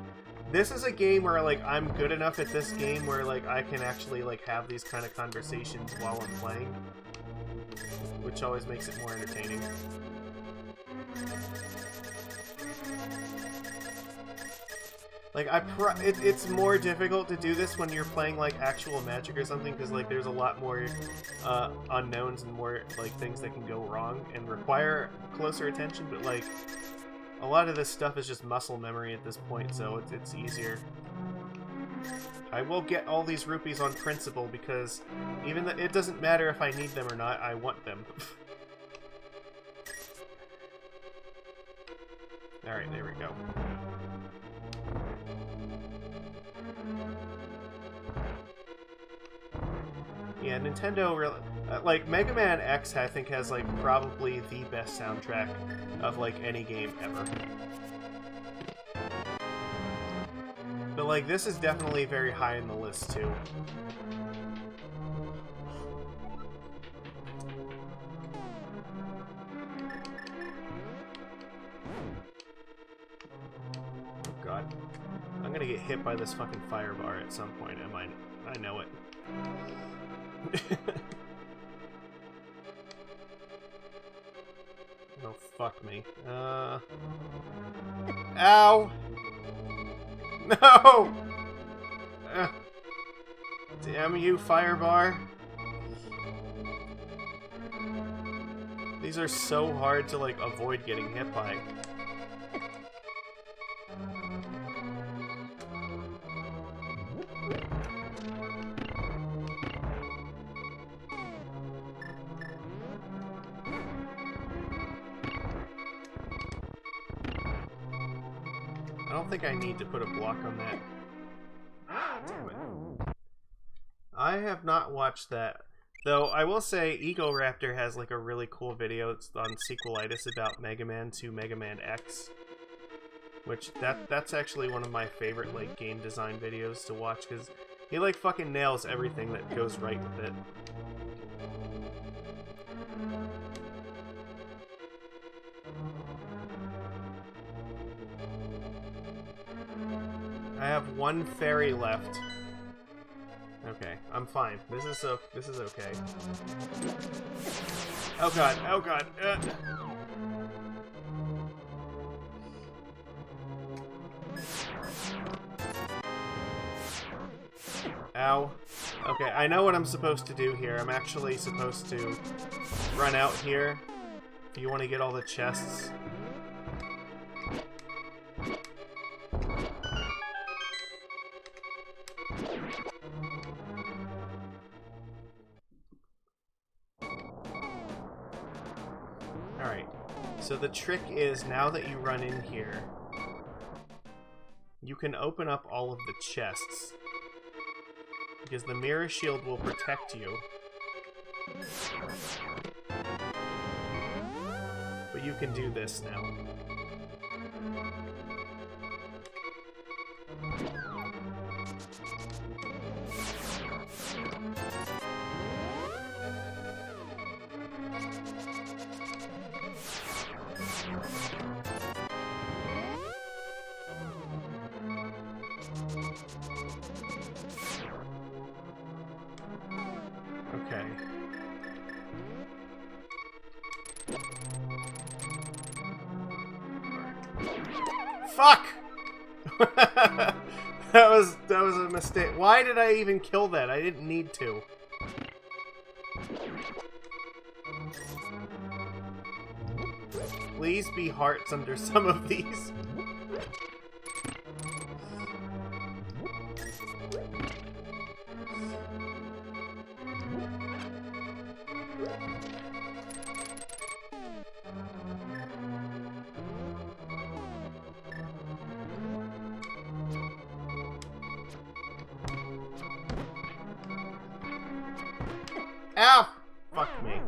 this is a game where like I'm good enough at this game where like I can actually like have these kind of conversations while I'm playing, which always makes it more entertaining. Like, it's more difficult to do this when you're playing, like, actual Magic or something, because, like, there's a lot more unknowns and more, like, things that can go wrong and require closer attention, but, like, a lot of this stuff is just muscle memory at this point, so it's easier. I will get all these rupees on principle, because even it doesn't matter if I need them or not, I want them. Alright, there we go. Yeah, Nintendo really... like, Mega Man X, I think, has, like, probably the best soundtrack of, like, any game ever. But, like, this is definitely very high in the list, too. Oh, God. I'm gonna get hit by this fucking fire bar at some point, I know it. Oh, fuck me. Ow! No! Damn you, firebar. These are so hard to, like, avoid getting hit by. I don't think I need to put a block on that. Ah, damn it. I have not watched that. Though, I will say, Ego Raptor has, like, a really cool video. It's on Sequelitis about Mega Man to Mega Man X. Which, that's actually one of my favorite, like, game design videos to watch, because he, like, fucking nails everything that goes right with it. I have one fairy left. Okay, I'm fine. This is okay. Oh god, oh god. Ow. Okay, I know what I'm supposed to do here. I'm actually supposed to run out here if you want to get all the chests. Alright, so the trick is, now that you run in here, you can open up all of the chests, because the mirror shield will protect you. But you can do this now. Okay. Fuck! that was a mistake. Why did I even kill that? I didn't need to. Please be hearts under some of these. Ow! Fuck me.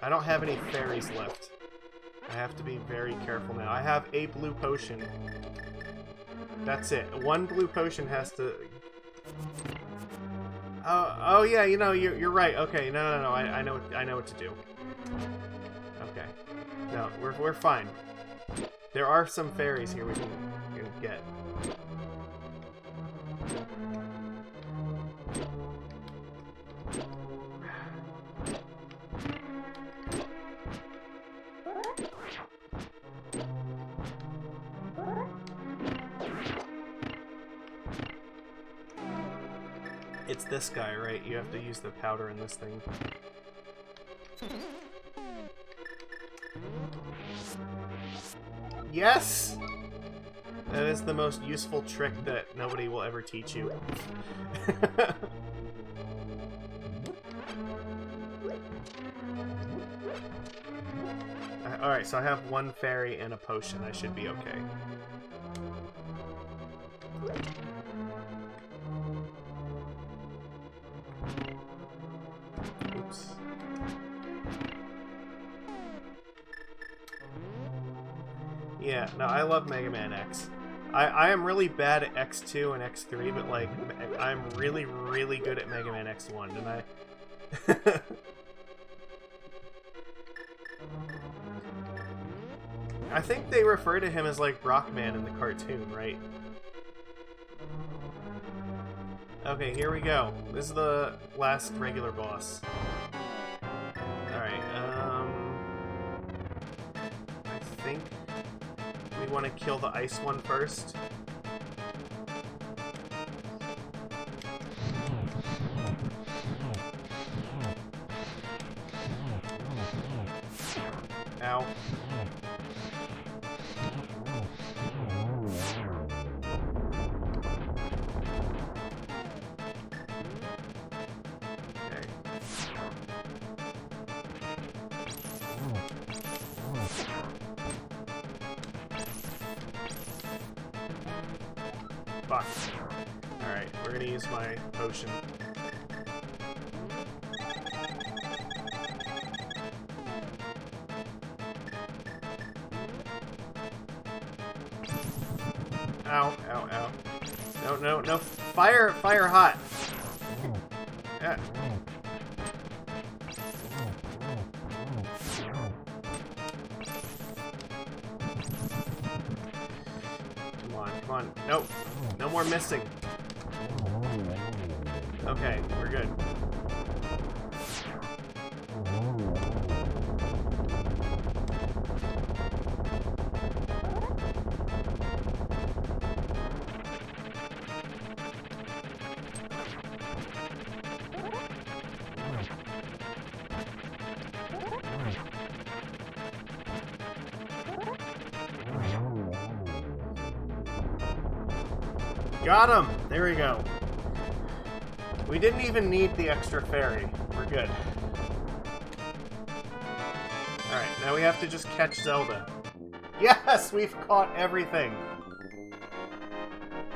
I don't have any fairies left. I have to be very careful now. I have a blue potion. That's it. One blue potion has to... Oh yeah, you know, you're right. Okay, no, I know what to do. Okay. No, we're fine. There are some fairies here we can get. It's this guy, right? You have to use the powder in this thing. Yes! That is the most useful trick that nobody will ever teach you. Alright, so I have one fairy and a potion. I should be okay. Oops. Yeah, no, I love Mega Man X. I am really bad at X2 and X3, but, like, I'm really, really good at Mega Man X1, and I... I think they refer to him as, like, Rockman in the cartoon, right? Okay, here we go. This is the last regular boss. Alright, I think we want to kill the ice one first. Ow. Fuck. Alright, we're gonna use my potion. Ow, ow, ow. No, no, no. Fire, fire hot. Yeah. Come on, come on. Nope. No more missing. Okay, we're good. Got him! There we go. We didn't even need the extra fairy. We're good. Alright, now we have to just catch Zelda. Yes! We've caught everything!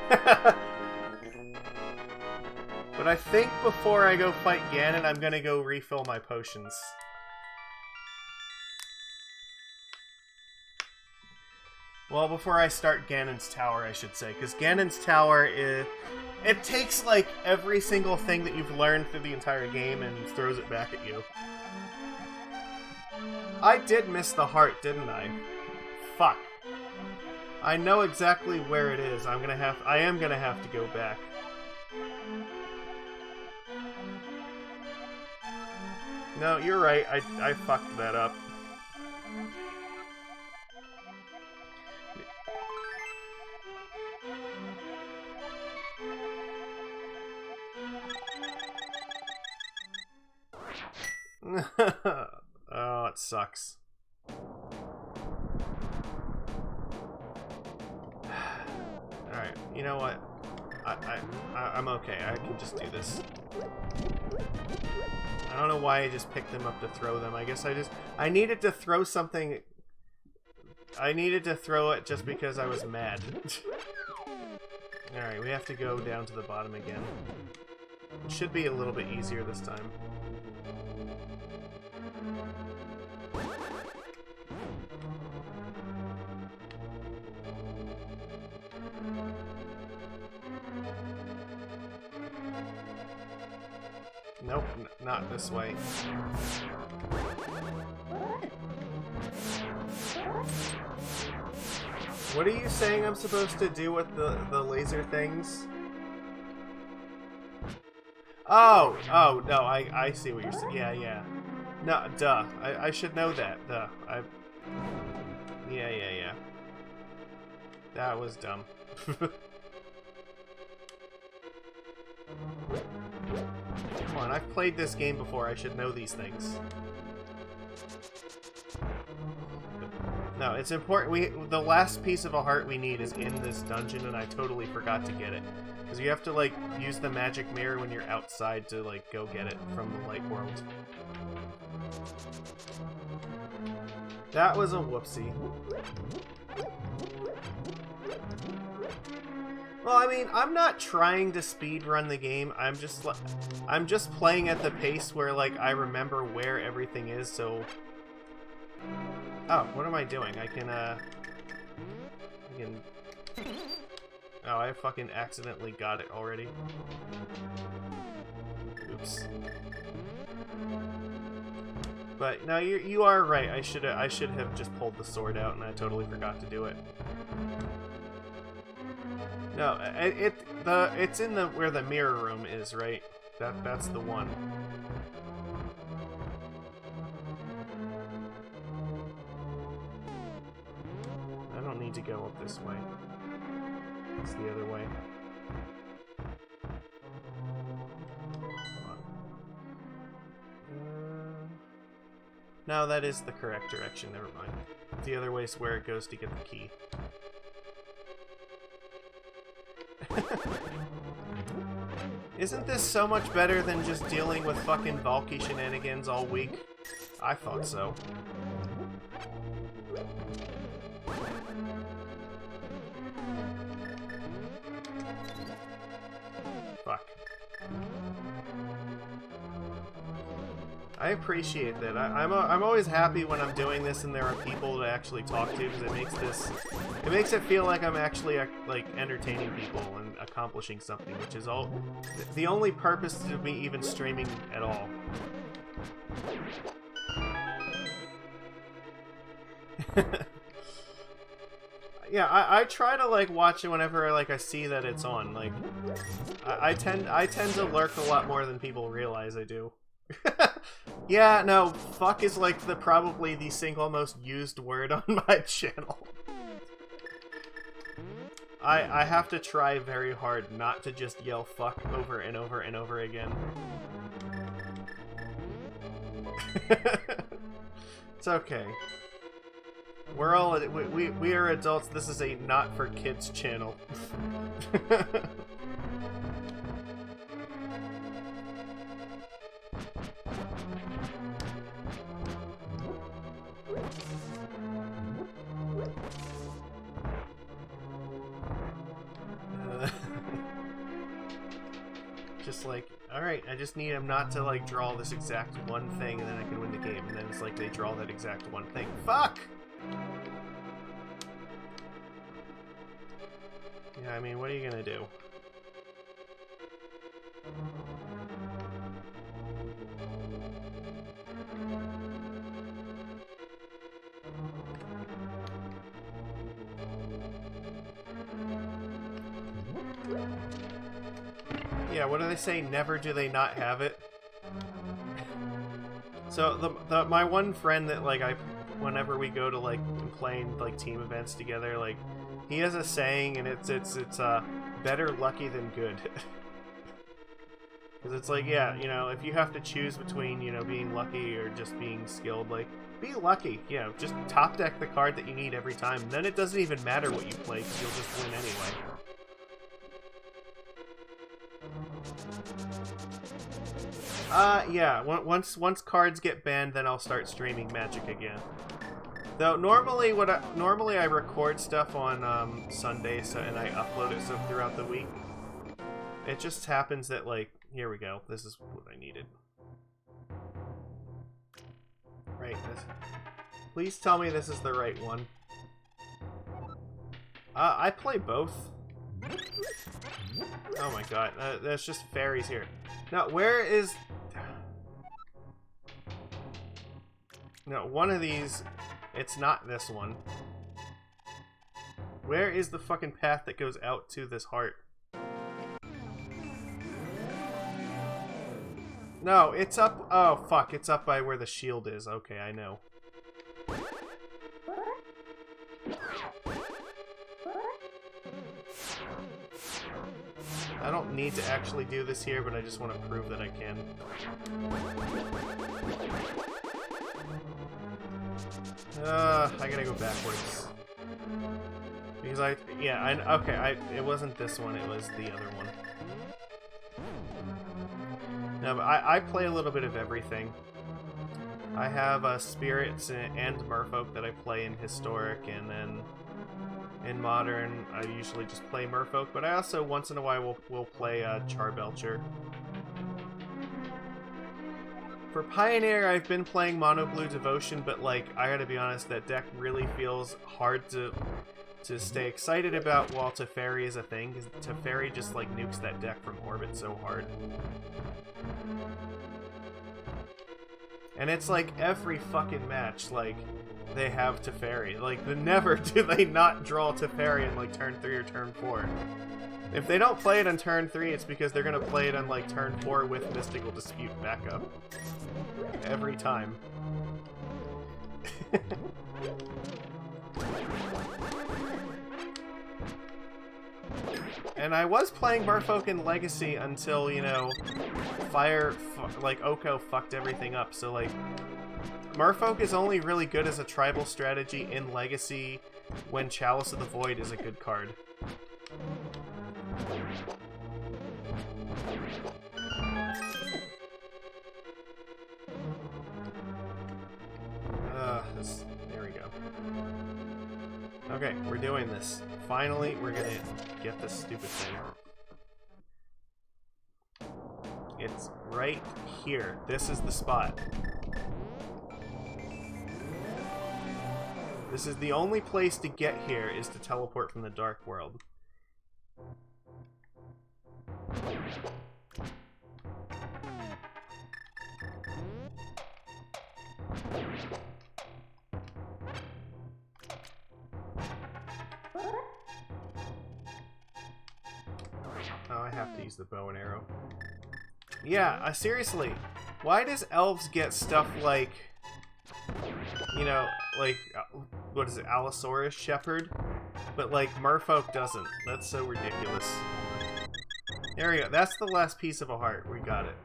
But I think before I go fight Ganon, I'm gonna go refill my potions. Well, before I start Ganon's Tower, I should say, because Ganon's Tower is... It takes, like, every single thing that you've learned through the entire game and throws it back at you. I did miss the heart, didn't I? Fuck. I know exactly where it is. I am gonna have to go back. No, you're right. I fucked that up. Oh, it sucks. Alright, you know what? I'm okay. I can just do this. I don't know why I just picked them up to throw them. I guess I needed to throw something. I needed to throw it just because I was mad. Alright, we have to go down to the bottom again. It should be a little bit easier this time. Nope, not this way. What are you saying I'm supposed to do with the laser things? Oh, no, I see what you're saying. Yeah. No, duh. I should know that. Duh. Yeah. That was dumb. Come on, I've played this game before. I should know these things. No, it's important. The last piece of a heart we need is in this dungeon, and I totally forgot to get it. Because you have to, like, use the magic mirror when you're outside to, like, go get it from the light world. That was a whoopsie. Well, I mean, I'm not trying to speedrun the game. I'm just playing at the pace where, like, I remember where everything is, so... Oh, what am I doing? I can... Oh, I fucking accidentally got it already. Oops. But no, you are right. I should have just pulled the sword out, and I totally forgot to do it. No, it's in the where the mirror room is, right? That's the one. I don't need to go up this way. It's the other way. No, that is the correct direction. Never mind. The other way is where it goes to get the key. Isn't this so much better than just dealing with fucking Valky shenanigans all week? I thought so. Fuck. I appreciate that. I'm always happy when I'm doing this and there are people to actually talk to, because it makes it feel like I'm actually like entertaining people and accomplishing something, which is all the only purpose of me even streaming at all. Yeah, I try to like watch it whenever like I see that it's on. Like I tend to lurk a lot more than people realize I do. Yeah, no, fuck is like probably the single most used word on my channel. I have to try very hard not to just yell fuck over and over and over again. It's okay. We're all we are adults. This is a not for kids channel. Just like, alright, I just need him not to like draw this exact one thing and then I can win the game. And then it's like they draw that exact one thing. Fuck! Yeah, I mean, what are you gonna do? Yeah, what do they say? Never do they not have it. So my one friend that like whenever we go to like playing like team events together, like he has a saying, and it's better lucky than good. Because it's like, yeah, you know, if you have to choose between, you know, being lucky or just being skilled, like, be lucky. You know, just top deck the card that you need every time. Then it doesn't even matter what you play, because you'll just win anyway. Yeah. Once cards get banned, then I'll start streaming Magic again. Though normally I record stuff on Sundays and I upload it so throughout the week. It just happens that, like, here we go. This is what I needed. Right. Please tell me this is the right one. I play both. Oh my god, there's just fairies here. Now, where is... No, one of these... It's not this one. Where is the fucking path that goes out to this heart? No, it's up... Oh, fuck, it's up by where the shield is. Okay, I know. I don't need to actually do this here, but I just want to prove that I can. I gotta go backwards. Because it wasn't this one, it was the other one. No, but I play a little bit of everything. I have spirits and merfolk that I play in historic, and then in modern I usually just play merfolk, but I also once in a while will play Charbelcher. For Pioneer, I've been playing Mono Blue Devotion, but like I gotta be honest, that deck really feels hard to stay excited about while Teferi is a thing, because Teferi just like nukes that deck from orbit so hard. And it's like every fucking match, like, they have Teferi. Like, never do they not draw Teferi in, like, turn 3 or turn 4. If they don't play it on turn 3, it's because they're gonna play it on, like, turn 4 with Mystical Dispute backup. Every time. And I was playing Merfolk in Legacy until, you know, Oko fucked everything up. So, like, Merfolk is only really good as a tribal strategy in Legacy when Chalice of the Void is a good card. There we go. Okay, we're doing this. Finally, we're gonna get this stupid thing. It's right here. This is the spot. This is the only place to get here, is to teleport from the Dark World. Oh, I have to use the bow and arrow. Yeah, seriously. Why does elves get stuff like, you know, like, what is it, Allosaurus Shepherd? But, like, Merfolk doesn't. That's so ridiculous. There we go. That's the last piece of a heart. We got it.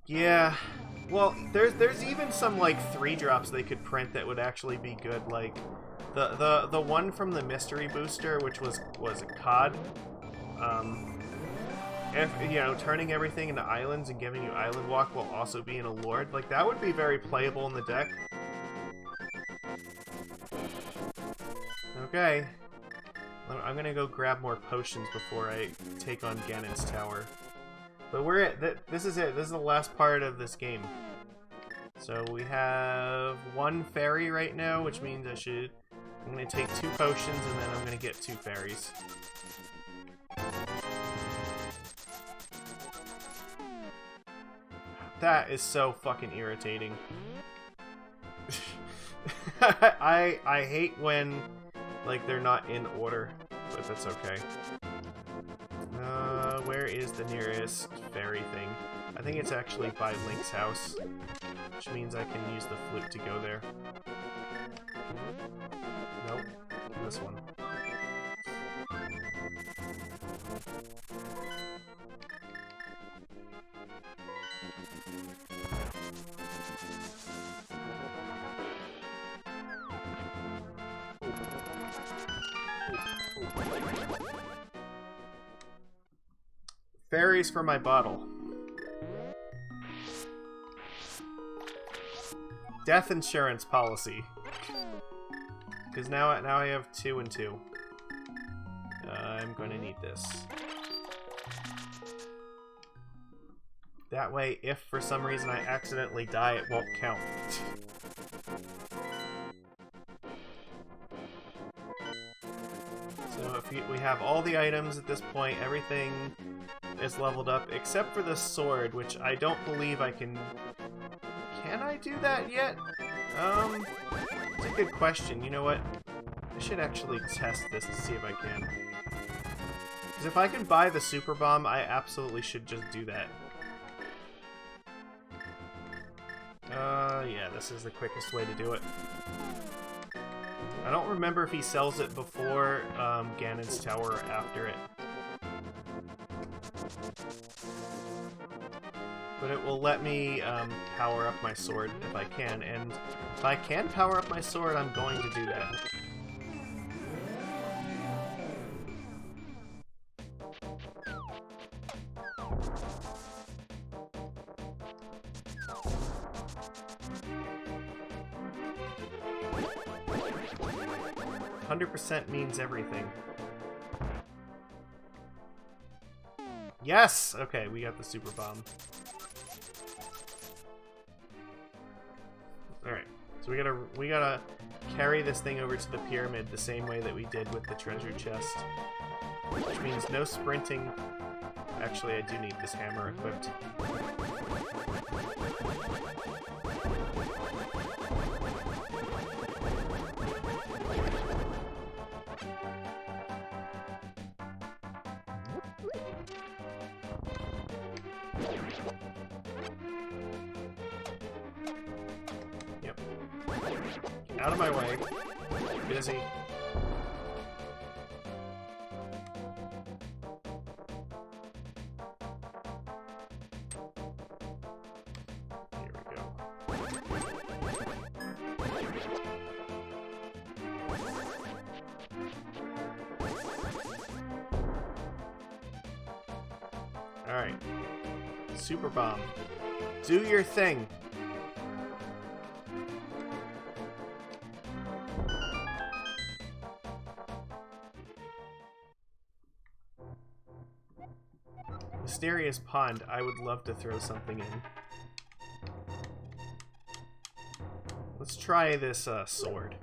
Yeah. Well, there's even some, like, 3-drops they could print that would actually be good. Like, the one from the Mystery Booster, which was a COD. If, you know, turning everything into islands and giving you Island Walk while also being a Lord, like, that would be very playable in the deck. Okay. I'm gonna go grab more potions before I take on Ganon's Tower. But we're at... This is it. This is the last part of this game. So we have 1 fairy right now, which means I'm gonna take 2 potions and then I'm gonna get 2 fairies. That is so fucking irritating. I hate when, like, they're not in order, but that's okay. Where is the nearest fairy thing? I think it's actually by Link's house, which means I can use the flute to go there. Nope, this one. Fairies for my bottle. Death insurance policy. Because now I have 2 and 2. I'm going to need this. That way, if for some reason I accidentally die, it won't count. So if we have all the items at this point, everything is leveled up, except for the sword, which I don't believe I can... Can I do that yet? It's a good question. You know what? I should actually test this to see if I can. Because if I can buy the super bomb, I absolutely should just do that. Yeah, this is the quickest way to do it. I don't remember if he sells it before Ganon's Tower or after it. But it will let me power up my sword if I can, and if I can power up my sword, I'm going to do that. 100% means everything. Yes! Okay, we got the super bomb. Alright, so we gotta carry this thing over to the pyramid the same way that we did with the treasure chest. Which means no sprinting. Actually, I do need this hammer equipped. Yep. Out of my way. Busy. Here we go. Alright. Super bomb. Do your thing. Mysterious pond. I would love to throw something in. Let's try this sword.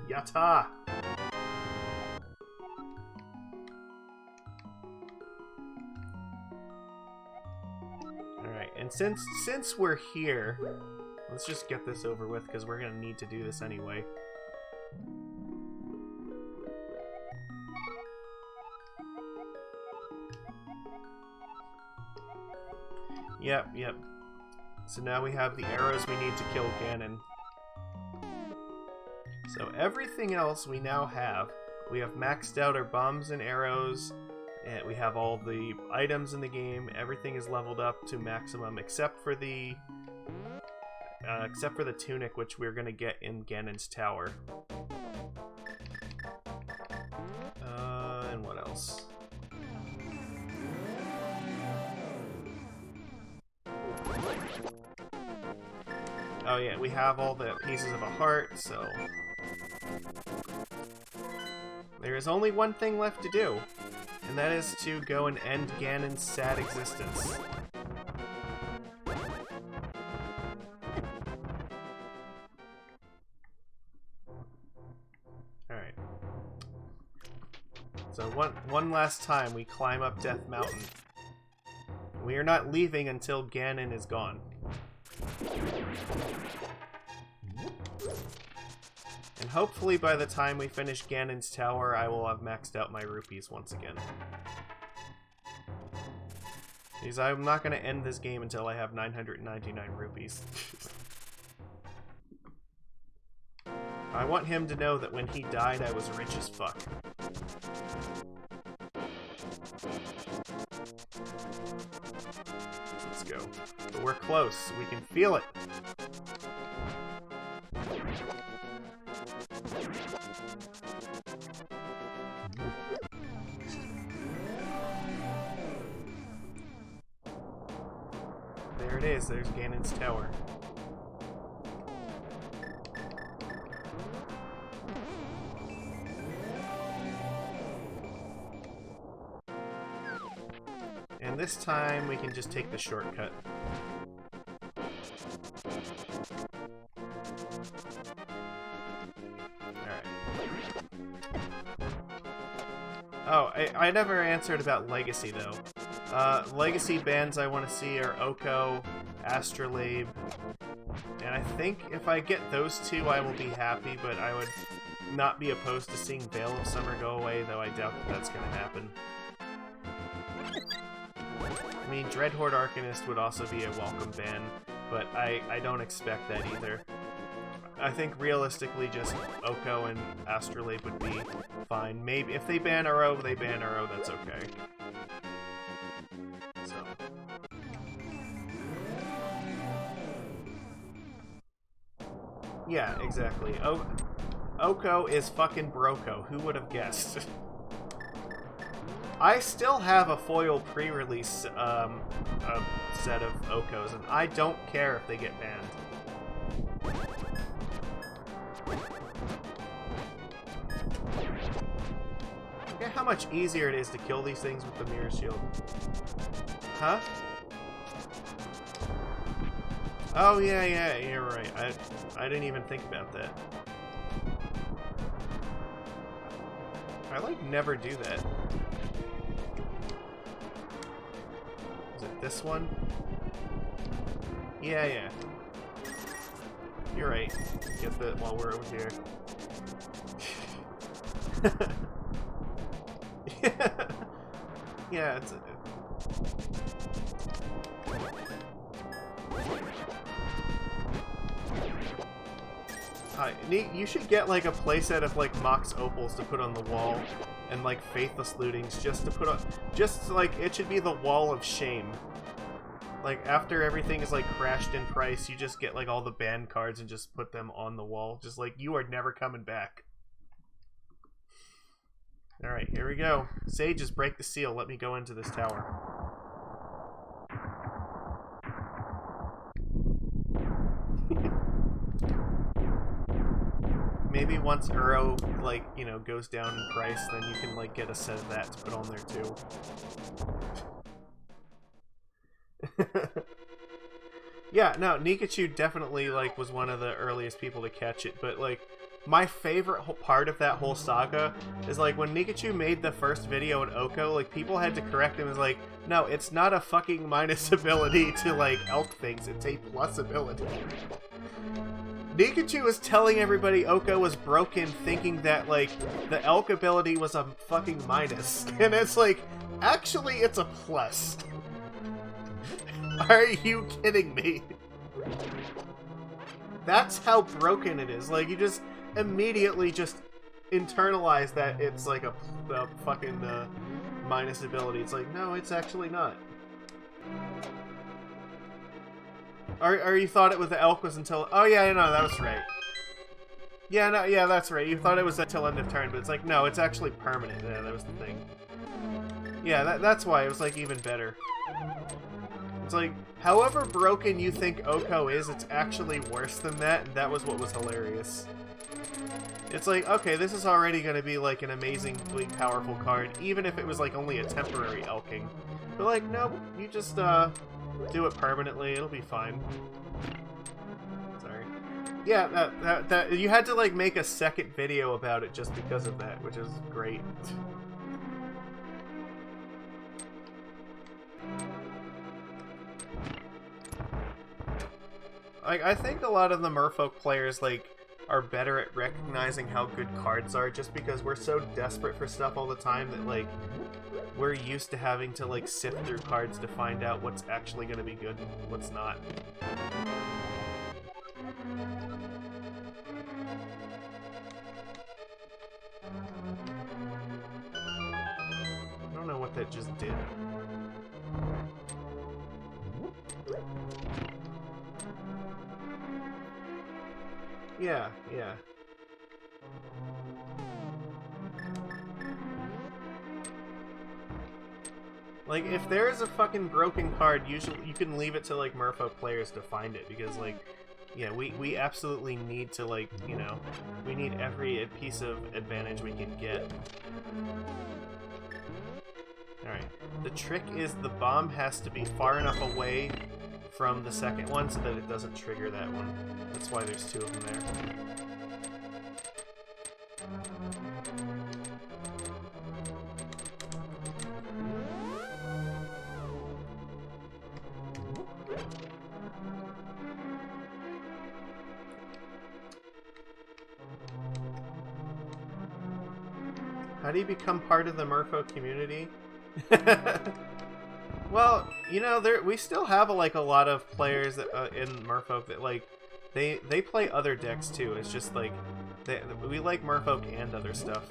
Yatta! Alright, and since we're here, let's just get this over with, because we're gonna need to do this anyway. Yep. So now we have the arrows we need to kill Ganon. So everything else we now have. We have maxed out our bombs and arrows, and we have all the items in the game. Everything is leveled up to maximum except for the tunic, which we're gonna get in Ganon's Tower. And what else? Oh yeah, we have all the pieces of a heart, so... There is only one thing left to do, and that is to go and end Ganon's sad existence. Alright. So one last time we climb up Death Mountain. We are not leaving until Ganon is gone. And hopefully by the time we finish Ganon's Tower, I will have maxed out my rupees once again. Because I'm not going to end this game until I have 999 rupees. I want him to know that when he died, I was rich as fuck. Let's go. But we're close. We can feel it. there it is. There's Ganon's tower. And this time we can just take the shortcut. Alright. Oh, I never answered about Legacy, though. Legacy bands I want to see are Oko, Astrolabe, and I think if I get those two I will be happy, but I would not be opposed to seeing Veil of Summer go away, though I doubt that that's going to happen. I mean, Dreadhorde Arcanist would also be a welcome ban, but I don't expect that either. I think realistically just Oko and Astrolabe would be fine. Maybe if they ban Uro, they ban Uro, that's okay. So. Yeah, exactly. Oko is fucking Broko. Who would have guessed? I still have a foil pre-release set of Okos, and I don't care if they get banned. Look at how much easier it is to kill these things with the Mirror Shield. Huh? Oh, yeah, you're right. I didn't even think about that. I, like, never do that. Is it this one? Yeah. You're right. Get that while we're over here. Yeah, it's... You should get, like, a playset of, like, Mox Opals to put on the wall, and, like, Faithless Lootings just to put on... Just, like, it should be the wall of shame. Like, after everything is, like, crashed in price, you just get, like, all the banned cards and just put them on the wall. Just, like, you are never coming back. Alright, here we go. Sages, break the seal. Let me go into this tower. Maybe once Uro, like, you know, goes down in price, then you can, like, get a set of that to put on there, too. Yeah, no, Nikachu definitely, like, was one of the earliest people to catch it, but, like, my favorite part of that whole saga is, like, when Nikachu made the first video in Oko, like, people had to correct him as, like, no, it's not a fucking minus ability to, like, elk things, it's a plus ability. Nikachu was telling everybody Oko was broken, thinking that, like, the elk ability was a fucking minus. And it's like, actually, it's a plus. Are you kidding me? That's how broken it is. Like, you just immediately just internalize that it's like a fucking minus ability. It's like, no, it's actually not. Or you thought it was the elk was until... Oh, yeah, no, that was right. Yeah, no, yeah, that's right. You thought it was until end of turn, but it's like, no, it's actually permanent. Yeah, that was the thing. Yeah, that's why it was, like, even better. It's like, however broken you think Oko is, it's actually worse than that, and that was what was hilarious. It's like, okay, this is already going to be, like, an amazingly powerful card, even if it was, like, only a temporary elking. But, like, no, you just, do it permanently, it'll be fine. Sorry. Yeah, that you had to, like, make a second video about it just because of that, which is great. Like, I think a lot of the Merfolk players, like, are better at recognizing how good cards are just because we're so desperate for stuff all the time that, like, we're used to having to, like, sift through cards to find out what's actually going to be good and what's not. I don't know what that just did. Yeah. Like, if there is a fucking broken card, usually you can leave it to, like, Merfolk players to find it, because, like, yeah, we absolutely need to, like, you know, we need every piece of advantage we can get. Alright, the trick is the bomb has to be far enough away from the second one so that it doesn't trigger that one. That's why there's two of them there. How do you become part of the Merfolk community? Well, you know, we still have like a lot of players that, in Merfolk that like they play other decks too. It's just like we like Merfolk and other stuff.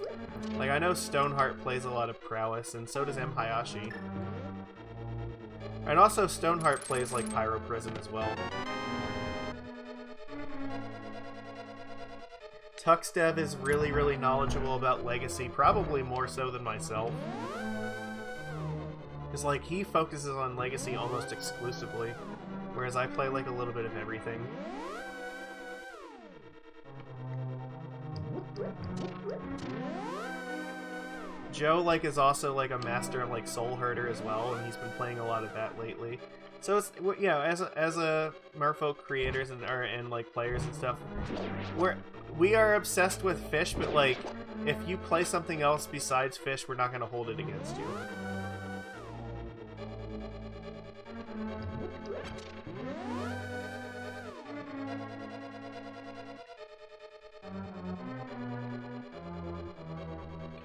Like I know Stoneheart plays a lot of Prowess, and so does M. Hayashi. And also Stoneheart plays like Pyro Prism as well. Tuxdev is really, really knowledgeable about Legacy, probably more so than myself. Because, like, he focuses on Legacy almost exclusively, whereas I play, like, a little bit of everything. Joe, like, is also, like, a master of, like, Soul Herder as well, and he's been playing a lot of that lately. So it's, yeah, as a Merfolk creators and like players and stuff, we are obsessed with Fish, but like if you play something else besides Fish, we're not gonna hold it against you.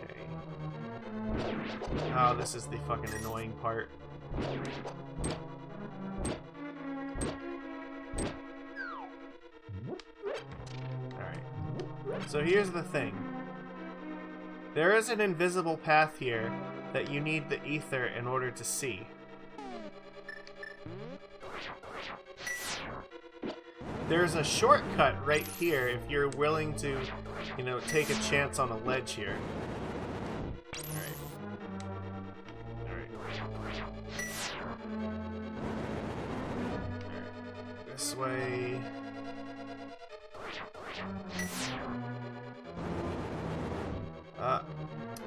Okay. Oh, this is the fucking annoying part. So here's the thing. There is an invisible path here that you need the ether in order to see. There's a shortcut right here if you're willing to, you know, take a chance on a ledge here. Alright. This way.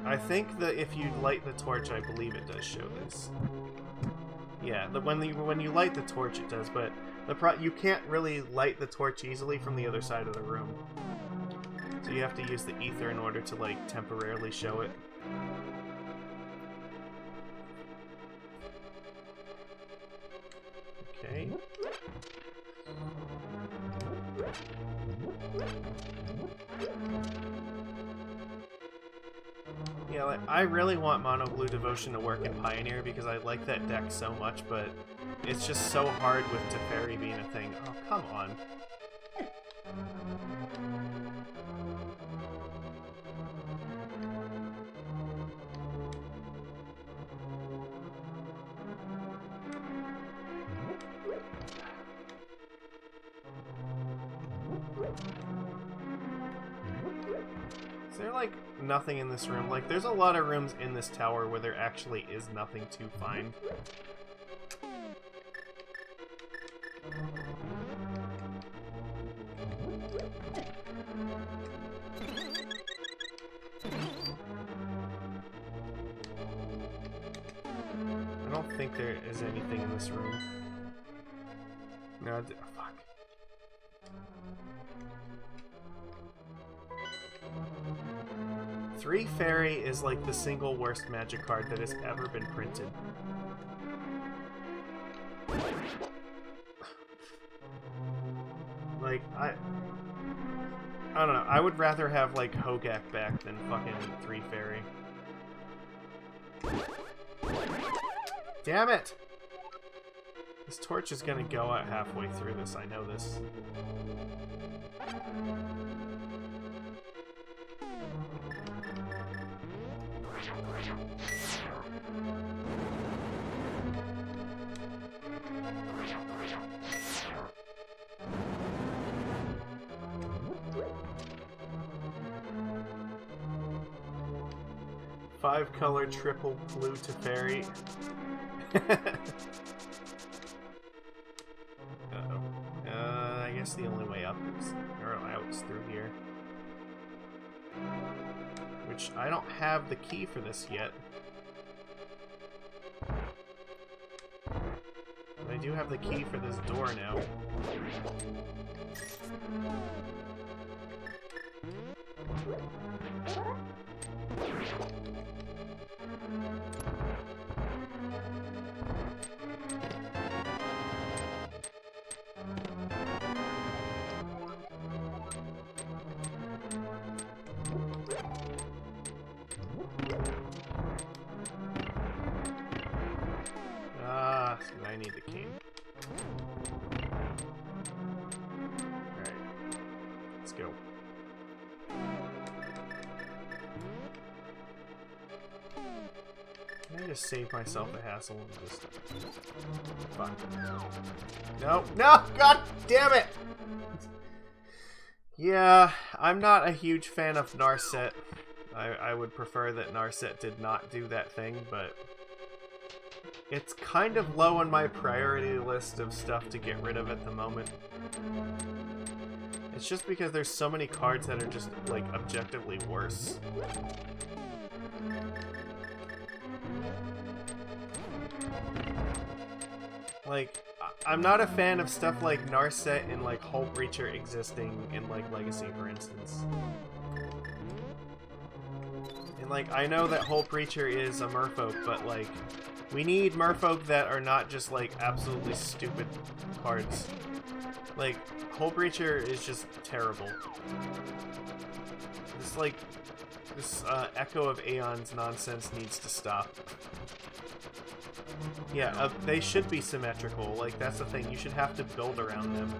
I think that if you light the torch, I believe it does show this. Yeah, when you light the torch, it does, but you can't really light the torch easily from the other side of the room. So you have to use the ether in order to, like, temporarily show it. Okay. Yeah, like, I really want Mono Blue Devotion to work in Pioneer because I like that deck so much, but it's just so hard with Teferi being a thing. Oh, come on. Is there, like, nothing in this room? Like, there's a lot of rooms in this tower where there actually is nothing to find. I don't think there is anything in this room. No, oh, fuck. Three Fairy is like the single worst magic card that has ever been printed. Like, I don't know. I would rather have, like, Hogak back than fucking Three Fairy. Damn it! This torch is gonna go out halfway through this, I know this. Five color triple blue Teferi. Uh-oh. I guess the only way up is, or out is through here. Which I don't have the key for this yet. But I do have the key for this door now. Ah, so I need the key. Alright. Let's go. Can I just save myself the hassle and just... Fuck. No, no! God damn it! Yeah, I'm not a huge fan of Narset. I would prefer that Narset did not do that thing, but... It's kind of low on my priority list of stuff to get rid of at the moment. It's just because there's so many cards that are just, like, objectively worse. Like, I'm not a fan of stuff like Narset and, like, Hull Breacher existing in, like, Legacy, for instance. And, like, I know that Hull Breacher is a merfolk, but, like, we need merfolk that are not just, like, absolutely stupid cards. Like, Hull Breacher is just terrible. This, like, this Echo of Aeons nonsense needs to stop. Yeah, they should be symmetrical. Like, that's the thing. You should have to build around them.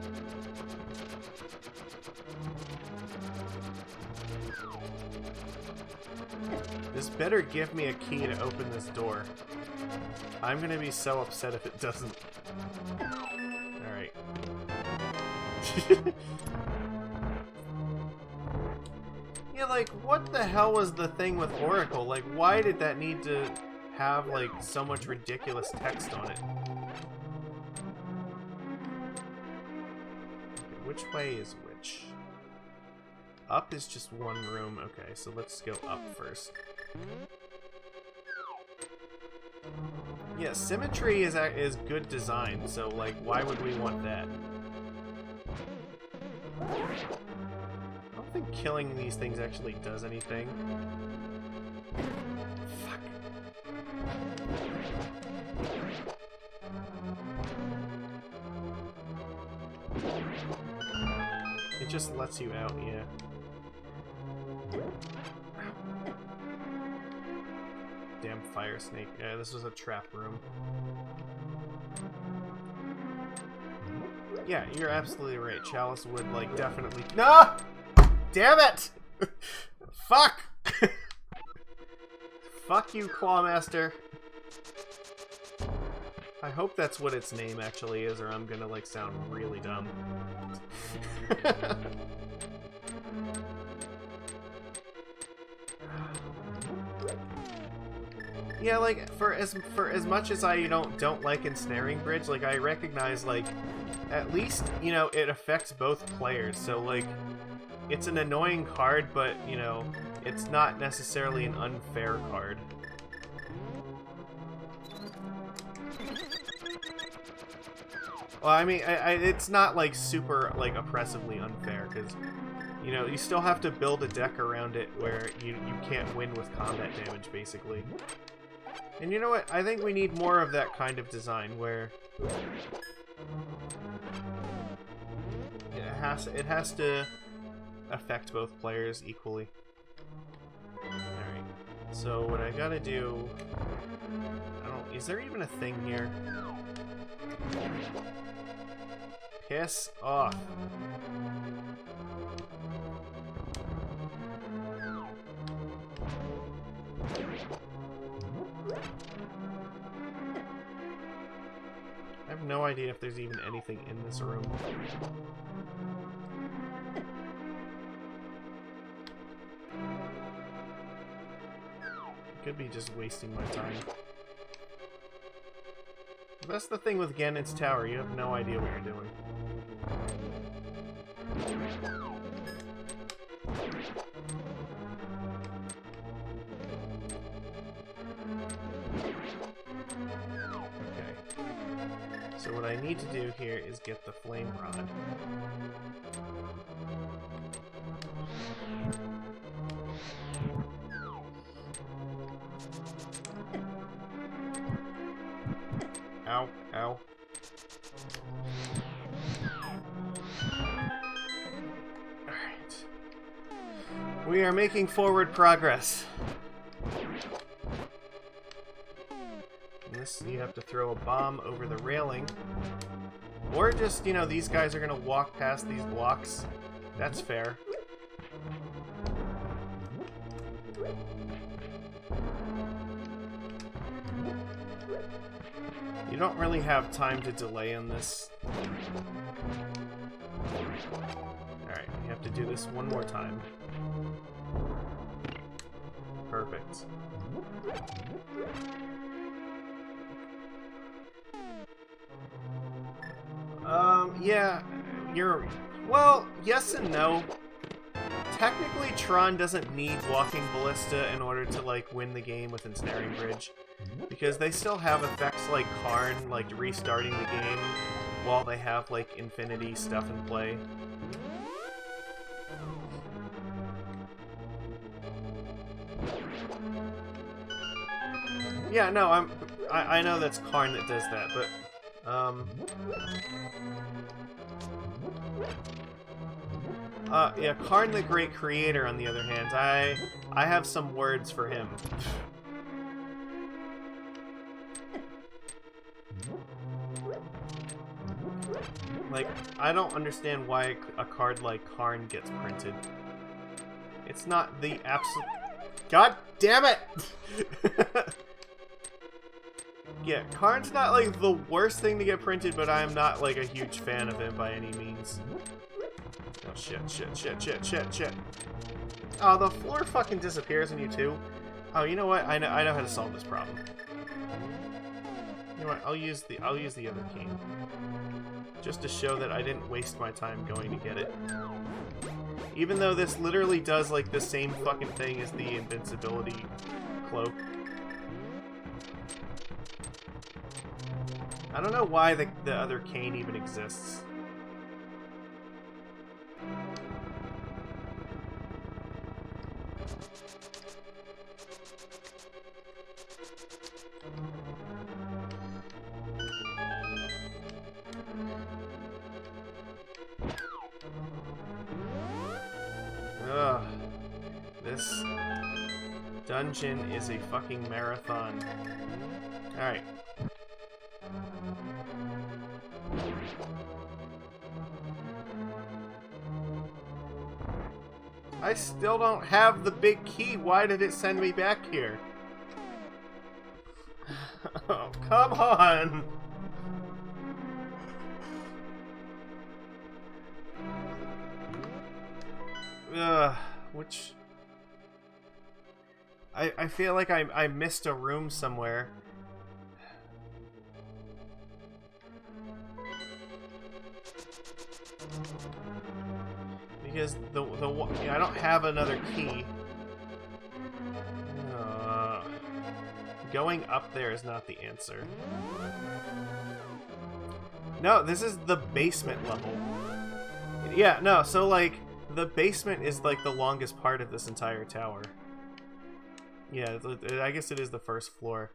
This better give me a key to open this door. I'm gonna be so upset if it doesn't. Alright. Yeah, like, what the hell was the thing with Oracle? Like, why did that need to have, like, so much ridiculous text on it? Okay, which way is which? Up is just one room. Okay, so let's go up first. Yeah, symmetry is good design, so, like, why would we want that? I don't think killing these things actually does anything. Fuck. It just lets you out, yeah. Damn fire snake. Yeah, this was a trap room. Yeah, you're absolutely right. Chalice would, like, definitely... No! Damn it! Fuck! Fuck you, Clawmaster. I hope that's what its name actually is, or I'm gonna, like, sound really dumb. Yeah, like, for as much as I don't like Ensnaring Bridge, like, I recognize, like, at least, you know, it affects both players, so, like, it's an annoying card, but, you know, it's not necessarily an unfair card. Well, I mean, it's not, like, super, like, oppressively unfair, because, you know, you still have to build a deck around it where you can't win with combat damage, basically. And you know what? I think we need more of that kind of design where it has to affect both players equally. Alright. So what I gotta do... is there even a thing here? Piss off. I have no idea if there's even anything in this room. Could be just wasting my time. That's the thing with Ganon's Tower. You have no idea what you're doing. Okay. So what I need to do here is get the flame rod. Ow, ow. Alright. We are making forward progress. And this, you have to throw a bomb over the railing. Or just, you know, these guys are gonna walk past these blocks. That's fair. You don't really have time to delay on this. Alright, you have to do this one more time. Perfect. Yeah, you're... Well, yes and no. Technically, Tron doesn't need Walking Ballista in order to, like, win the game with Ensnaring Bridge. Because they still have effects like Karn, like restarting the game while they have, like, Infinity stuff in play. Yeah, no, I know that's Karn that does that, but yeah, Karn the Great Creator, on the other hand, I have some words for him. Like, I don't understand why a card like Karn gets printed. It's not the absolute... God damn it! Yeah, Karn's not, like, the worst thing to get printed, but I'm not, like, a huge fan of him by any means. Oh, shit, shit, shit, shit, shit, shit. Oh, the floor fucking disappears on you, too. Oh, you know what? I know how to solve this problem. You know what? I'll use the other key. Just to show that I didn't waste my time going to get it. Even though this literally does, like, the same fucking thing as the invincibility cloak. I don't know why the other cane even exists. Ugh. This dungeon is a fucking marathon. Alright. I still don't have the big key. Why did it send me back here? Oh, come on! Which... I feel like I missed a room somewhere. Because I don't have another key. Going up there is not the answer. No, this is the basement level. Yeah, no, so like, the basement is like the longest part of this entire tower. Yeah, I guess it is the first floor.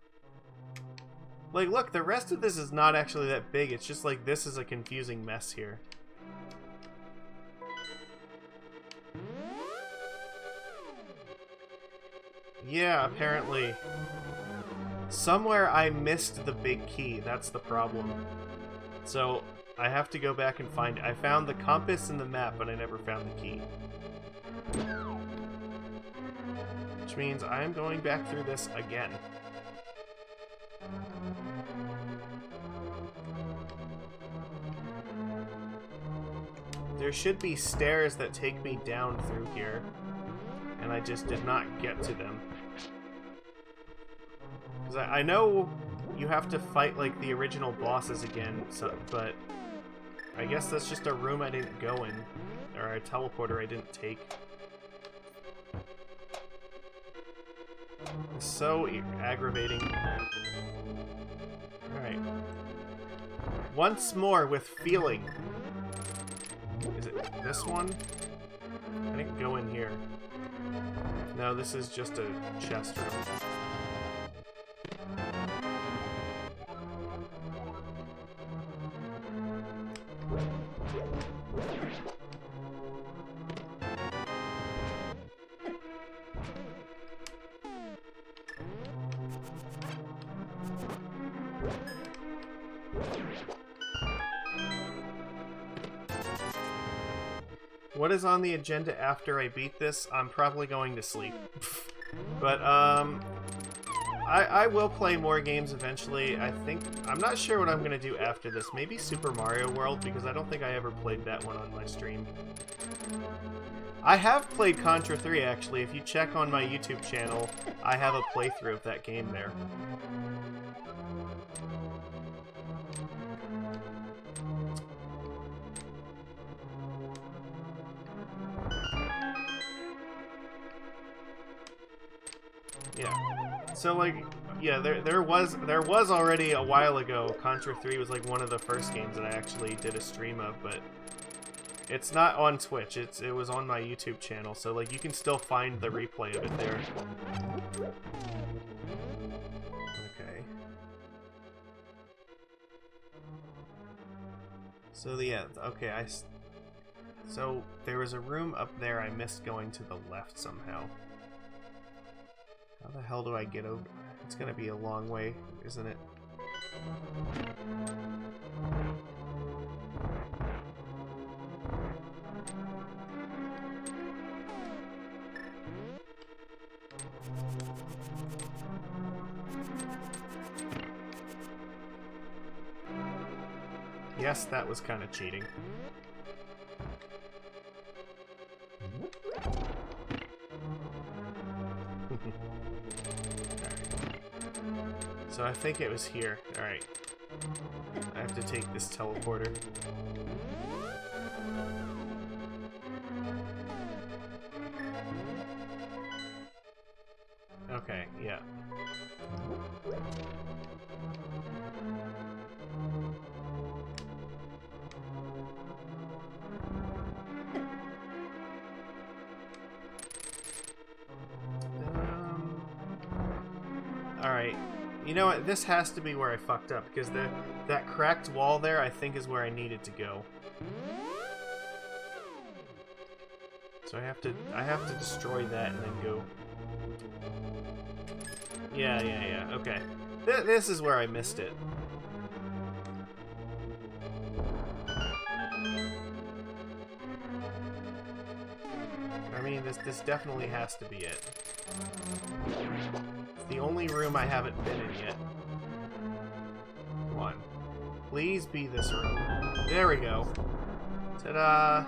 Like, look, the rest of this is not actually that big. It's just like, this is a confusing mess here. Yeah, apparently. Somewhere I missed the big key. That's the problem. So, I have to go back and find it. I found the compass and the map, but I never found the key. Which means I am going back through this again. There should be stairs that take me down through here, and I just did not get to them. Because I know you have to fight like the original bosses again. So, but I guess that's just a room I didn't go in, or a teleporter I didn't take. It's so aggravating. Alright. Once more with feeling. Is it this one? I didn't go in here. No, this is just a chest room. What is on the agenda after I beat this? I'm probably going to sleep. But, I will play more games eventually. I'm not sure what I'm going to do after this. Maybe Super Mario World, because I don't think I ever played that one on my stream. I have played Contra 3, actually. If you check on my YouTube channel, I have a playthrough of that game there. Yeah. So like, yeah, there was already a while ago. Contra 3 was like one of the first games that I actually did a stream of, but it's not on Twitch. It was on my YouTube channel, so like you can still find the replay of it there. Okay. So yeah, okay, so there was a room up there I missed going to the left somehow. How the hell do I get over? It's gonna be a long way, isn't it? Yes, that was kind of cheating. So I think it was here. Alright. I have to take this teleporter. Okay, yeah. Alright. You know what? This has to be where I fucked up, because that cracked wall there, I think, is where I needed to go. So I have to destroy that and then go. Yeah. Okay. This is where I missed it. I mean, this definitely has to be it. It's the only room I haven't been in yet. Come on. Please be this room. There we go. Ta-da!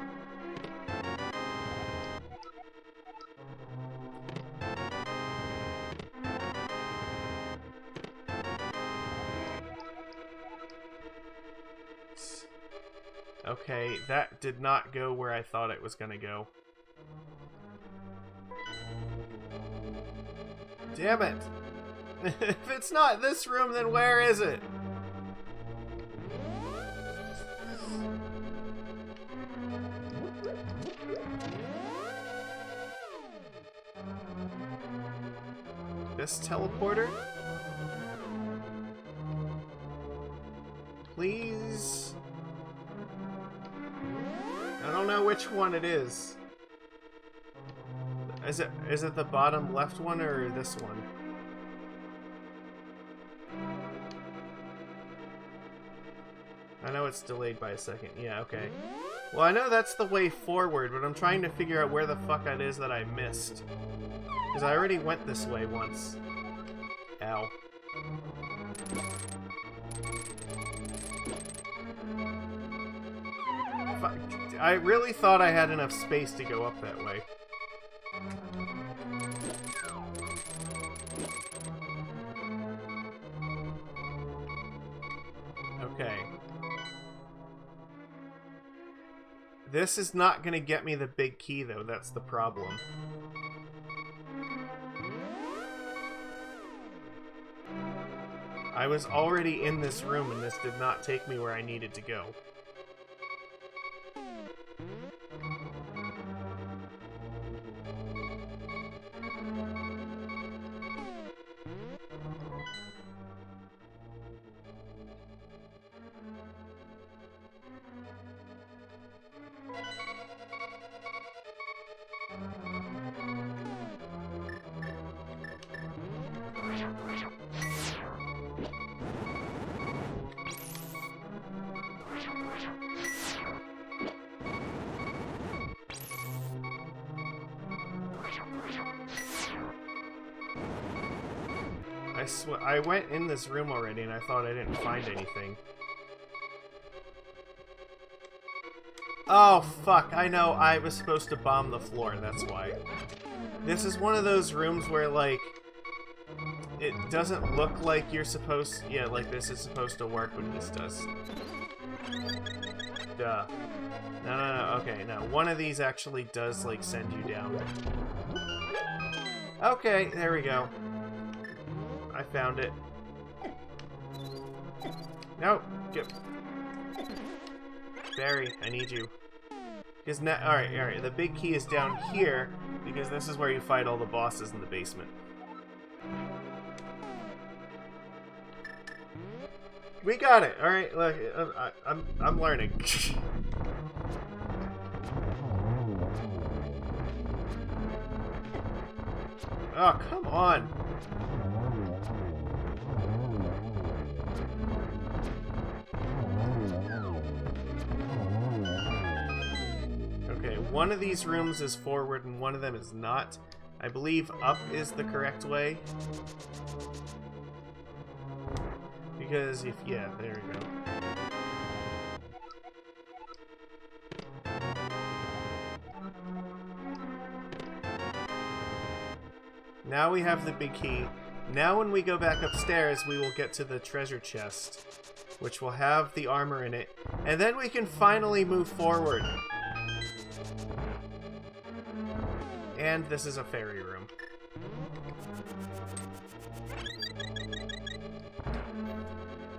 Okay, that did not go where I thought it was gonna go. Damn it! If it's not this room, then where is it? This teleporter? Please? I don't know which one it is. Is it the bottom left one or this one? I know it's delayed by a second. Yeah, okay. Well, I know that's the way forward, but I'm trying to figure out where the fuck it is that I missed. Because I already went this way once. Ow. I really thought I had enough space to go up that way. This is not gonna get me the big key, though. That's the problem. I was already in this room, and this did not take me where I needed to go. I went in this room already and I thought I didn't find anything. Oh, fuck. I know. I was supposed to bomb the floor, that's why. This is one of those rooms where, like, it doesn't look like you're supposed... Yeah, like this is supposed to work, but this does. Duh. No. Okay, no. One of these actually does, like, send you down. Okay, there we go. I found it. No! Get... Barry, I need you. Because now... Alright. The big key is down here, because this is where you fight all the bosses in the basement. We got it! Alright, look, I'm learning. Oh, come on! Okay, one of these rooms is forward and one of them is not. I believe up is the correct way. Because if... yeah, there we go. Now we have the big key. Now when we go back upstairs, we will get to the treasure chest, which will have the armor in it. And then we can finally move forward. And this is a fairy room.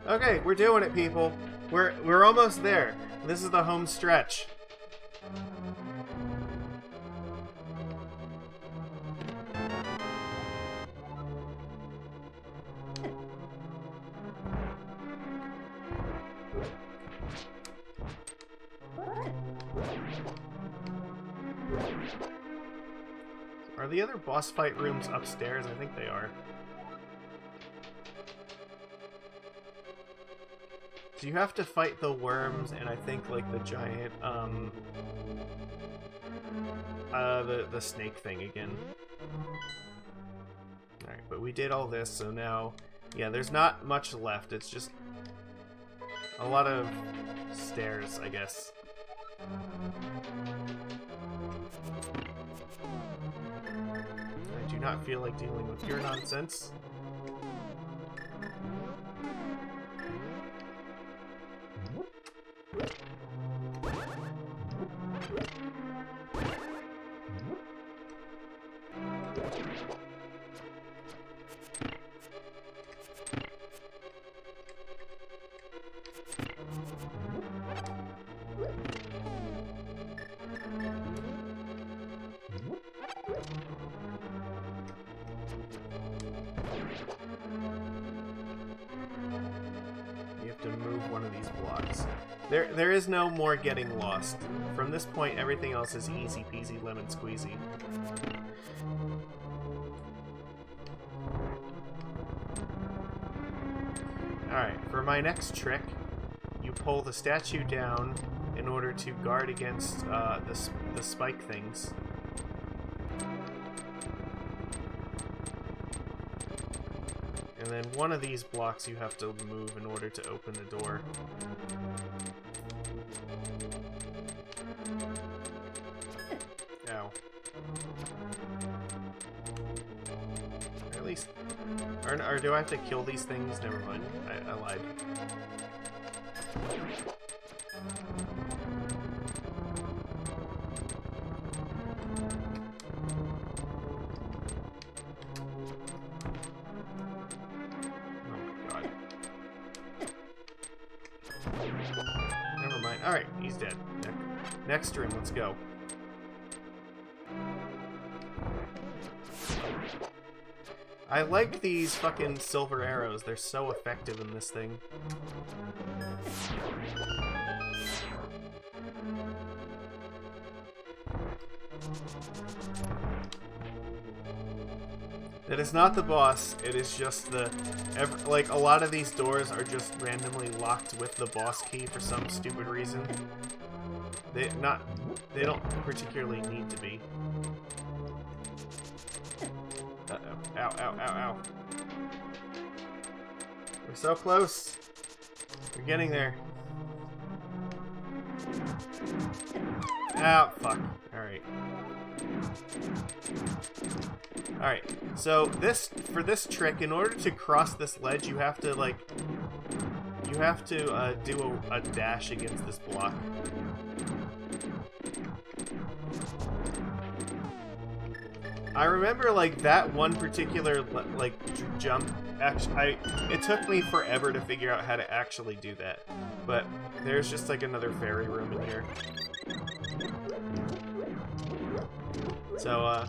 Okay, we're doing it, people. We're almost there. This is the home stretch. Are the other boss fight rooms upstairs? I think they are. So you have to fight the worms and I think like the giant, the snake thing again. Alright, but we did all this, so now, yeah, there's not much left. It's just a lot of stairs, I guess. I do not feel like dealing with your nonsense. There is no more getting lost. From this point, everything else is easy peasy lemon squeezy. Alright, for my next trick, you pull the statue down in order to guard against the spike things. And then one of these blocks you have to move in order to open the door. Ow. Or at least... Or do I have to kill these things? Never mind. I lied. Alright, he's dead. Next room, let's go. I like these fucking silver arrows. They're so effective in this thing. It is not the boss, it is just the... like, a lot of these doors are just randomly locked with the boss key for some stupid reason. They don't particularly need to be. Uh-oh. Ow, ow, ow, ow. We're so close. We're getting there. Ow, fuck. Alright. Alright, so for this trick, in order to cross this ledge, you have to, like, do a dash against this block. I remember, like, that one particular, like, jump, actually, it took me forever to figure out how to actually do that. But there's just, like, another fairy room in here. So,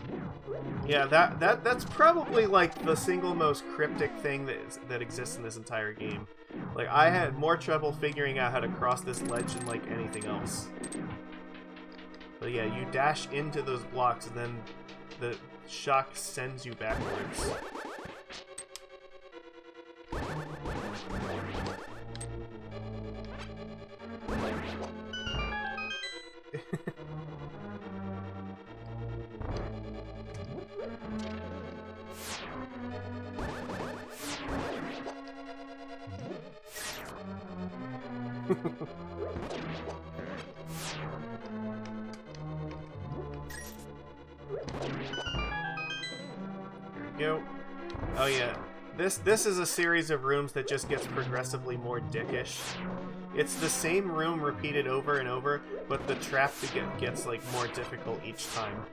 yeah, that's probably, like, the single most cryptic thing that exists in this entire game. Like, I had more trouble figuring out how to cross this ledge than, like, anything else. But yeah, you dash into those blocks, and then the shock sends you backwards. Go. Oh yeah, this is a series of rooms that just gets progressively more dickish. It's the same room repeated over and over, but the trap gets like more difficult each time.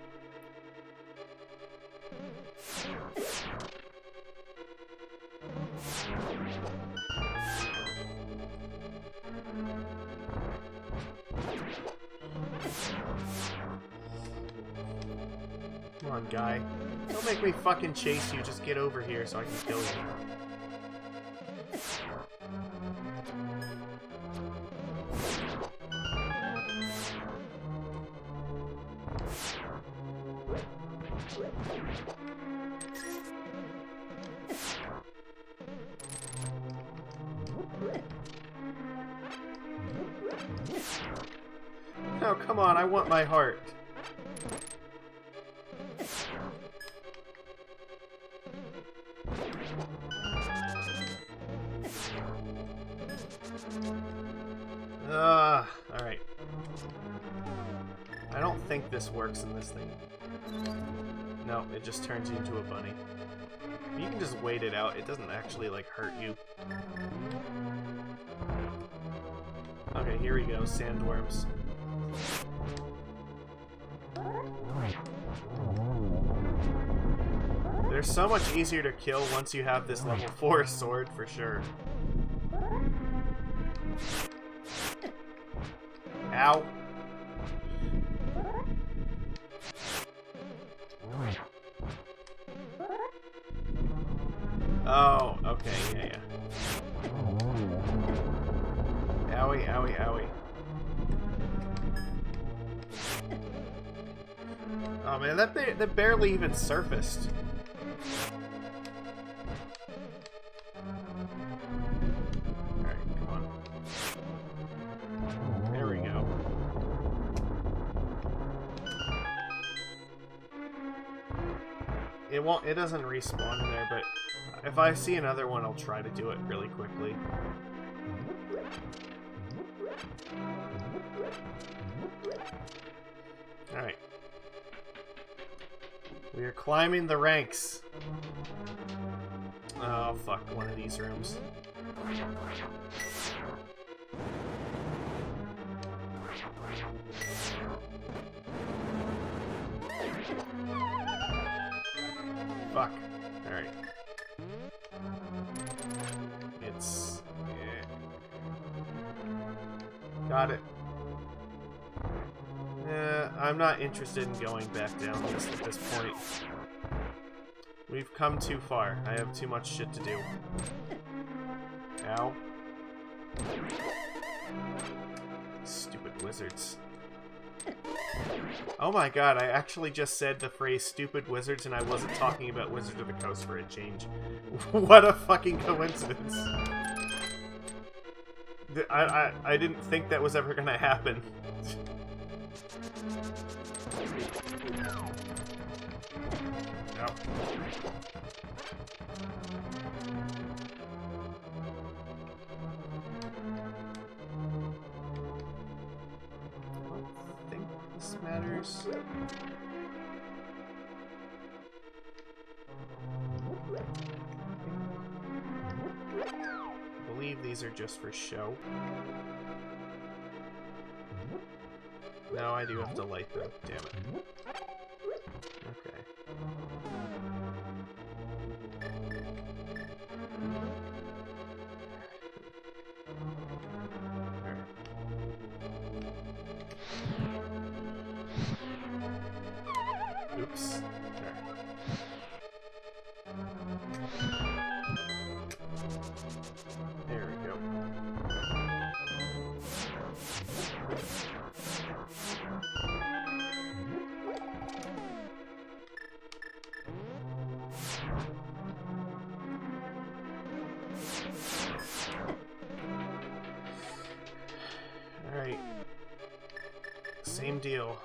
Come on, guy. Don't make me fucking chase you. Just get over here so I can kill you. No, come on. I want my heart. Alright. I don't think this works in this thing. No, it just turns you into a bunny. You can just wait it out. It doesn't actually, like, hurt you. Okay, here we go. Sandworms. They're so much easier to kill once you have this level 4 sword, for sure. Ow. Oh, okay, yeah. Owie, owie, owie. Oh man, that barely even surfaced. It doesn't respawn in there, but if I see another one, I'll try to do it really quickly. Alright. We are climbing the ranks. Oh, fuck, one of these rooms. Fuck. Alright. It's... yeah. Got it. I'm not interested in going back down this at this point. We've come too far. I have too much shit to do. Ow. Stupid wizards. Oh my god, I actually just said the phrase stupid wizards and I wasn't talking about Wizard of the Coast for a change. What a fucking coincidence. I didn't think that was ever gonna happen. Ow. I think this matters. I believe these are just for show. No, I do have to light them. Damn it. Okay. Oops. There. There we go. Alright. Same deal.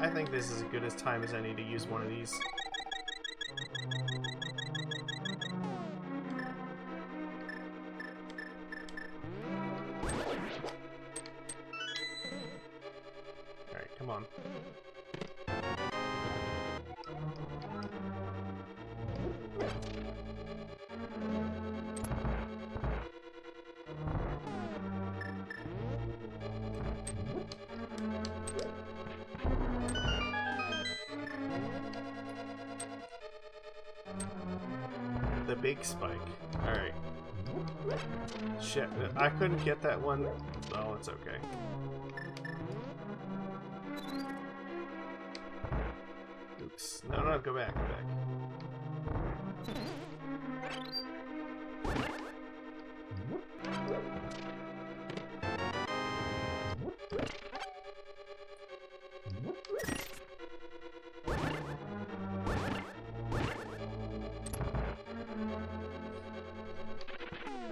I think this is as good a time as any to use one of these. Alright, come on. The big spike. Alright. Shit, I couldn't get that one. Oh, it's okay. Oops. No, no, go back, go back.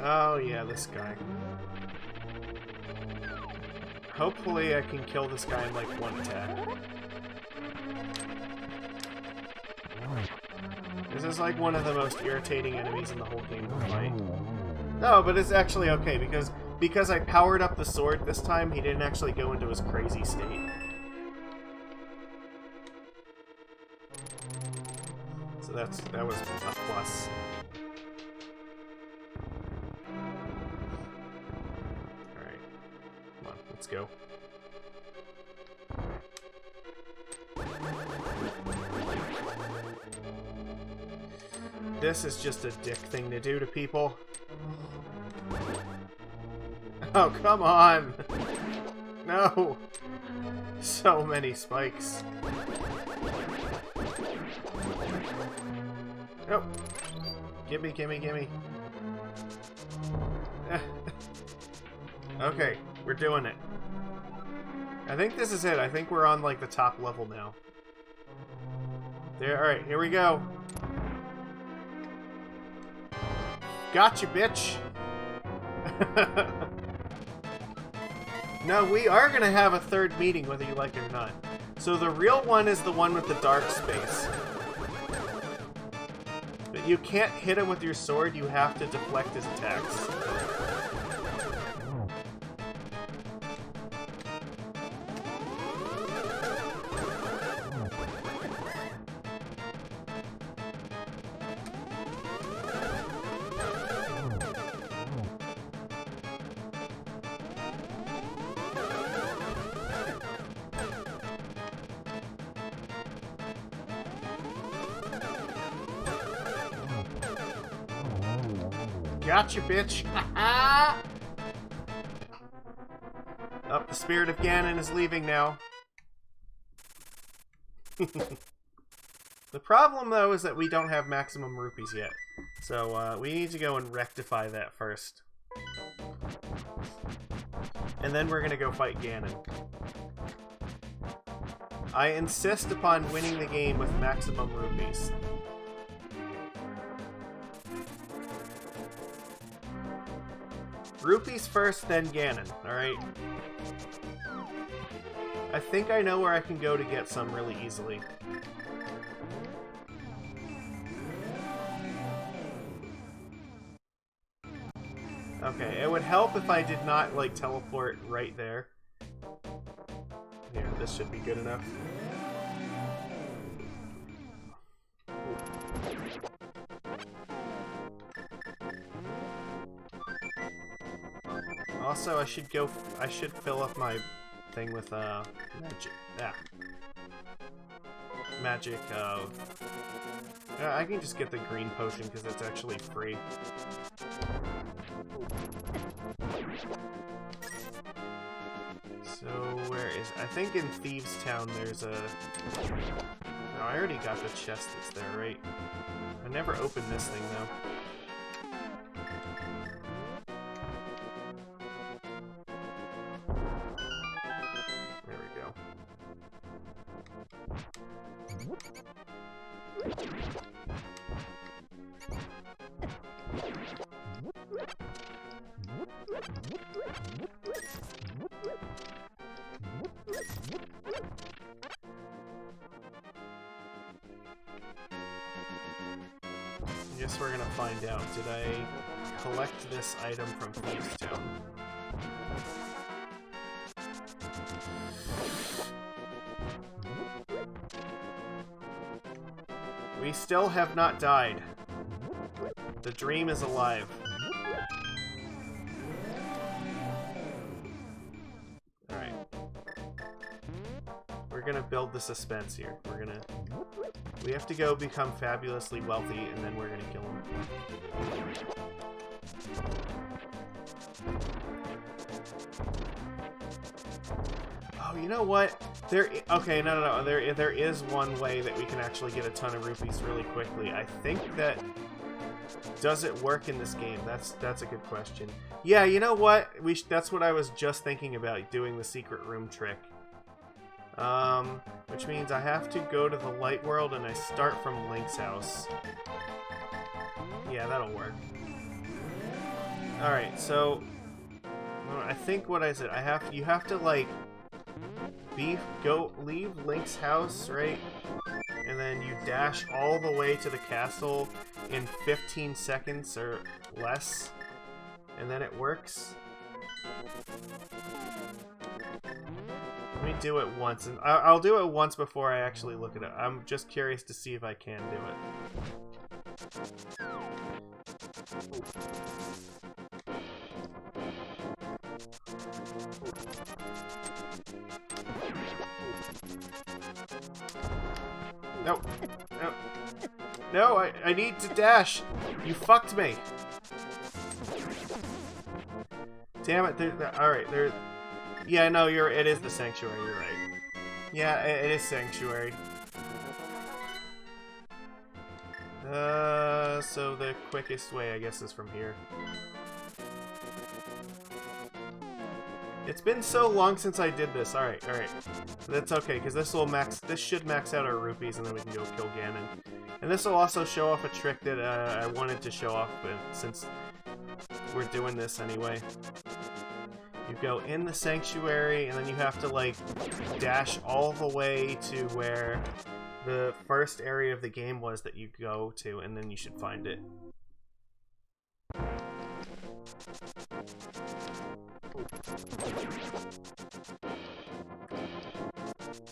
Oh yeah, this guy. Hopefully I can kill this guy in like one attack. This is like one of the most irritating enemies in the whole game to fight. No, but it's actually okay because I powered up the sword this time, he didn't actually go into his crazy state. So that was a plus. Let's go. This is just a dick thing to do to people. Oh, come on! No! So many spikes. Oh! Gimme, gimme, gimme. Okay, we're doing it. I think this is it. I think we're on, like, the top level now. There, alright, here we go. Gotcha, bitch! No, we are gonna have a third meeting, whether you like it or not. So the real one is the one with the dark space. But you can't hit him with your sword, you have to deflect his attacks. Gotcha, bitch! Oh, the spirit of Ganon is leaving now. The problem, though, is that we don't have maximum rupees yet. So, we need to go and rectify that first. And then we're gonna go fight Ganon. I insist upon winning the game with maximum rupees. Rupees first, then Ganon, alright? I think I know where I can go to get some really easily. Okay, it would help if I did not, like, teleport right there. Here, this should be good enough. Also, I should fill up my thing with, magic, I can just get the green potion because it's actually free. So, where is... I think in Thieves Town there's a... No, I already got the chest that's there, right? I never opened this thing, though. There we go. I guess we're gonna find out. Did I collect this item from Thieves Town? We still have not died. The dream is alive. Alright. We're gonna build the suspense here. We have to go become fabulously wealthy, and then we're gonna kill him. Oh, you know what? Okay, no. There is one way that we can actually get a ton of rupees really quickly. I think that... Does it work in this game? That's a good question. Yeah, you know what? That's what I was just thinking about, doing the secret room trick. Which means I have to go to the light world and I start from Link's house. Yeah, that'll work. Alright, so... I think what I said, you have to, like... leave Link's house, right? And then you dash all the way to the castle in 15 seconds or less. And then it works. Let me do it once, and I'll do it once before I actually look at it. I'm just curious to see if I can do it. No. No. No, I need to dash. You fucked me. Damn it. Alright, there... Yeah, no, it is the Sanctuary, you're right. Yeah, it is Sanctuary. So the quickest way, I guess, is from here. It's been so long since I did this. Alright. That's okay, because this should max out our rupees, and then we can go kill Ganon. And this will also show off a trick that I wanted to show off, but since we're doing this anyway. You go in the Sanctuary, and then you have to, like, dash all the way to where the first area of the game was that you go to, and then you should find it.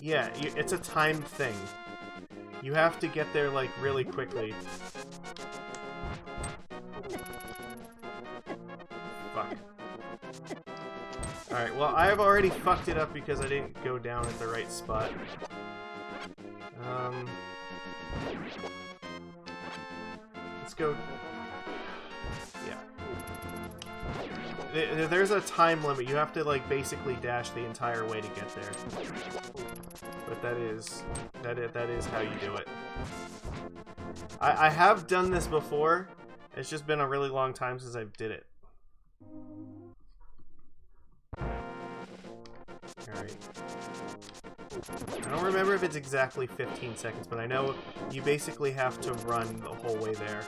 Yeah, it's a timed thing. You have to get there, like, really quickly. Fuck. Alright, well, I've already fucked it up because I didn't go down at the right spot. Let's go... Yeah. There's a time limit. You have to like basically dash the entire way to get there. But that is how you do it. I have done this before. It's just been a really long time since I did it. Alright. I don't remember if it's exactly 15 seconds, but I know you basically have to run the whole way there.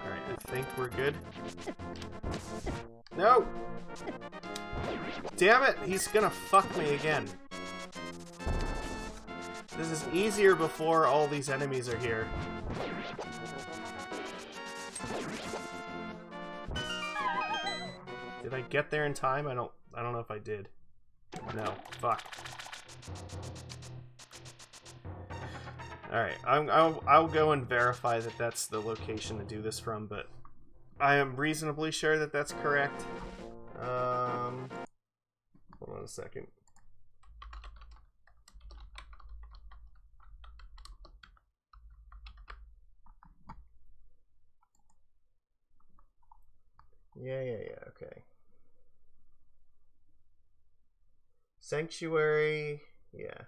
Alright, I think we're good. No! Damn it! He's gonna fuck me again. This is easier before all these enemies are here. Did I get there in time? I don't know if I did. No. Fuck. Alright, I'll go and verify that that's the location to do this from, but I am reasonably sure that that's correct. Hold on a second. Yeah, okay. Sanctuary, yeah.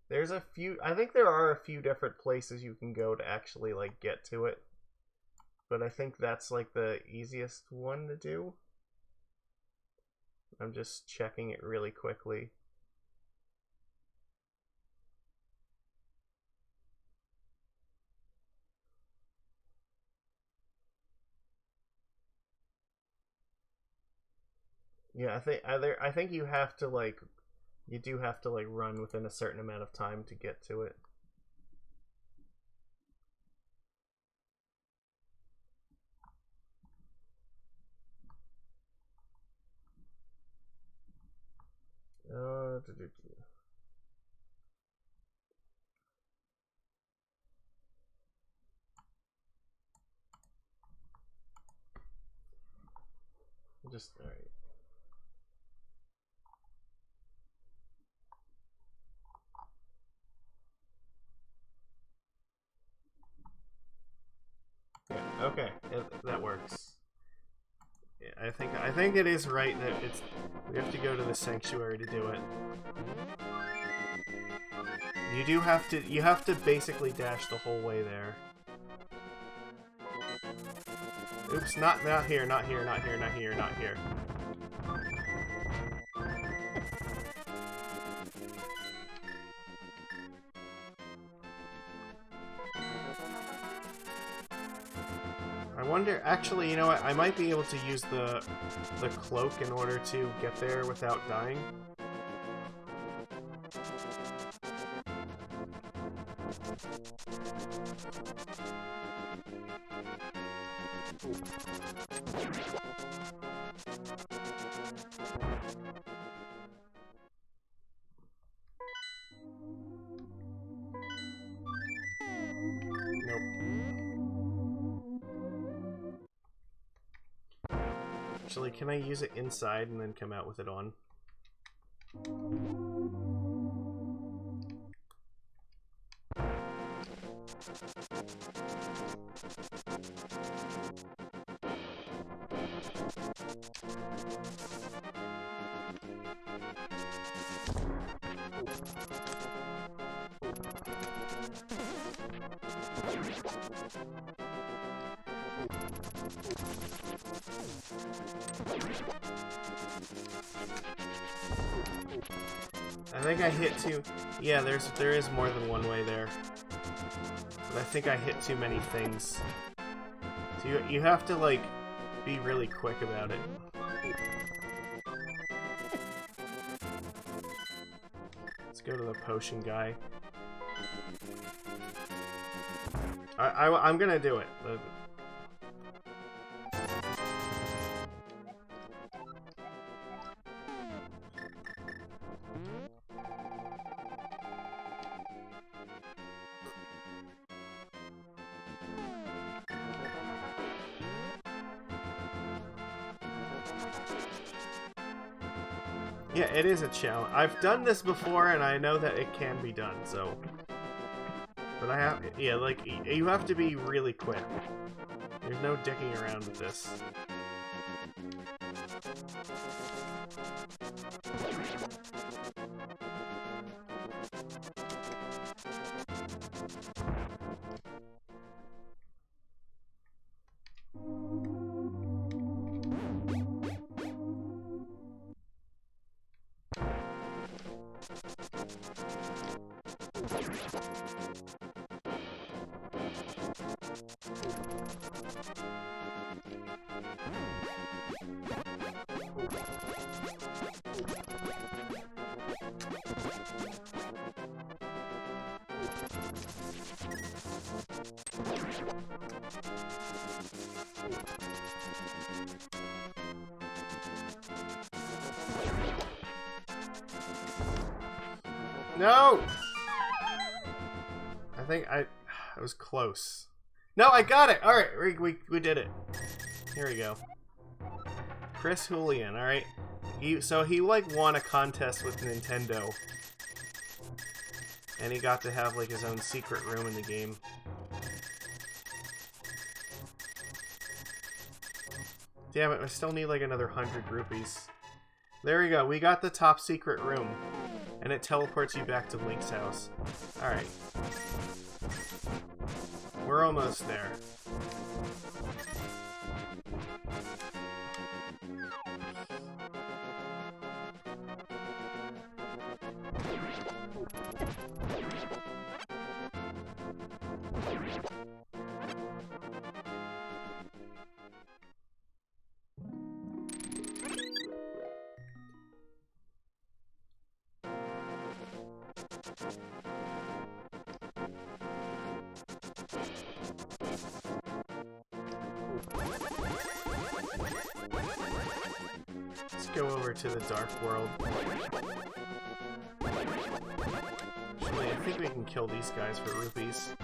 There's a few, I think there are a few different places you can go to actually, like, get to it. But I think that's, like, the easiest one to do. I'm just checking it really quickly. Yeah, I think you have to, like, you do have to, like, run within a certain amount of time to get to it. Just, alright. Yeah, okay, that works. Yeah, I think it is right that we have to go to the sanctuary to do it. You have to basically dash the whole way there. Oops, not here, not here, not here, not here, not here. I wonder, actually, you know what? I might be able to use the cloak in order to get there without dying. Actually, can I use it inside and then come out with it on? I think I hit too. Yeah, there is more than one way there. But I think I hit too many things. So you have to, like, be really quick about it. Let's go to the potion guy. I'm gonna do it. Yeah, it is a challenge. I've done this before, and I know that it can be done, so... But I have... Yeah, like, you have to be really quick. There's no dicking around with this. No! I think I was close. No, I got it! Alright, we did it. Here we go. Chris Julian, alright. So he like won a contest with Nintendo. And he got to have like his own secret room in the game. Damn it, I still need like another 100 rupees. There we go, we got the top secret room. And it teleports you back to Link's house. Alright. We're almost there. Let's go over to the Dark World. Actually, I think we can kill these guys for rupees.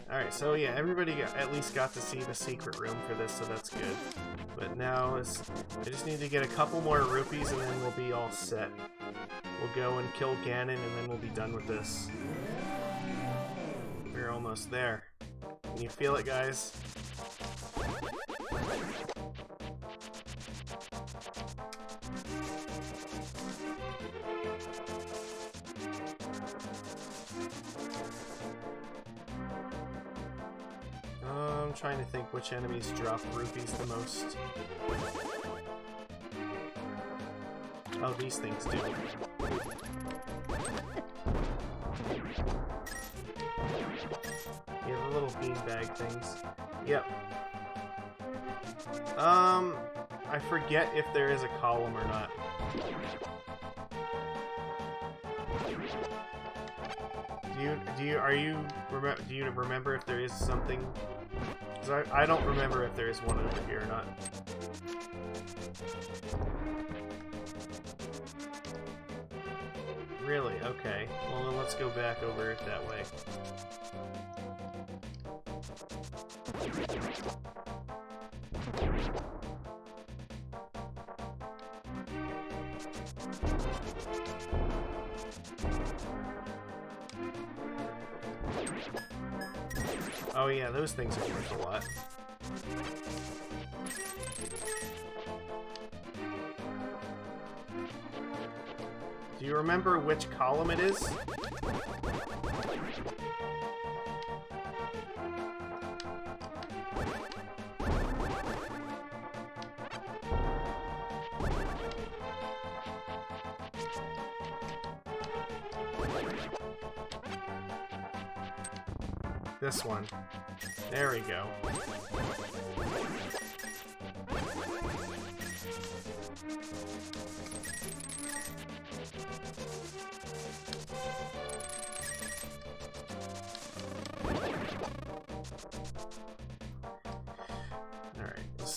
Alright, so yeah, everybody at least got to see the secret room for this, so that's good. But now, I just need to get a couple more rupees and then we'll be all set. We'll go and kill Ganon and then we'll be done with this. We're almost there. Can you feel it, guys? I'm trying to think which enemies drop rupees the most. Oh, these things do. Yeah, the little beanbag things. Yep. I forget if there is a column or not. Do you remember if there is something? Because I don't remember if there is one over here or not. Really? Okay. Well, then let's go back over it that way. Oh yeah, those things are worth a lot. Do you remember which column it is? This one. There we go.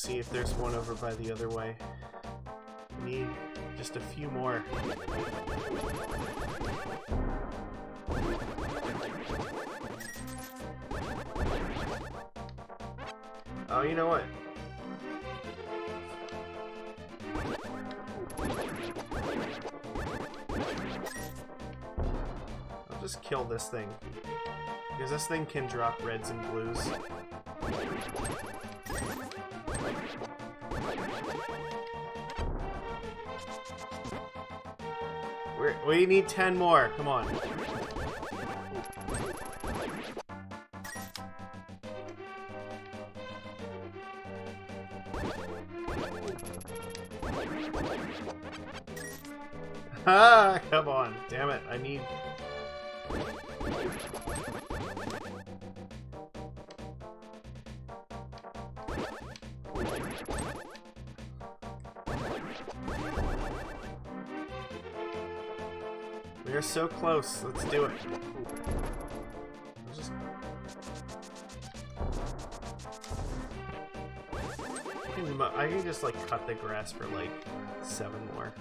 see if there's one over by the other way. Need just a few more. Oh, you know what? I'll just kill this thing. Because this thing can drop reds and blues. We need 10 more. Come on. Ah, come on. Damn it. I need... We're so close. Let's do it. Just... I can just like cut the grass for like 7 more.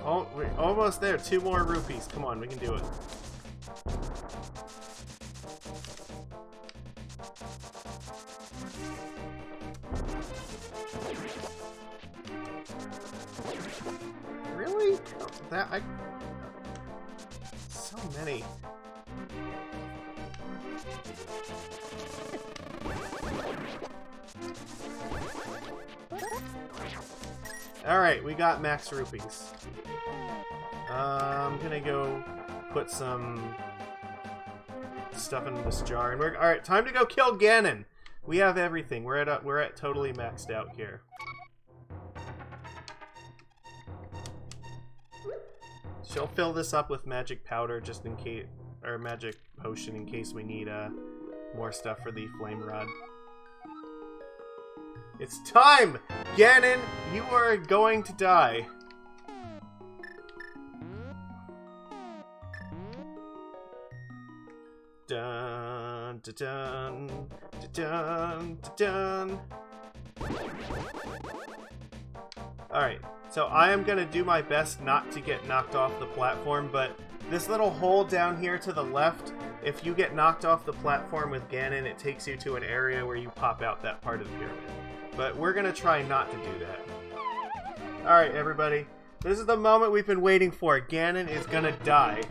Oh, we're almost there. 2 more rupees. Come on, we can do it. Really? So many. Alright, we got max rupees. I'm gonna go put some stuff in this jar, and alright. Time to go kill Ganon. We have everything. We're at totally maxed out here. She'll fill this up with magic powder just in case, or magic potion in case we need more stuff for the flame rod. It's time! Ganon, you are going to die. Dun, dun, dun, dun, dun, dun. Alright, so I am gonna do my best not to get knocked off the platform, but this little hole down here to the left, if you get knocked off the platform with Ganon, it takes you to an area where you pop out that part of the pyramid. But we're gonna try not to do that. Alright, everybody. This is the moment we've been waiting for. Ganon is gonna die.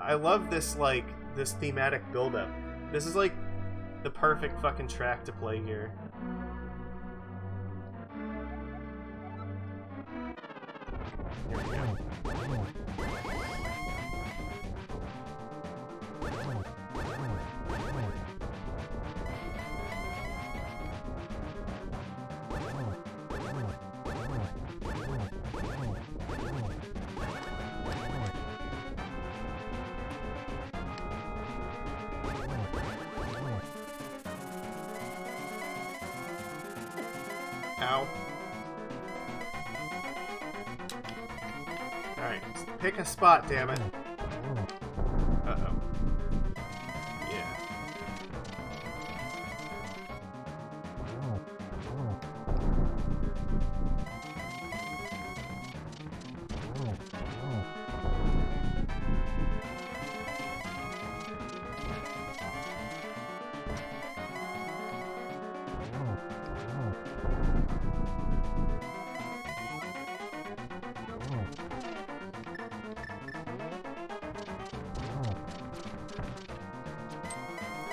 I love this, like, this thematic build-up. This is, like, the perfect fucking track to play here. Here we go. Ow. Alright, pick a spot, damn it. Uh-oh. Yeah.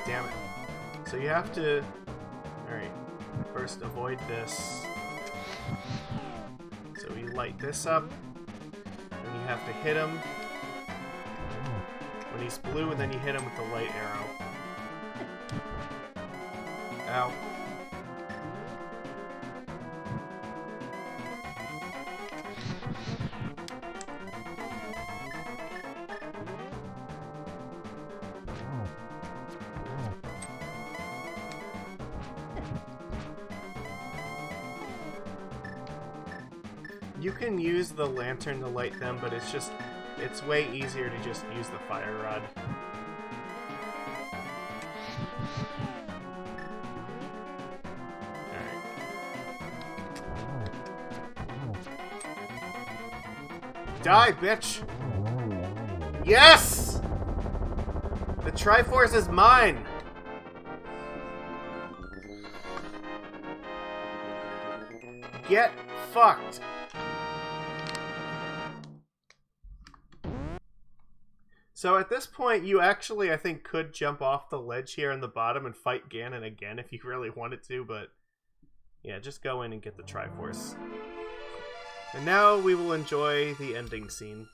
Damn it. So you have to... Alright. First avoid this. So we light this up. And you have to hit him when he's blue, and then you hit him with the light arrow. Ow. You can use the lantern to light them, but it's way easier to just use the fire rod. Alright. Die, bitch! Yes! The Triforce is mine! Get fucked! So at this point, you actually, I think, could jump off the ledge here in the bottom and fight Ganon again if you really wanted to, but yeah, just go in and get the Triforce. And now we will enjoy the ending scene.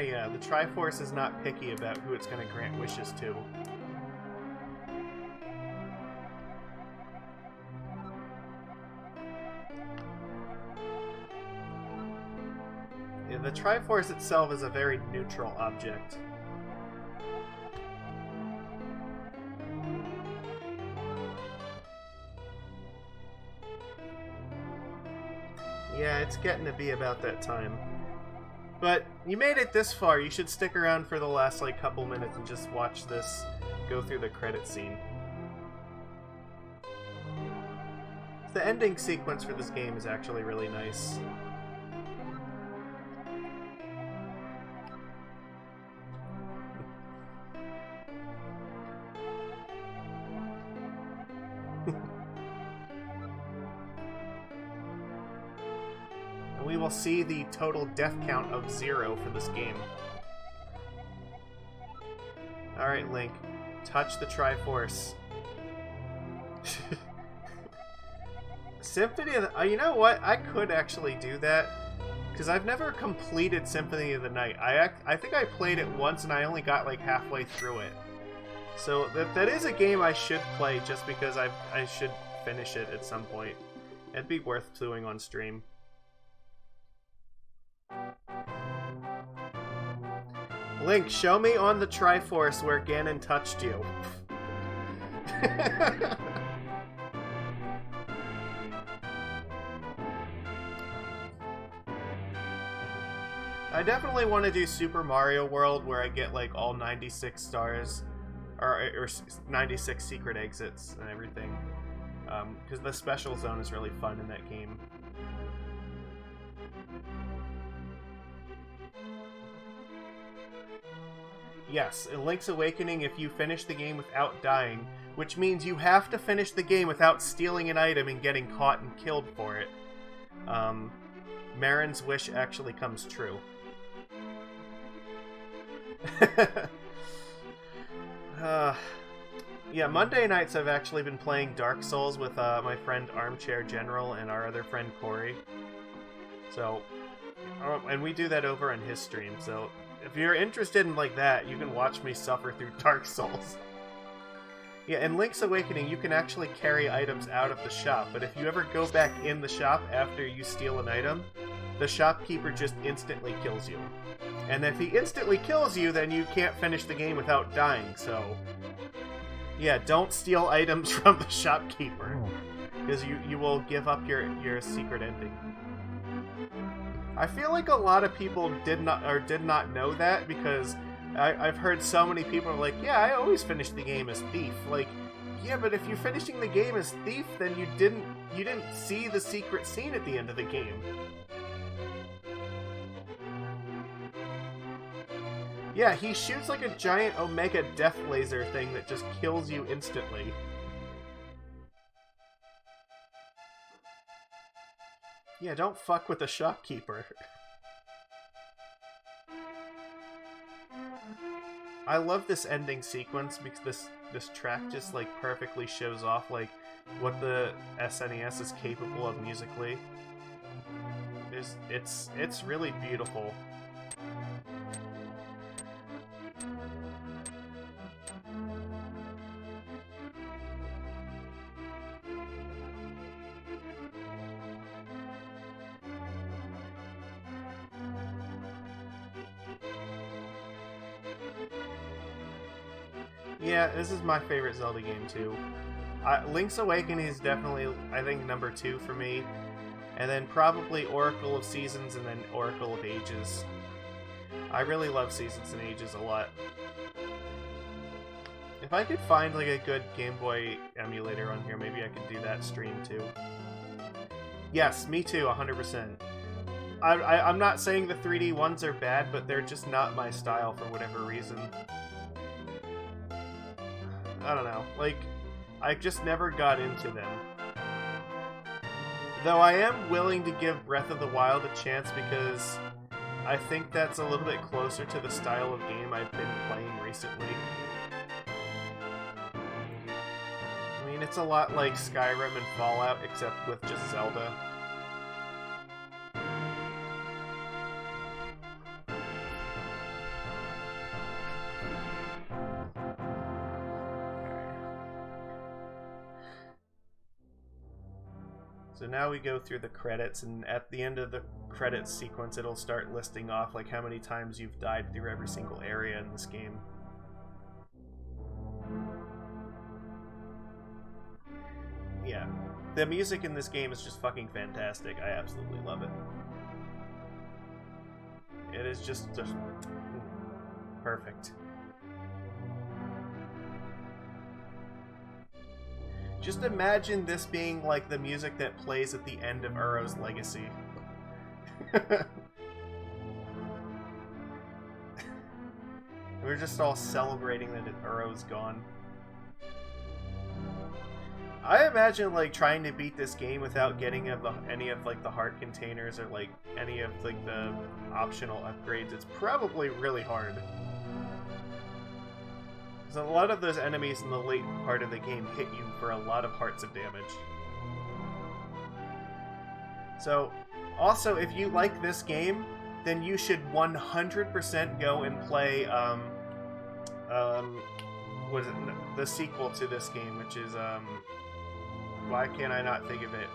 Yeah. The Triforce is not picky about who it's going to grant wishes to. Yeah, the Triforce itself is a very neutral object. Yeah, it's getting to be about that time. But you made it this far, you should stick around for the last, like, couple minutes and just watch this go through the credit scene. The ending sequence for this game is actually really nice. We will see the total death count of 0 for this game. Alright, Link. Touch the Triforce. Symphony of the... you know what? I could actually do that. Because I've never completed Symphony of the Night. I think I played it once and I only got like halfway through it. So that is a game I should play just because I should finish it at some point. It'd be worth doing on stream. Link, show me on the Triforce where Ganon touched you. I definitely want to do Super Mario World where I get like all 96 stars, or 96 secret exits and everything. Because the special zone is really fun in that game. Yes, in Link's Awakening, if you finish the game without dying, which means you have to finish the game without stealing an item and getting caught and killed for it, Marin's wish actually comes true. Yeah, Monday nights I've actually been playing Dark Souls with my friend ArmchairGeneral and our other friend Corey. So, and we do that over on his stream, so if you're interested in like that, you can watch me suffer through Dark Souls. Yeah, in Link's Awakening, you can actually carry items out of the shop, but if you ever go back in the shop after you steal an item, the shopkeeper just instantly kills you. And if he instantly kills you, then you can't finish the game without dying, so... yeah, don't steal items from the shopkeeper, because you will give up your secret ending. I feel like a lot of people did not know that, because I've heard so many people are like, yeah, I always finish the game as Thief. Like, yeah, but if you're finishing the game as Thief, then you didn't see the secret scene at the end of the game. Yeah, he shoots like a giant Omega Death Laser thing that just kills you instantly. Yeah, don't fuck with the shopkeeper. I love this ending sequence because this track just like perfectly shows off like what the SNES is capable of musically. It's really beautiful. Yeah, this is my favorite Zelda game too. Link's Awakening is definitely, I think, number 2 for me. And then probably Oracle of Seasons and then Oracle of Ages. I really love Seasons and Ages a lot. If I could find like a good Game Boy emulator on here, maybe I could do that stream too. Yes, me too, 100%. I'm not saying the 3D ones are bad, but they're just not my style for whatever reason. I don't know, like, I just never got into them. Though I am willing to give Breath of the Wild a chance because I think that's a little bit closer to the style of game I've been playing recently. I mean, it's a lot like Skyrim and Fallout, except with just Zelda. So now we go through the credits, and at the end of the credits sequence, it'll start listing off like how many times you've died through every single area in this game. Yeah, the music in this game is just fucking fantastic. I absolutely love it. It is just perfect. Just imagine this being like the music that plays at the end of Uro's Legacy. We're just all celebrating that Uro's gone. I imagine like trying to beat this game without getting any of like the heart containers or like any of like the optional upgrades. It's probably really hard. A lot of those enemies in the late part of the game hit you for a lot of hearts of damage. So, also, if you like this game, then you should 100% go and play, what is it? The sequel to this game, which is, why can't I not think of it?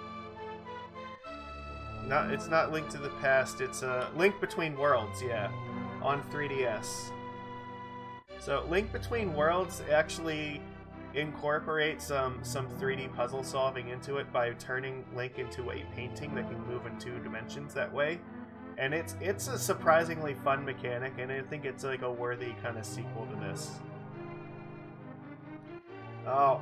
It's not Link to the Past, it's, Link Between Worlds, yeah, on 3DS. So, Link Between Worlds actually incorporates some 3D puzzle solving into it by turning Link into a painting that can move in 2 dimensions that way. And it's a surprisingly fun mechanic, and I think it's like a worthy kind of sequel to this. Oh,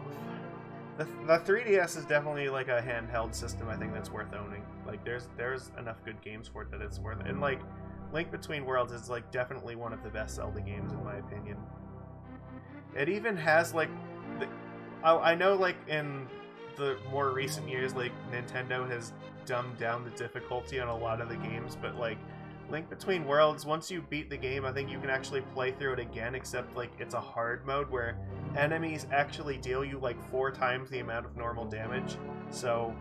the 3DS is definitely like a handheld system I think that's worth owning. Like, there's enough good games for it that it's worth it. And like, Link Between Worlds is like definitely one of the best Zelda games in my opinion. It even has like, I know like in the more recent years like Nintendo has dumbed down the difficulty on a lot of the games, but like Link Between Worlds, once you beat the game, I think you can actually play through it again, except like it's a hard mode where enemies actually deal you like 4 times the amount of normal damage. So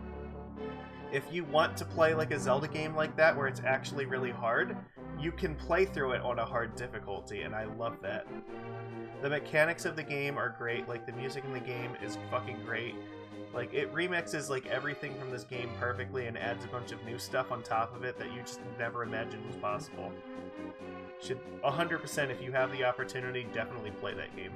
if you want to play like a Zelda game like that where it's actually really hard, you can play through it on a hard difficulty, and I love that. The mechanics of the game are great, like the music in the game is fucking great. Like, it remixes like everything from this game perfectly and adds a bunch of new stuff on top of it that you just never imagined was possible. Should 100%, if you have the opportunity, definitely play that game.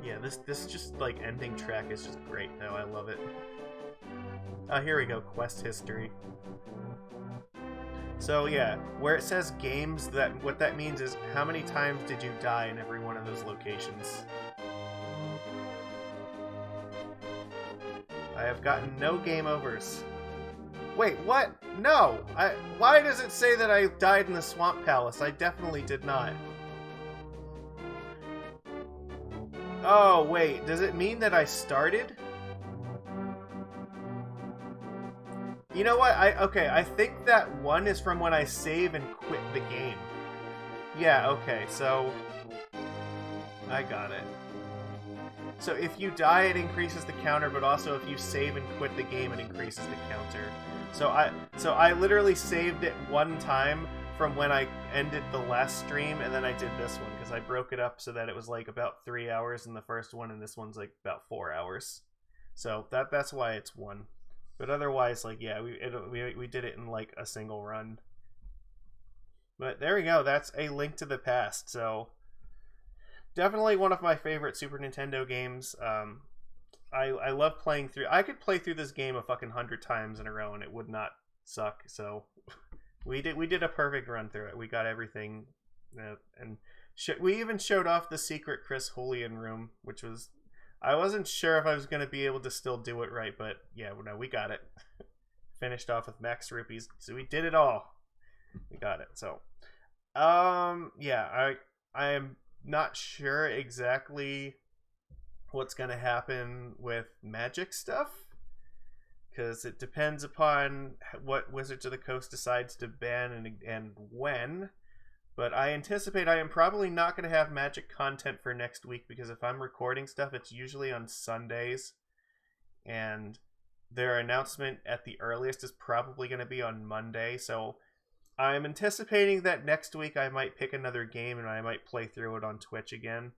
Yeah, this just like ending track is just great though. I love it. Oh, here we go. Quest history. So yeah, where it says games, what that means is how many times did you die in every one of those locations. I have gotten no game overs. Wait, what? No! Why does it say that I died in the Swamp Palace? I definitely did not. Oh, wait, does it mean that I started? You know what? I think that one is from when I save and quit the game. Yeah, okay, so I got it. So if you die, it increases the counter, but also if you save and quit the game, it increases the counter. So I literally saved it one time from when I ended the last stream, and then I did this one because I broke it up so that it was like about 3 hours in the first one, and this one's like about 4 hours. So that's why it's one. But otherwise, like, yeah, we did it in like a single run. But there we go. That's A Link to the Past. So definitely one of my favorite Super Nintendo games. I love playing through. I could play through this game a fucking 100 times in a row and it would not suck. So we did a perfect run through it. We got everything, and we even showed off the secret Chris Julian room, which was, I wasn't sure if I was going to be able to still do it right, but yeah, no, we got it. Finished off with max rupees, so we did it all. We got it. So, yeah, I am not sure exactly what's going to happen with magic stuff, because it depends upon what Wizards of the Coast decides to ban and when. But I anticipate I am probably not going to have magic content for next week, because if I'm recording stuff, it's usually on Sundays, and their announcement at the earliest is probably going to be on Monday. So I'm anticipating that next week I might pick another game and I might play through it on Twitch again.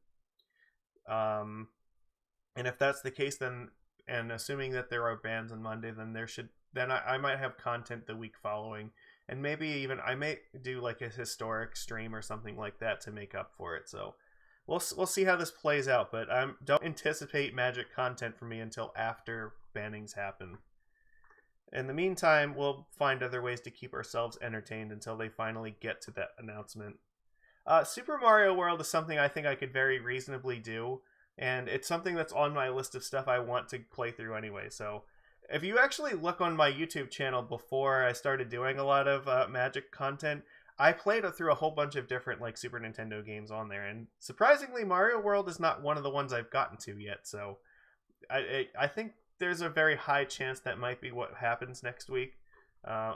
And if that's the case, then, and assuming that there are bans on Monday, then I might have content the week following. And maybe even I may do like a historic stream or something like that to make up for it. So we'll see how this plays out. But don't anticipate magic content from me until after bannings happen. In the meantime, we'll find other ways to keep ourselves entertained until they finally get to that announcement. Super Mario World is something I think I could very reasonably do. And it's something that's on my list of stuff I want to play through anyway. So if you actually look on my YouTube channel before I started doing a lot of Magic content, I played through a whole bunch of different like Super Nintendo games on there, and surprisingly, Mario World is not one of the ones I've gotten to yet. So I think there's a very high chance that might be what happens next week.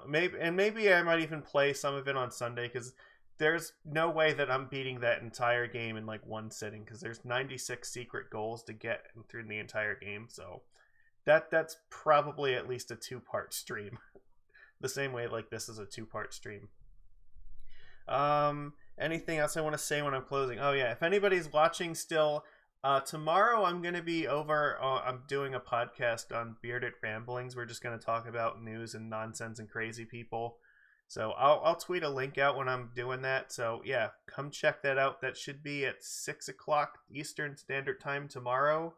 Maybe I might even play some of it on Sunday, because there's no way that I'm beating that entire game in like one sitting, because there's 96 secret goals to get through the entire game. So that's probably at least a 2-part stream. The same way like this is a 2-part stream. Anything else I want to say when I'm closing? Oh yeah, if anybody's watching still, tomorrow I'm going to be over, I'm doing a podcast on Bearded Ramblings. We're just going to talk about news and nonsense and crazy people. So I'll tweet a link out when I'm doing that. So yeah, come check that out. That should be at 6 o'clock Eastern Standard Time tomorrow.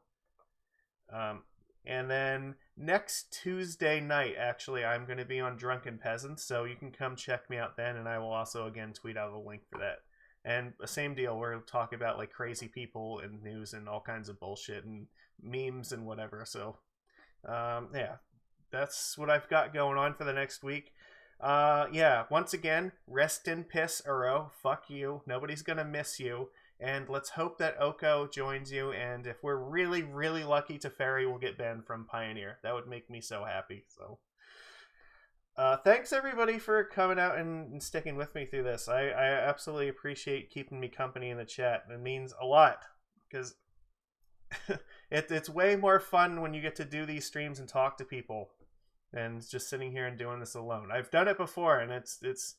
And then next Tuesday night, actually, I'm going to be on Drunken Peasants, so you can come check me out then, and I will also, again, tweet out a link for that. And the same deal, we're talking about, like, crazy people and news and all kinds of bullshit and memes and whatever. So, yeah, that's what I've got going on for the next week. Yeah, once again, rest in piss, Uro. Fuck you. Nobody's going to miss you. And let's hope that Oko joins you, and if we're really, really lucky, Teferi will get banned from Pioneer. That would make me so happy. So, thanks everybody for coming out and sticking with me through this. I absolutely appreciate keeping me company in the chat. It means a lot, because it's way more fun when you get to do these streams and talk to people than just sitting here and doing this alone. I've done it before, and it's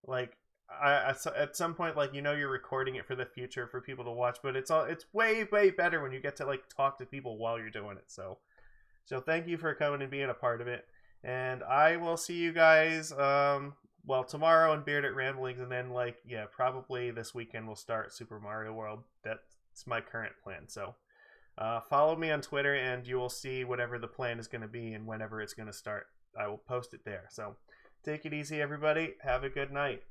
like, at some point, like, you know, you're recording it for the future for people to watch, but it's way better when you get to like talk to people while you're doing it. So thank you for coming and being a part of it, and I will see you guys well tomorrow in Bearded Ramblings, and then like, yeah, probably this weekend we'll start Super Mario World. That's my current plan. So follow me on Twitter and you will see whatever the plan is going to be and whenever it's going to start. I will post it there. So take it easy, everybody. Have a good night.